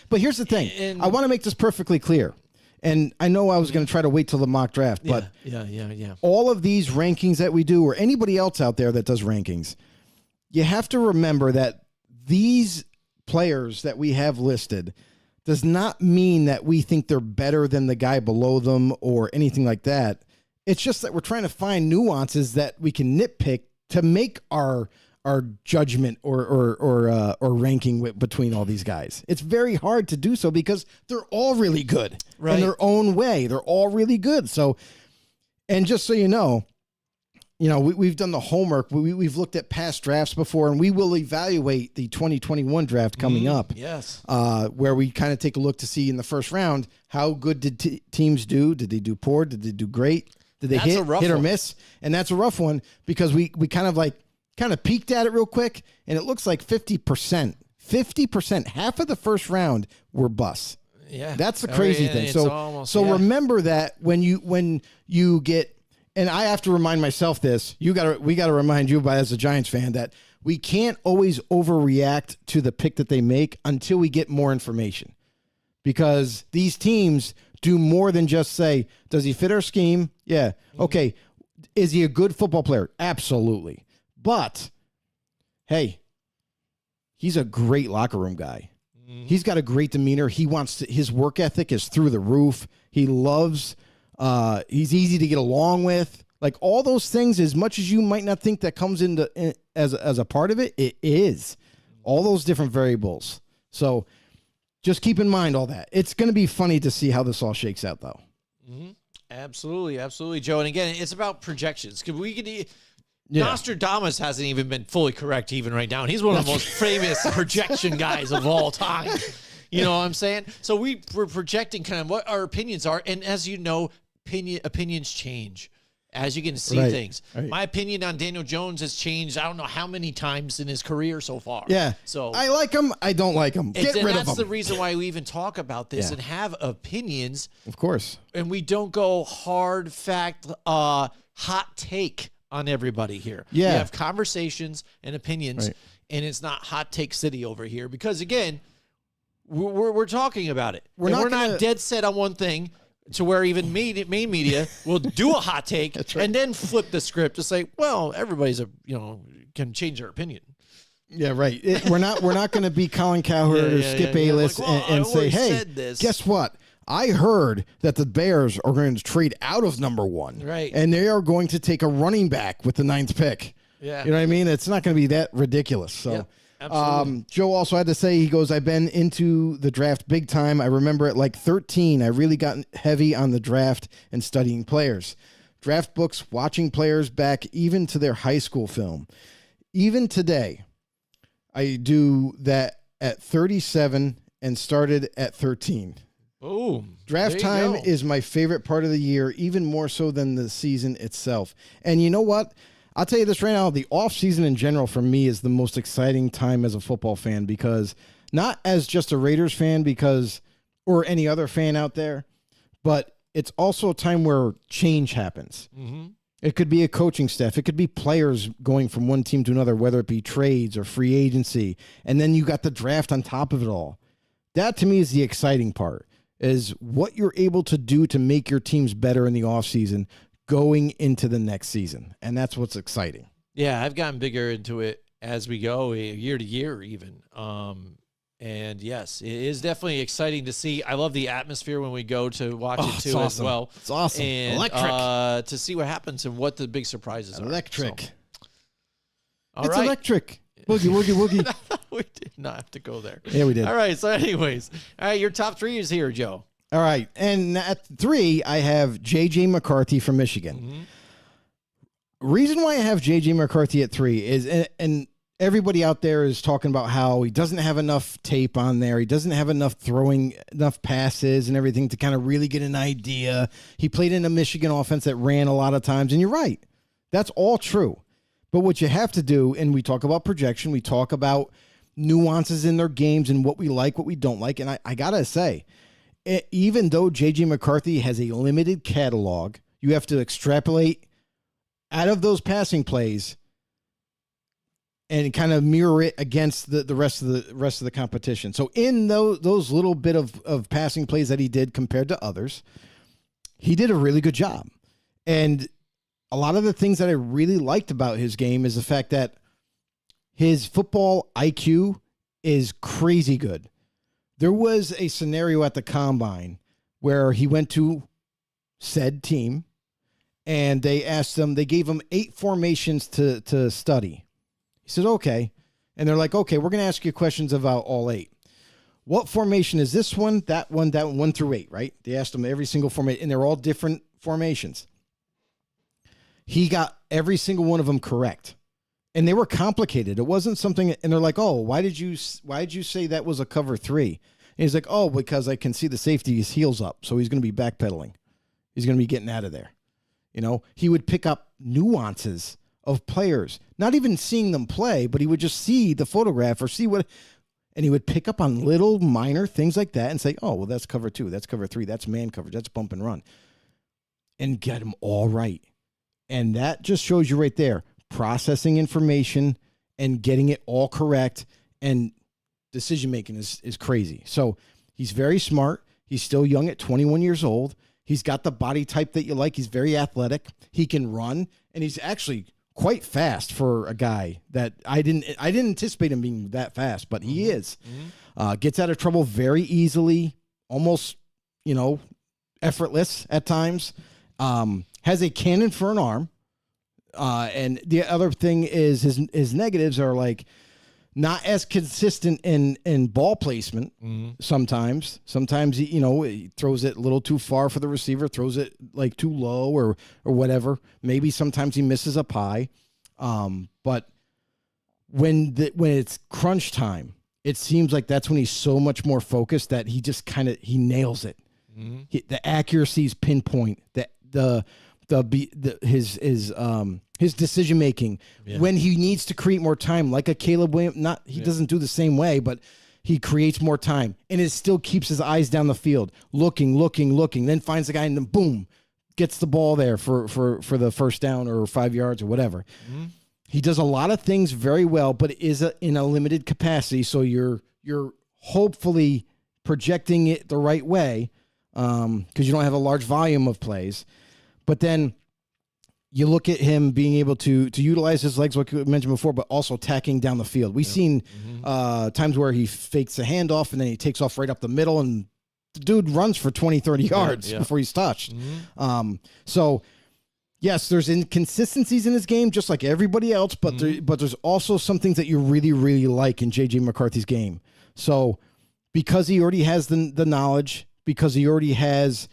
But here's the thing. I want to make this perfectly clear. And I know I was going to try to wait till the mock draft, but yeah. all of these rankings that we do, or anybody else out there that does rankings, you have to remember that these players that we have listed does not mean that we think they're better than the guy below them or anything like that. It's just that we're trying to find nuances that we can nitpick to make our judgment or ranking between all these guys. It's very hard to do so because they're all really good in their own way. They're all really good. So, and just so you know, we've done the homework. We've looked at past drafts before, and we will evaluate the 2021 draft coming up. Yes. Where we kind of take a look to see in the first round, how good did teams do? Did they do poor? Did they do great? Did they hit or miss? And that's a rough one because we kind of peeked at it real quick, and it looks like 50%. 50%, half of the first round were busts. Yeah. That's the crazy thing. So remember that when you get, and I have to remind myself this, we got to remind you as a Giants fan that we can't always overreact to the pick that they make until we get more information. Because these teams do more than just say, does he fit our scheme? Yeah. Okay. Is he a good football player? Absolutely. But, hey, he's a great locker room guy. Mm-hmm. He's got a great demeanor. His work ethic is through the roof. He loves, he's easy to get along with. Like all those things, as much as you might not think that comes as a part of it, it is. All those different variables. So just keep in mind all that. It's going to be funny to see how this all shakes out, though. Mm-hmm. Absolutely, Joe. And again, it's about projections. Nostradamus hasn't even been fully correct even right now. And he's one of the most famous projection guys of all time. You know what I'm saying? So we're projecting kind of what our opinions are. And as you know, opinions change as you can see things. Right. My opinion on Daniel Jones has changed I don't know how many times in his career so far. Yeah. So I like him. I don't like him. Get rid of him. That's the reason why we even talk about this and have opinions. Of course. And we don't go hard fact, hot take on everybody here. Yeah. We have conversations and opinions, and it's not hot take city over here because, again, we're talking about it. We're not dead set on one thing to where even main media will do a hot take and then flip the script to say, well, everybody's can change their opinion. Yeah, right. We're not going to be Colin Cowherd or Skip Bayless and say, hey, guess what? I heard that the Bears are going to trade out of number 1. Right. And they are going to take a running back with the 9th pick. Yeah. You know what I mean? It's not going to be that ridiculous. So, absolutely. Joe also had to say, he goes, I've been into the draft big time. I remember at like 13, I really got heavy on the draft and studying players. Draft books, watching players back even to their high school film. Even today, I do that at 37 and started at 13. Boom. Draft time is my favorite part of the year, even more so than the season itself. And you know what? I'll tell you this right now, the offseason in general for me is the most exciting time as a football fan because not as just a Raiders fan or any other fan out there, but it's also a time where change happens. Mm-hmm. It could be a coaching staff. It could be players going from one team to another, whether it be trades or free agency. And then you got the draft on top of it all. That to me is the exciting part. Is what you're able to do to make your teams better in the offseason going into the next season. And that's what's exciting. Yeah, I've gotten bigger into it as we go, year to year even. And yes, it is definitely exciting to see. I love the atmosphere when we go to watch it too as well. It's awesome. And, electric. To see what happens and what the big surprises are. Electric. So. It's electric. Boogie, woogie, woogie. We did not have to go there. Yeah, we did. All right. So anyways, your top 3 is here, Joe. All right. And at 3, I have J.J. McCarthy from Michigan. Mm-hmm. Reason why I have J.J. McCarthy at 3 is, and everybody out there is talking about how he doesn't have enough tape on there. He doesn't have enough passes and everything to kind of really get an idea. He played in a Michigan offense that ran a lot of times. And you're right. That's all true. But what you have to do, and we talk about projection, we talk about nuances in their games and what we like, what we don't like. And I got to say, even though J.J. McCarthy has a limited catalog, you have to extrapolate out of those passing plays and kind of mirror it against the rest of the competition. So in those little bit of passing plays that he did compared to others, he did a really good job. And a lot of the things that I really liked about his game is the fact that his football IQ is crazy good. There was a scenario at the combine where he went to said team and they gave him 8 formations to study. He said, okay. And they're like, okay, we're going to ask you questions about all 8. What formation is this one, that one, 1 through 8, right? They asked him every single formation, and they're all different formations. He got every single one of them correct. And they were complicated. It wasn't something, and they're like, oh, why did you say that was a cover 3? And he's like, oh, because I can see the safety, his heels up, so he's going to be backpedaling. He's going to be getting out of there. He would pick up nuances of players, not even seeing them play, but he would just see the photograph or see what, and he would pick up on little minor things like that and say, oh, well, that's cover 2, that's cover 3, that's man coverage, that's bump and run, and get them all right. And that just shows you right there, processing information and getting it all correct, and decision-making is crazy. So he's very smart. He's still young at 21 years old. He's got the body type that you like. He's very athletic. He can run, and he's actually quite fast for a guy that I didn't anticipate him being that fast, but he is. Gets out of trouble very easily, almost, effortless at times. Has a cannon for an arm. And the other thing is his negatives are like not as consistent in ball placement. Sometimes he throws it a little too far for the receiver, throws it like too low or whatever. Maybe sometimes he misses up high. But when it's crunch time, it seems like that's when he's so much more focused that he just he nails it. The accuracy is pinpoint. His decision making when he needs to create more time, like a Caleb Williams. He doesn't do the same way, but he creates more time, and it still keeps his eyes down the field, looking, then finds the guy, and then boom, gets the ball there for the first down or 5 yards or whatever. He does a lot of things very well, but it is in a limited capacity, so you're hopefully projecting it the right way because you don't have a large volume of plays. But then you look at him being able to utilize his legs, like we mentioned before, but also tacking down the field. We've seen times where he fakes a handoff and then he takes off right up the middle, and the dude runs for 20, 30 yards before he's touched. So, yes, there's inconsistencies in his game, just like everybody else, but there's also some things that you really, really like in J.J. McCarthy's game. So because he already has the knowledge, because he already has,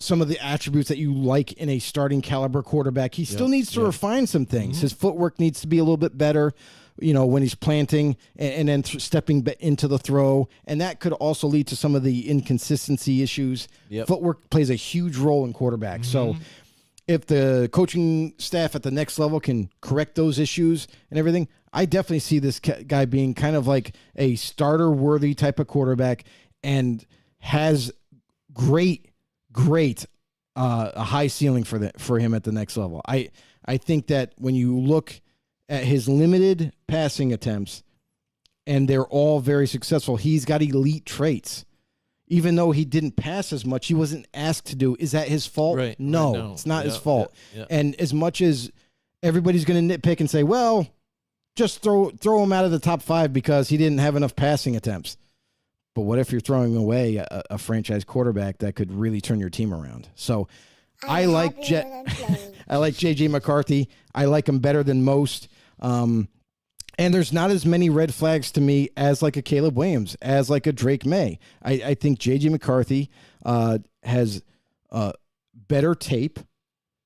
some of the attributes that you like in a starting caliber quarterback, he still needs to refine some things. His footwork needs to be a little bit better, when he's planting and then stepping into the throw. And that could also lead to some of the inconsistency issues. Footwork plays a huge role in quarterbacks. So if the coaching staff at the next level can correct those issues and everything, I definitely see this guy being kind of like a starter-worthy type of quarterback and has great a high ceiling for him at the next level. I think that when you look at his limited passing attempts, and they're all very successful, he's got elite traits. Even though he didn't pass as much, he wasn't asked to do. Is that his fault? Right. No, it's not his fault. And as much as everybody's going to nitpick and say, well, just throw him out of the top 5 because he didn't have enough passing attempts. But what if you're throwing away a franchise quarterback that could really turn your team around? So I like J.J. McCarthy. I like him better than most. And there's not as many red flags to me as like a Caleb Williams, as like a Drake May. I think J.J. McCarthy has better tape,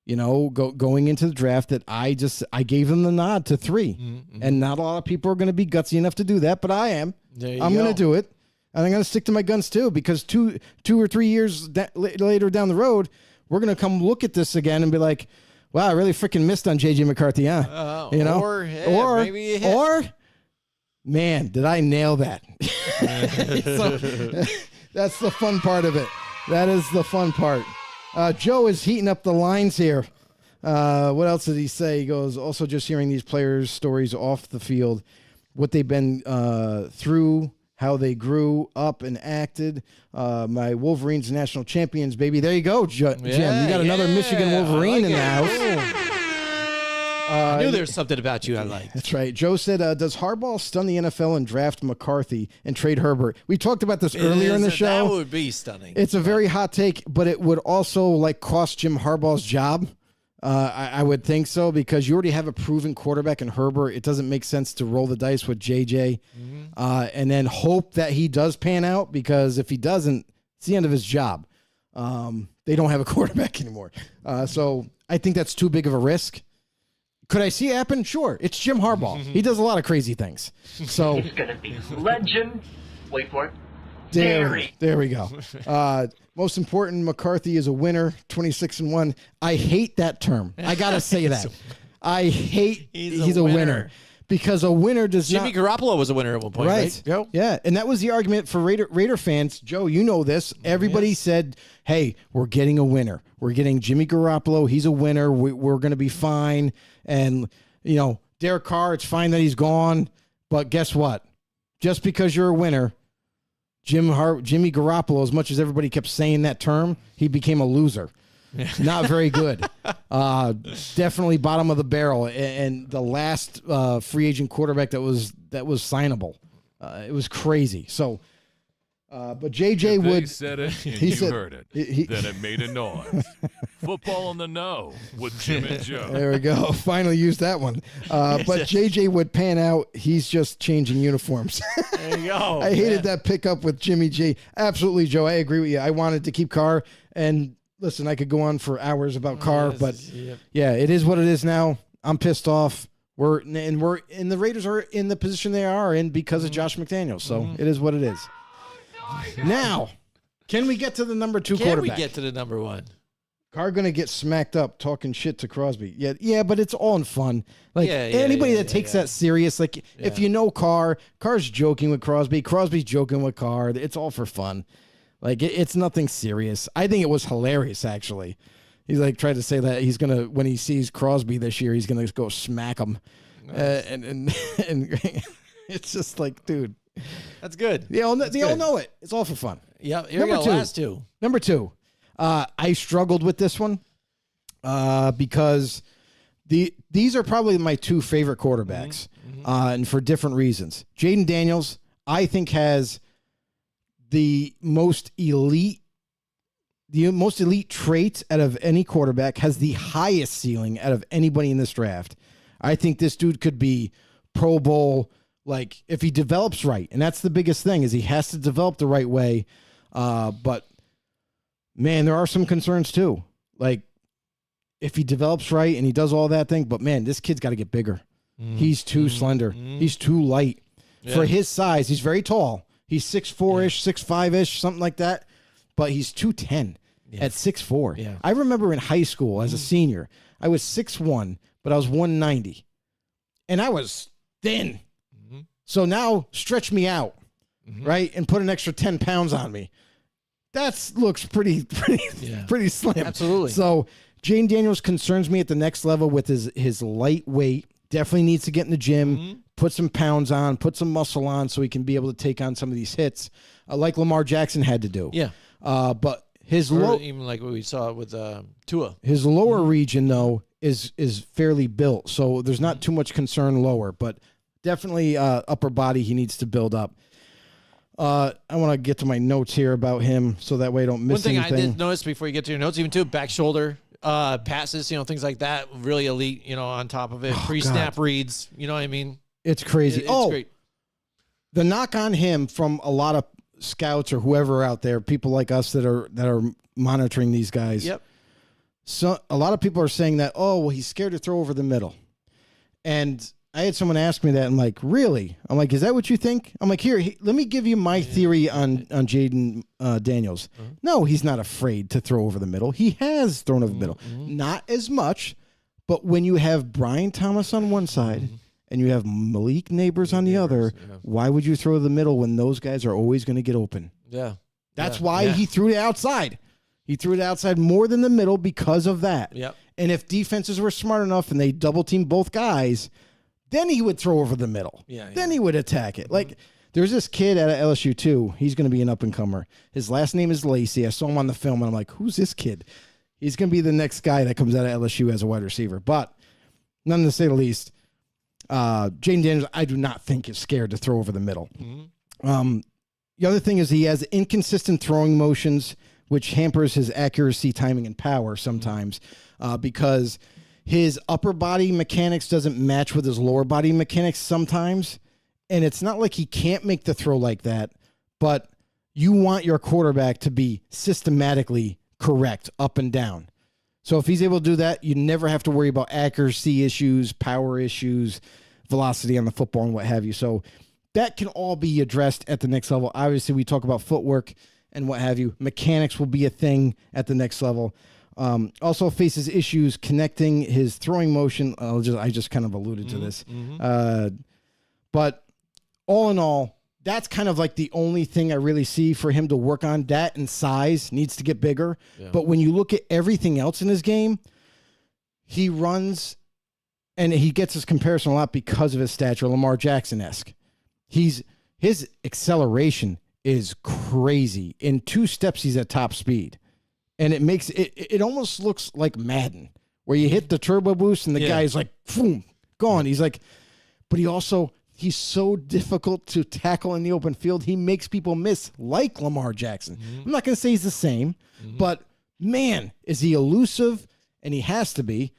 going into the draft, that I gave him the nod to 3. And not a lot of people are going to be gutsy enough to do that, but I am. I'm going to do it. And I'm going to stick to my guns too, because two or 3 years later down the road, we're going to come look at this again and be like, Wow, I really freaking missed on J.J. McCarthy, huh? Maybe you hit. Or, man, did I nail that? So, that's the fun part of it. That is the fun part. Joe is heating up the lines here. What else did he say? He goes, also just hearing these players' stories off the field, what they've been through, how they grew up and acted. My Wolverines national champions, baby. There you go, Jim. You got another Michigan Wolverine in the house. I knew there was something about you I liked. That's right. Joe said, does Harbaugh stun the NFL and draft McCarthy and trade Herbert? We talked about this earlier in the show. That would be stunning. It's a very hot take, but it would also like cost Jim Harbaugh's job. I would think so, because you already have a proven quarterback in Herbert. It doesn't make sense to roll the dice with JJ and then hope that he does pan out, because if he doesn't, it's the end of his job. They don't have a quarterback anymore. So I think that's too big of a risk. Could I see it happen? Sure. It's Jim Harbaugh. He does a lot of crazy things. So It's going to be legend. Wait for it. there we go. Most important, McCarthy is a winner, 26-1. I hate that term. I got to say that. I hate he's a winner. Because a winner does Jimmy Garoppolo was a winner at one point, right? Joe? Yeah, and that was the argument for Raider fans. Joe, you know this. Everybody said, hey, we're getting a winner. We're getting Jimmy Garoppolo. He's a winner. We're going to be fine. And, you know, Derek Carr, it's fine that he's gone. But guess what? Just because you're a winner, Jimmy Garoppolo, as much as everybody kept saying that term, he became a loser. Not very good. Definitely bottom of the barrel. And the last free agent quarterback that was signable. It was crazy. So, but JJ Wood said it, and he you said- heard it. he- Then it made a noise. Football on the know with Jim and Joe. There we go. Finally used that one. But JJ would pan out. He's just changing uniforms. There you go. I hated that pickup with Jimmy G. Absolutely, Joe. I agree with you. I wanted to keep Carr. And listen, I could go on for hours about Carr, but yeah, it is what it is now. I'm pissed off. And the Raiders are in the position they are in because of Josh McDaniels. So it is what it is. Now, can we get to the number 2 Can quarterback? we get to the number 1? Carr gonna get smacked up talking shit to Crosby. Yeah, but it's all in fun. Like anybody that takes that serious, like if you know Carr's joking with Crosby, Crosby's joking with Carr. It's all for fun. Like it's nothing serious. I think it was hilarious actually. He's like tried to say that he's gonna, when he sees Crosby this year, he's gonna go smack him, and it's just like, dude, That's good. they all know it. It's all for fun. Yep. Here we go. Last 2. Number 2. I struggled with this one because these are probably my 2 favorite quarterbacks, and for different reasons. Jaden Daniels, I think, has the most elite traits out of any quarterback, has the highest ceiling out of anybody in this draft. I think this dude could be Pro Bowl, like if he develops right. And that's the biggest thing, is he has to develop the right way. But man, there are some concerns too. Like if he develops right and he does all that thing, but man, this kid's got to get bigger. He's too slender. He's too light for his size. He's very tall. He's 6'4"-ish, 6'5"-ish, something like that. But he's 210 at 6'4". Yeah. I remember in high school as a senior, I was 6'1", but I was 190. And I was thin. So now stretch me out, right? And put an extra 10 pounds on me. That looks pretty slim. Absolutely. So Jane Daniels concerns me at the next level with his lightweight. Definitely needs to get in the gym, put some pounds on, put some muscle on, so he can be able to take on some of these hits, like Lamar Jackson had to do. Yeah. But his Even like what we saw with Tua. his lower region though is fairly built, so there's not too much concern lower, but definitely upper body he needs to build up. I want to get to my notes here about him so that way I don't miss One thing anything. I did notice before you get to your notes, even too, back shoulder passes, things like that, really elite, on top of it. Pre-snap reads, you know what I mean? It's crazy. It's great. The knock on him from a lot of scouts or whoever out there, people like us that are monitoring these guys. Yep. So a lot of people are saying that, oh, well, he's scared to throw over the middle. And I had someone ask me that. I'm like, really? I'm like, is that what you think? I'm like, here, let me give you my theory on Jaden Daniels. No, he's not afraid to throw over the middle. He has thrown over the middle. Not as much, But when you have Brian Thomas on one side and you have Malik Neighbors on the other, why would you throw to the middle when those guys are always going to get open? Yeah. That's why he threw it outside. He threw it outside more than the middle because of that. Yep. And if defenses were smart enough and they double team both guys, then he would throw over the middle. Then he would attack it. Like, there's this kid out of LSU too. He's going to be an up-and-comer. His last name is Lacey. I saw him on the film, and I'm like, who's this kid? He's going to be the next guy that comes out of LSU as a wide receiver. But none to say the least, Jaden Daniels, I do not think is scared to throw over the middle. The other thing is he has inconsistent throwing motions, which hampers his accuracy, timing, and power sometimes because his upper body mechanics doesn't match with his lower body mechanics sometimes. And it's not like he can't make the throw like that, but you want your quarterback to be systematically correct up and down. So if he's able to do that, you never have to worry about accuracy issues, power issues, velocity on the football, and what have you. So that can all be addressed at the next level. Obviously, we talk about footwork and what have you. Mechanics will be a thing at the next level. Also faces issues connecting his throwing motion. I just kind of alluded to this. But all in all, that's kind of like the only thing I really see for him to work on. That and size needs to get bigger. Yeah. But when you look at everything else in his game, he runs and he gets his comparison a lot because of his stature, Lamar Jackson-esque. His acceleration is crazy. In 2 steps, he's at top speed. And it makes it almost looks like Madden, where you hit the turbo boost and the guy's like, boom, gone. He's like, but he's so difficult to tackle in the open field. He makes people miss like Lamar Jackson. I'm not going to say he's the same, but man, is he elusive, and he has to be.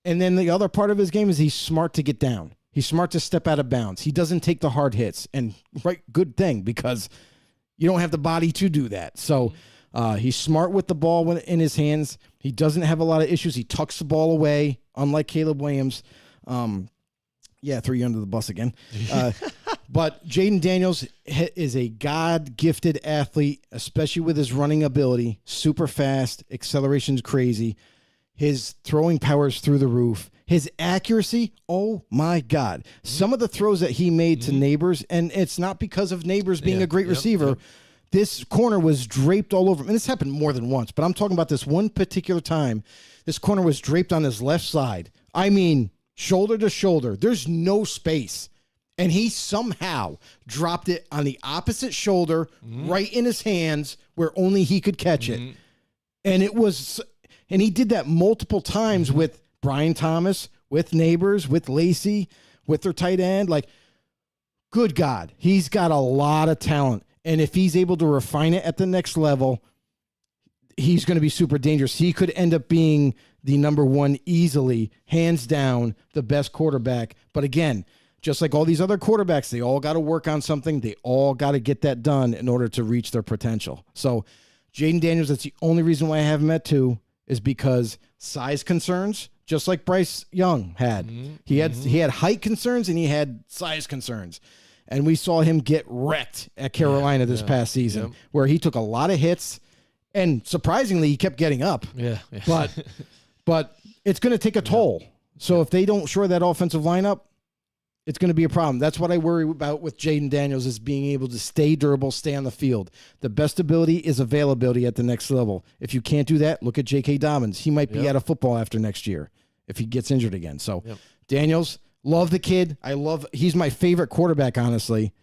And then the other part of his game is he's smart to get down. He's smart to step out of bounds. He doesn't take the hard hits, and good thing, because you don't have the body to do that. So he's smart with the ball in his hands. He doesn't have a lot of issues. He tucks the ball away, unlike Caleb Williams. Threw you under the bus again. But Jaden Daniels is a God-gifted athlete, especially with his running ability. Super fast, acceleration's crazy. His throwing power's through the roof. His accuracy, oh my God. Some of the throws that he made to Neighbors, and it's not because of Neighbors being a great receiver. This corner was draped all over him. And this happened more than once, but I'm talking about this one particular time. This corner was draped on his left side. I mean, shoulder to shoulder. There's no space. And he somehow dropped it on the opposite shoulder, right in his hands, where only he could catch it. And he did that multiple times with Brian Thomas, with Neighbors, with Lacey, with their tight end. Like, good God, he's got a lot of talent. And if he's able to refine it at the next level, he's going to be super dangerous. He could end up being the number one easily, hands down, the best quarterback. But again, just like all these other quarterbacks, they all got to work on something. They all got to get that done in order to reach their potential. So Jaden Daniels, that's the only reason why I have him at 2, is because size concerns, just like Bryce Young had. He had height concerns and he had size concerns. And we saw him get wrecked at Carolina this past season, where he took a lot of hits, and surprisingly, he kept getting up. But it's going to take a toll. So if they don't shore that offensive lineup, it's going to be a problem. That's what I worry about with Jaden Daniels, is being able to stay durable, stay on the field. The best ability is availability at the next level. If you can't do that, look at J.K. Dobbins. He might be out of football after next year if he gets injured again. So Daniels, love the kid. He's my favorite quarterback, honestly,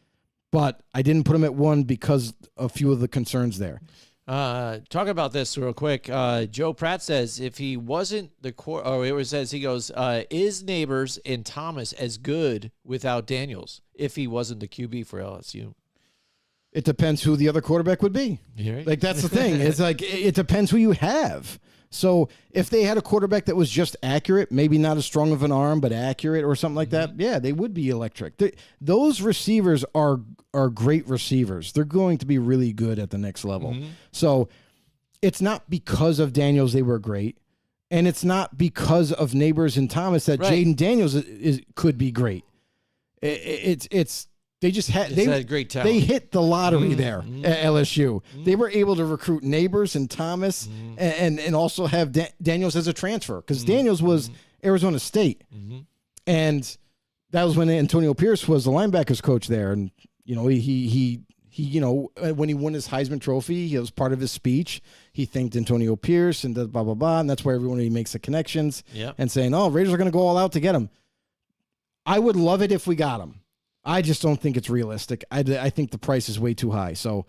but I didn't put him at 1 because of a few of the concerns there. Talk about this real quick. Joe Pratt says if he wasn't he goes, is Neighbors and Thomas as good without Daniels if he wasn't the QB for LSU? It depends who the other quarterback would be. Right. Like, that's the thing. It's like, it depends who you have. So if they had a quarterback that was just accurate, maybe not as strong of an arm, but accurate or something like that, they would be electric. Those receivers are great receivers. They're going to be really good at the next level. So it's not because of Daniels they were great, and it's not because of Neighbors and Thomas that Jaden Daniels could be great. They just had great talent. They hit the lottery there at LSU. They were able to recruit Neighbors and Thomas and also have Daniels as a transfer, because Daniels was Arizona State. And that was when Antonio Pierce was the linebackers coach there. And, you know, he when he won his Heisman Trophy, it was part of his speech. He thanked Antonio Pierce and blah, blah, blah. And that's where everyone makes the connections and saying, oh, Raiders are going to go all out to get him. I would love it if we got him. I just don't think it's realistic. I think the price is way too high. So,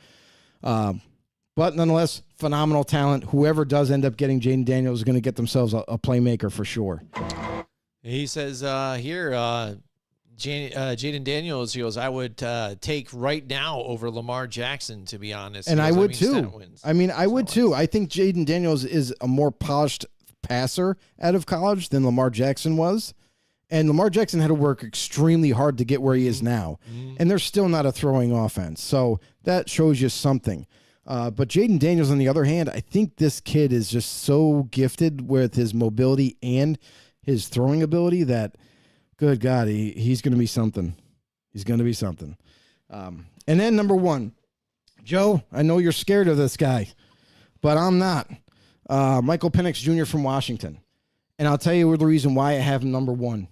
but nonetheless, phenomenal talent. Whoever does end up getting Jaden Daniels is going to get themselves a playmaker for sure. He says here, Jaden Daniels, he goes, I would take right now over Lamar Jackson, to be honest. And I would too. I would So too. I think Jaden Daniels is a more polished passer out of college than Lamar Jackson was. And Lamar Jackson had to work extremely hard to get where he is now. And they're still not a throwing offense. So that shows you something. But Jaden Daniels, on the other hand, I think this kid is just so gifted with his mobility and his throwing ability that, good God, he's going to be something. He's going to be something. And then number 1, Joe, I know you're scared of this guy, but I'm not. Michael Penix Jr. from Washington. And I'll tell you the reason why I have him number 1.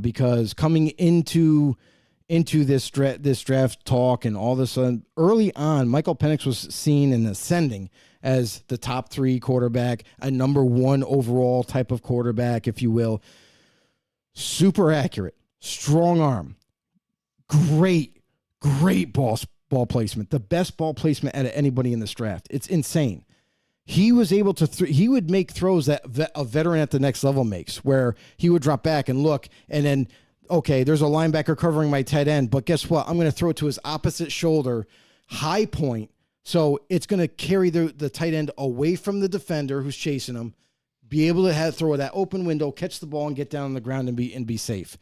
Because coming into this draft talk and all this, early on, Michael Penix was seen and ascending as the top 3 quarterback, a number 1 overall type of quarterback, if you will. Super accurate, strong arm, great ball placement, the best ball placement out of anybody in this draft. It's insane. He was able to, he would make throws that a veteran at the next level makes, where he would drop back and look, and then, okay, there's a linebacker covering my tight end, but guess what? I'm going to throw it to his opposite shoulder, high point, so it's going to carry the tight end away from the defender who's chasing him, be able to throw that open window, catch the ball, and get down on the ground and be safe.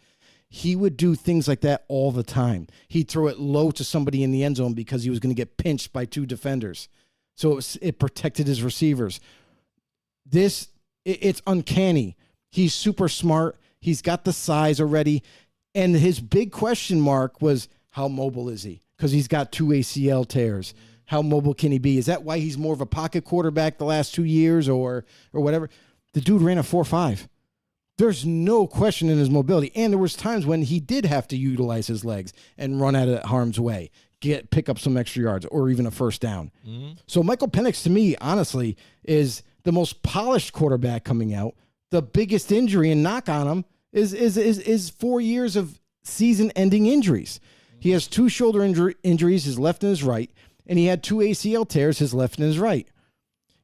He would do things like that all the time. He'd throw it low to somebody in the end zone because he was going to get pinched by 2 defenders. So it protected his receivers. It's uncanny. He's super smart. He's got the size already. And his big question mark was, how mobile is he? Because he's got 2 ACL tears. How mobile can he be? Is that why he's more of a pocket quarterback the last 2 years or whatever? The dude ran a 4.5. There's no question in his mobility. And there was times when he did have to utilize his legs and run out of harm's way, pick up some extra yards or even a first down. So Michael Penix, to me, honestly, is the most polished quarterback coming out. The biggest injury and knock on him is 4 years of season-ending injuries. He has 2 shoulder injuries, his left and his right, and he had 2 ACL tears, his left and his right.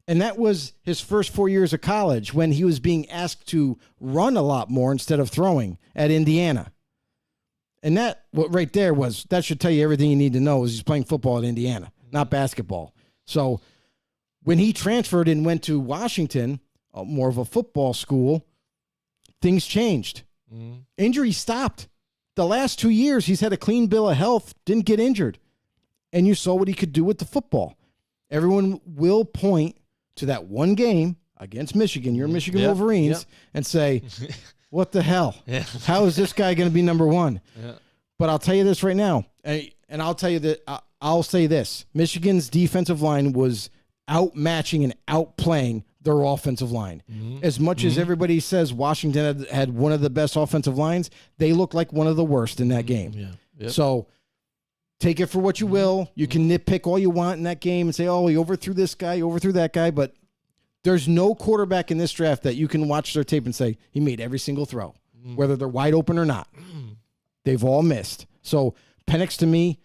And that was his first 4 years of college when he was being asked to run a lot more instead of throwing at Indiana. And that right there that should tell you everything you need to know is he's playing football at Indiana, not basketball. So when he transferred and went to Washington, more of a football school, things changed. Injuries stopped. The last 2 years, he's had a clean bill of health, didn't get injured. And you saw what he could do with the football. Everyone will point to that one game against Michigan, your Michigan Wolverines, and say, what the hell? How is this guy going to be number 1? But I'll tell you this right now, and I'll tell you that I'll say this. Michigan's defensive line was outmatching and outplaying their offensive line. As much as everybody says Washington had one of the best offensive lines, they looked like one of the worst in that game. So take it for what you will. You can nitpick all you want in that game and say, oh, he overthrew this guy, overthrew that guy, but there's no quarterback in this draft that you can watch their tape and say he made every single throw, whether they're wide open or not. They've all missed. So Penix, to me,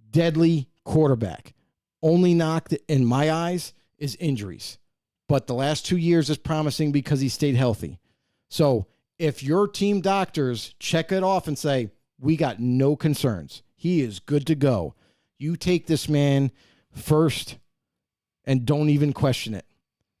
deadly quarterback. Only knocked, in my eyes, is injuries. But the last 2 years is promising because he stayed healthy. So if your team doctors check it off and say, we got no concerns, he is good to go, you take this man first and don't even question it,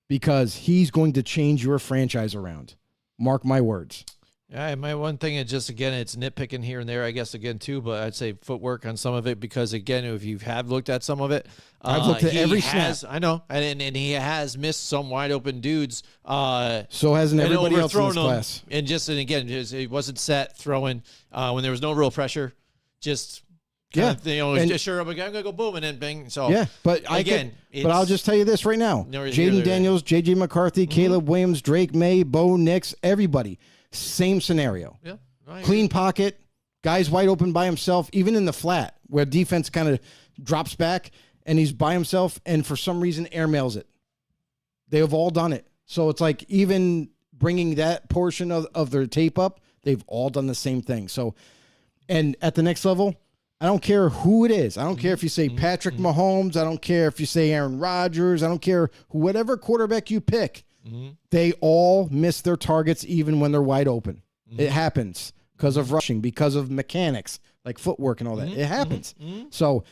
because he's going to change your franchise around. Mark my words. Yeah, my one thing is just, again, it's nitpicking here and there, I guess, again, too, but I'd say footwork on some of it, because, again, if you have looked at some of it, I've looked at every snap. I know, and he has missed some wide open dudes. So hasn't everybody else in this class. And again, he wasn't set throwing when there was no real pressure, just kind Yeah. of thing. You know, And- just sure, I'm going to go boom, and then bing. So Yeah, but again, but I'll just tell you this right now: Never here nor Jaden there. Daniels, JJ McCarthy, Caleb Williams, Drake May, Bo Nix, everybody, same scenario. yeah, I agree. Clean pocket, guys wide open by himself, even in the flat where defense kind of drops back and he's by himself, and for some reason airmails it. They have all done it. So it's like even bringing that portion of their tape up, they've all done the same thing. So, and at the next level, I don't care who it is. I don't care if you say Patrick Mahomes. I don't care if you say Aaron Rodgers. I don't care whatever quarterback you pick. They all miss their targets even when they're wide open. It happens because of rushing, because of mechanics, like footwork and all that. It happens. So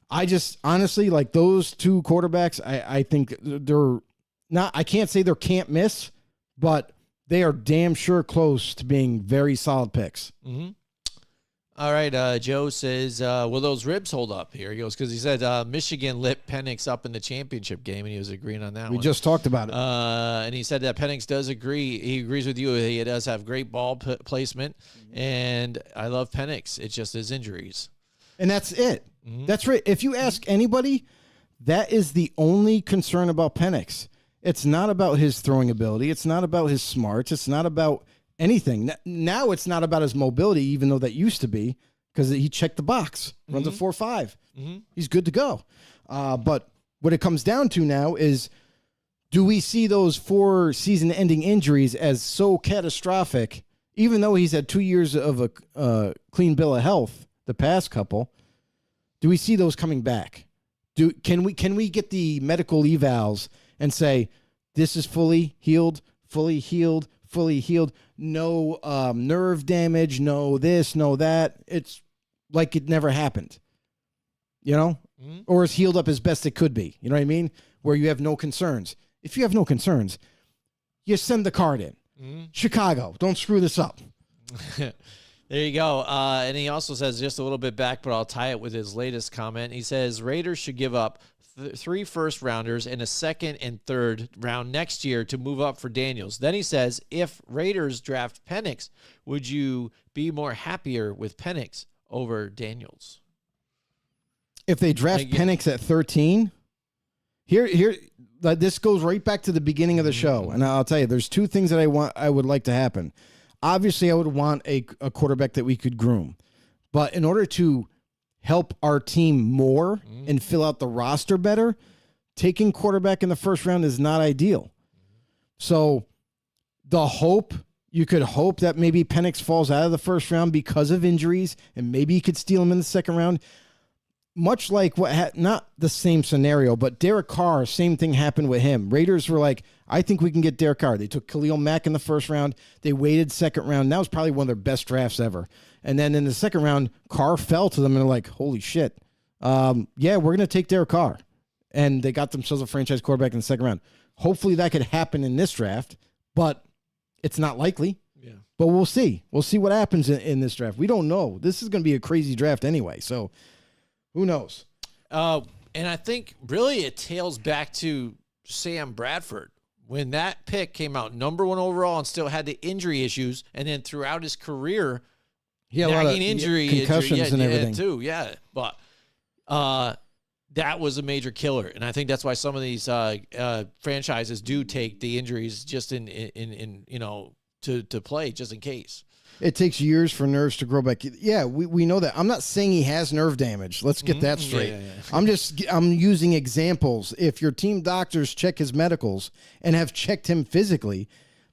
I just honestly, like those two quarterbacks, I think they're not, I can't say they're can't miss, but they are damn sure close to being very solid picks. All right, Joe says, will those ribs hold up? Here he goes, because he said Michigan lit Penix up in the championship game, and he was agreeing on that We one. just talked about it. And he said that Penix does agree. He agrees with you. He does have great ball placement, and I love Penix. It's just his injuries. And that's it. That's right. If you ask anybody, that is the only concern about Penix. It's not about his throwing ability. It's not about his smarts. It's not about anything. Now it's not about his mobility, even though that used to be, because he checked the box, runs a 4.5. He's good to go. But what it comes down to now is, do we see those 4 season-ending injuries as so catastrophic, even though he's had 2 years of a clean bill of health, the past couple? Do we see those coming back? Can we get the medical evals and say this is fully healed, no nerve damage, no this, no that? It's like it never happened, you know, or is healed up as best it could be. You know what I mean? Where you have no concerns. If you have no concerns, you send the card in. Chicago, don't screw this up. There you go. And he also says, just a little bit back, but I'll tie it with his latest comment. He says Raiders should give up 3 first-rounders and a second and third round next year to move up for Daniels. Then he says, if Raiders draft Penix, would you be more happier with Penix over Daniels? If they draft Penix at 13, this goes right back to the beginning of the show, and I'll tell you, there's 2 things that I would like to happen. Obviously, I would want a quarterback that we could groom, but in order to help our team more and fill out the roster better, taking quarterback in the first round is not ideal. So you could hope that maybe Penix falls out of the first round because of injuries, and maybe you could steal him in the second round. Much like not the same scenario, but Derek Carr, same thing happened with him. Raiders were like, I think we can get Derek Carr. They took Khalil Mack in the first round. They waited second round. That was probably one of their best drafts ever. And then in the second round, Carr fell to them and they're like, holy shit. Yeah, we're going to take Derek Carr. And they got themselves a franchise quarterback in the second round. Hopefully that could happen in this draft, but it's not likely. Yeah. But we'll see. We'll see what happens in this draft. We don't know. This is going to be a crazy draft anyway. So who knows? And I think really it tails back to Sam Bradford. When that pick came out, number 1 overall, and still had the injury issues, and then throughout his career, He had a lot of concussions and everything. too. Yeah, but that was a major killer, and I think that's why some of these franchises do take the injuries just in to play just in case. It takes years for nerves to grow back. Yeah, we know that. I'm not saying he has nerve damage. Let's get that straight. Yeah. I'm using examples. If your team doctors check his medicals and have checked him physically,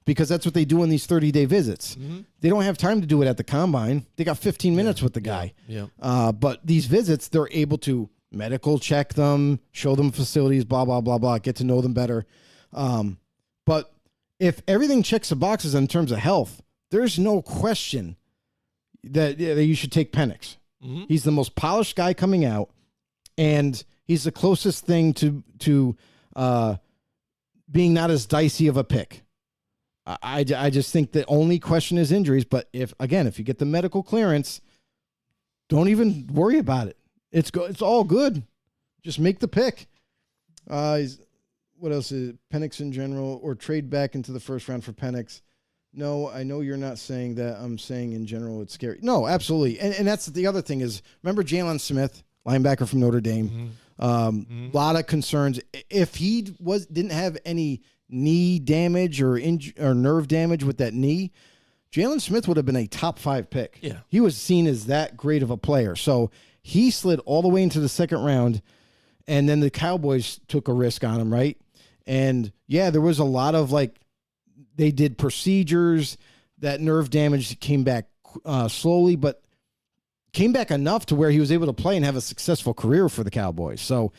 because that's what they do in these 30-day visits. They don't have time to do it at the combine. They got 15 minutes with the guy. Yeah. But these visits, they're able to medical check them, show them facilities, blah, blah, blah, blah, get to know them better. But if everything checks the boxes in terms of health, there's no question that you should take Penix. He's the most polished guy coming out, and he's the closest thing to being not as dicey of a pick. I just think the only question is injuries. But if you get the medical clearance, don't even worry about it. It's all good. Just make the pick. What else is Penix in general, or trade back into the first round for Penix? No, I know you're not saying that. I'm saying in general it's scary. No, absolutely. And that's the other thing is, remember Jalen Smith, linebacker from Notre Dame? Lot of concerns. If he didn't have any knee damage or nerve damage with that knee, Jalen Smith would have been a top 5 pick. Yeah. He was seen as that great of a player. So he slid all the way into the second round, and then the Cowboys took a risk on him, right? And, yeah, there was a lot of, they did procedures. That nerve damage came back slowly, but came back enough to where he was able to play and have a successful career for the Cowboys. So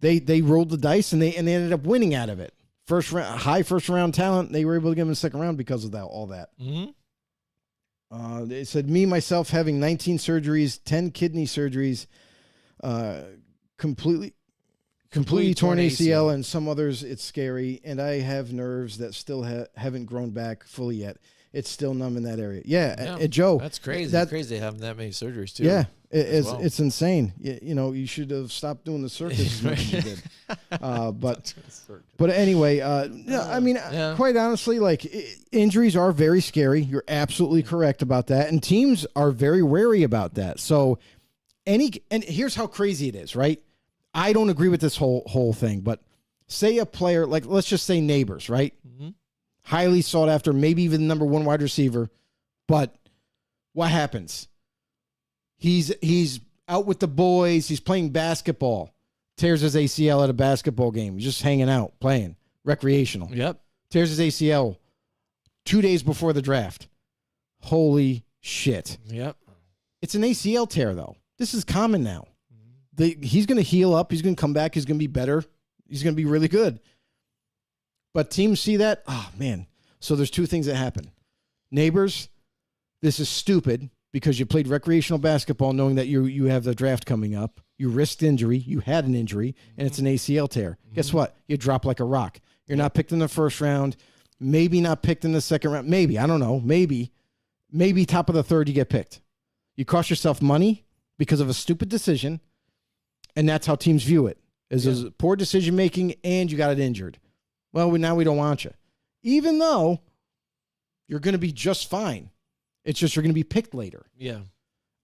they rolled the dice, and they ended up winning out of it. High first round talent. They were able to give him a second round because of that. All that. Mm-hmm. They said, me, myself, having 19 surgeries, 10 kidney surgeries, completely torn ACL, and some others, it's scary. And I have nerves that still haven't grown back fully yet. It's still numb in that area. Yeah, Joe. That's crazy. Crazy having that many surgeries, too. Yeah, it's insane. You should have stopped doing the circus as much as you did. But anyway, quite honestly, injuries are very scary. You're absolutely correct about that. And teams are very wary about that. So and here's how crazy it is, right? I don't agree with this whole thing, but say a player, let's just say Neighbors, right? Mm-hmm. Highly sought after, maybe even the number 1 wide receiver. But what happens? He's out with the boys. He's playing basketball. Tears his ACL at a basketball game. He's just hanging out, playing, recreational. Yep. Tears his ACL 2 days before the draft. Holy shit. Yep. It's an ACL tear, though. This is common now. He's going to heal up. He's going to come back. He's going to be better. He's going to be really good. But teams see that. Oh, man. So there's 2 things that happen. Neighbors, this is stupid because you played recreational basketball knowing that you have the draft coming up. You risked injury. You had an injury, and it's an ACL tear. Mm-hmm. Guess what? You drop like a rock. You're not picked in the first round. Maybe not picked in the second round. Maybe. I don't know. Maybe top of the third you get picked. You cost yourself money because of a stupid decision, and that's how teams view it. Is poor decision-making, and you got it injured. Well, now we don't want you. Even though you're going to be just fine. It's just you're going to be picked later. Yeah.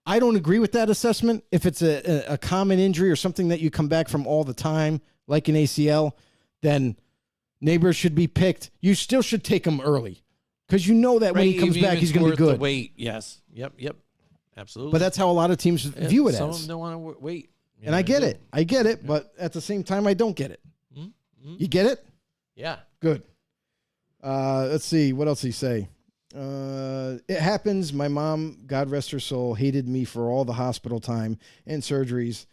I don't agree with that assessment. If it's a common injury or something that you come back from all the time, like an ACL, then Neighbors should be picked. You still should take him early because you know that when he comes back, he's going to be good. Wait, yes. Yep. Absolutely. But that's how a lot of teams view it some as. of them don't want to wait. And I get it. But at the same time, I don't get it. Mm-hmm. You get it? Yeah. Good. Let's see. What else did he say? It happens. My mom, God rest her soul, hated me for all the hospital time and surgeries.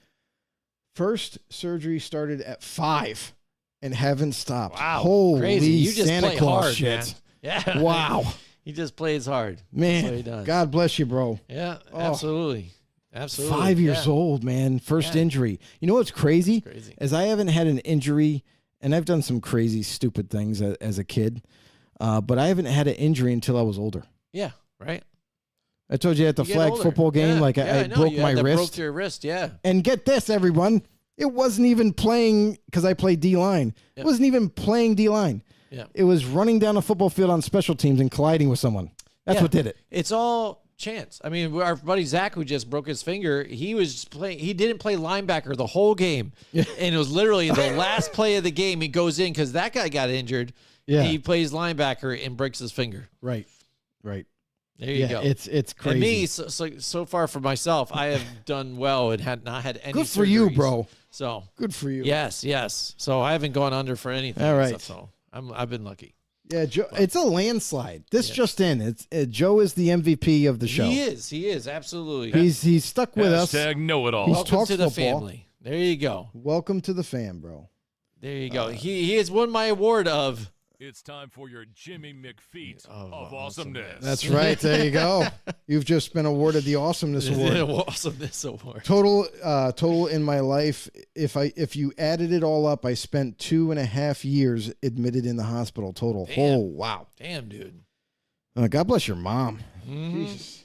First surgery started at 5 and haven't stopped. Wow. Holy crazy. You just Santa play Claus hard, shit. man. Yeah. Wow. He just plays hard. Man, that's what he does. God bless you, bro. Yeah, absolutely. 5 years old, man. First injury. You know what's crazy? Crazy. As I haven't had an injury, and I've done some crazy, stupid things as a kid, but I haven't had an injury until I was older. Yeah, right. I told you at the flag football game, I broke my wrist. Broke your wrist, yeah. And get this, everyone. It wasn't even playing, because I played D-line. It wasn't even playing D-line. Yeah. It was running down a football field on special teams and colliding with someone. That's what did it. It's all chance. I mean, our buddy Zach, who just broke his finger, he didn't play linebacker the whole game. Yeah. And it was literally the last play of the game. He goes in because that guy got injured. Yeah. He plays linebacker and breaks his finger. Right. There you go. It's crazy. And me, so far for myself, I have done well and had not had any Good for you, bro. So good for you. Yes. So I haven't gone under for anything. All right. So I've been lucky. Yeah, Joe, it's a landslide. This just in. Joe is the MVP of the show. He is absolutely. He's stuck with us. #KnowItAll. Welcome to the family. There you go. Welcome to the fam, bro. There you go. He has won my award of. It's time for your Jimmy McFeet of awesomeness. That's right. There you go. You've just been awarded the Awesomeness Award. Awesomeness Award. Total in my life. If you added it all up, I spent 2.5 years admitted in the hospital total. Damn. Oh, wow. Damn, dude. God bless your mom. Mm-hmm. Jesus.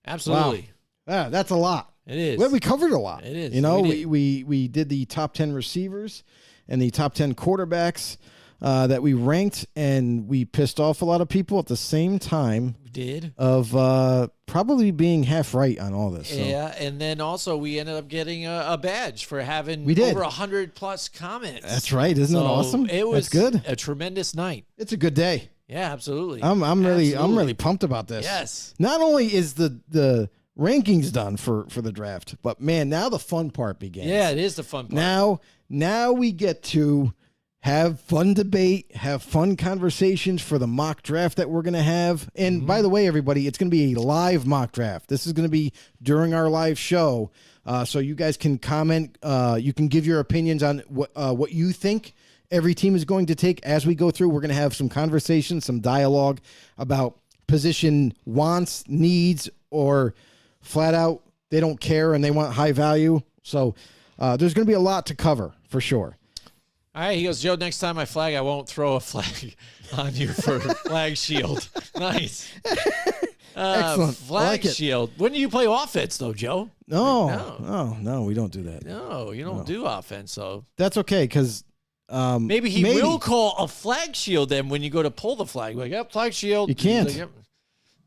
Absolutely. Wow. That's a lot. It is. Well, we covered a lot. It is. You know, we did the top 10 receivers and the top 10 quarterbacks. that we ranked, and we pissed off a lot of people at the same time We did. of probably being half right on all this. So. Yeah, and then also we ended up getting a badge for having We did. over 100+ comments. That's right. Isn't that So awesome? It was That's good. a tremendous night. It's a good day. Yeah, absolutely. I'm really Absolutely. pumped about this. Yes. Not only is the rankings done for the draft, but man, now the fun part begins. Yeah, it is the fun part. Now we get to have fun debate, have fun conversations for the mock draft that we're going to have. And by the way, everybody, it's going to be a live mock draft. This is going to be during our live show. So you guys can comment. You can give your opinions on what you think every team is going to take as we go through. We're going to have some conversation, some dialogue about position wants, needs, or flat out they don't care and they want high value. So there's going to be a lot to cover for sure. All right, he goes, Joe, next time I flag, I won't throw a flag on you for flag shield. Nice. Excellent. Flag I like it. shield. When do you play offense, though, Joe? No, we don't do that. No, you don't do offense, so That's okay because maybe he will call a flag shield then when you go to pull the flag. Like, yep, flag shield. You can't. He's like, yep.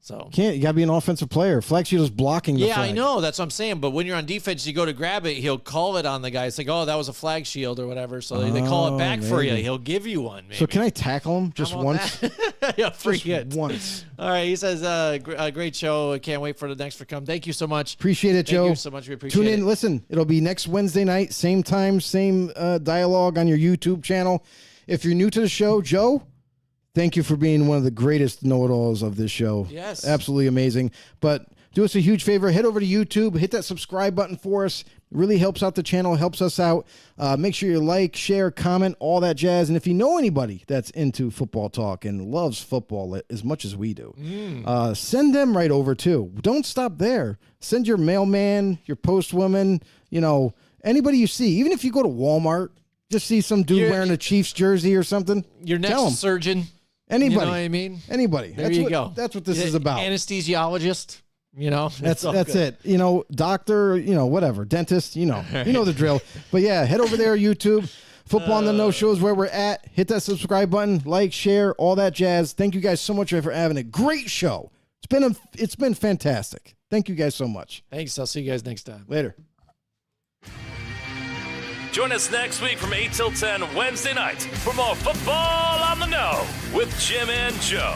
So You got to be an offensive player. Flag shield is blocking the yeah, flag. I know. That's what I'm saying. But when you're on defense, you go to grab it. He'll call it on the guy. It's like, oh, that was a flag shield or whatever. So they call it back for you. maybe. He'll give you one. Maybe. So can I tackle him just How about once? that? Yeah, free Just hit. once. All right. He says, great show. I can't wait for the next for come. Thank you so much. Appreciate it, Joe. Thank you so much. We appreciate Tune it. in. Listen, it'll be next Wednesday night, same time, same dialogue on your YouTube channel. If you're new to the show, Joe, thank you for being one of the greatest know-it-alls of this show. Yes. Absolutely amazing. But do us a huge favor. Head over to YouTube. Hit that subscribe button for us. It really helps out the channel, helps us out. Make sure you like, share, comment, all that jazz. And if you know anybody that's into football talk and loves football as much as we do, send them right over too. Don't stop there. Send your mailman, your postwoman, anybody you see. Even if you go to Walmart, just see some dude wearing a Chiefs jersey or something. Your next Tell 'em. surgeon. Anybody. You know what I mean? Anybody. There you go. That's what this is about. Anesthesiologist. That's all it. good. Doctor, whatever, dentist, you know the drill. But yeah, head over there, YouTube. Football on the No Show is where we're at. Hit that subscribe button, like, share, all that jazz. Thank you guys so much for having a great show. It's been fantastic. Thank you guys so much. Thanks. I'll see you guys next time. Later. Join us next week from 8 till 10 Wednesday night for more Football on the No with Jim and Joe.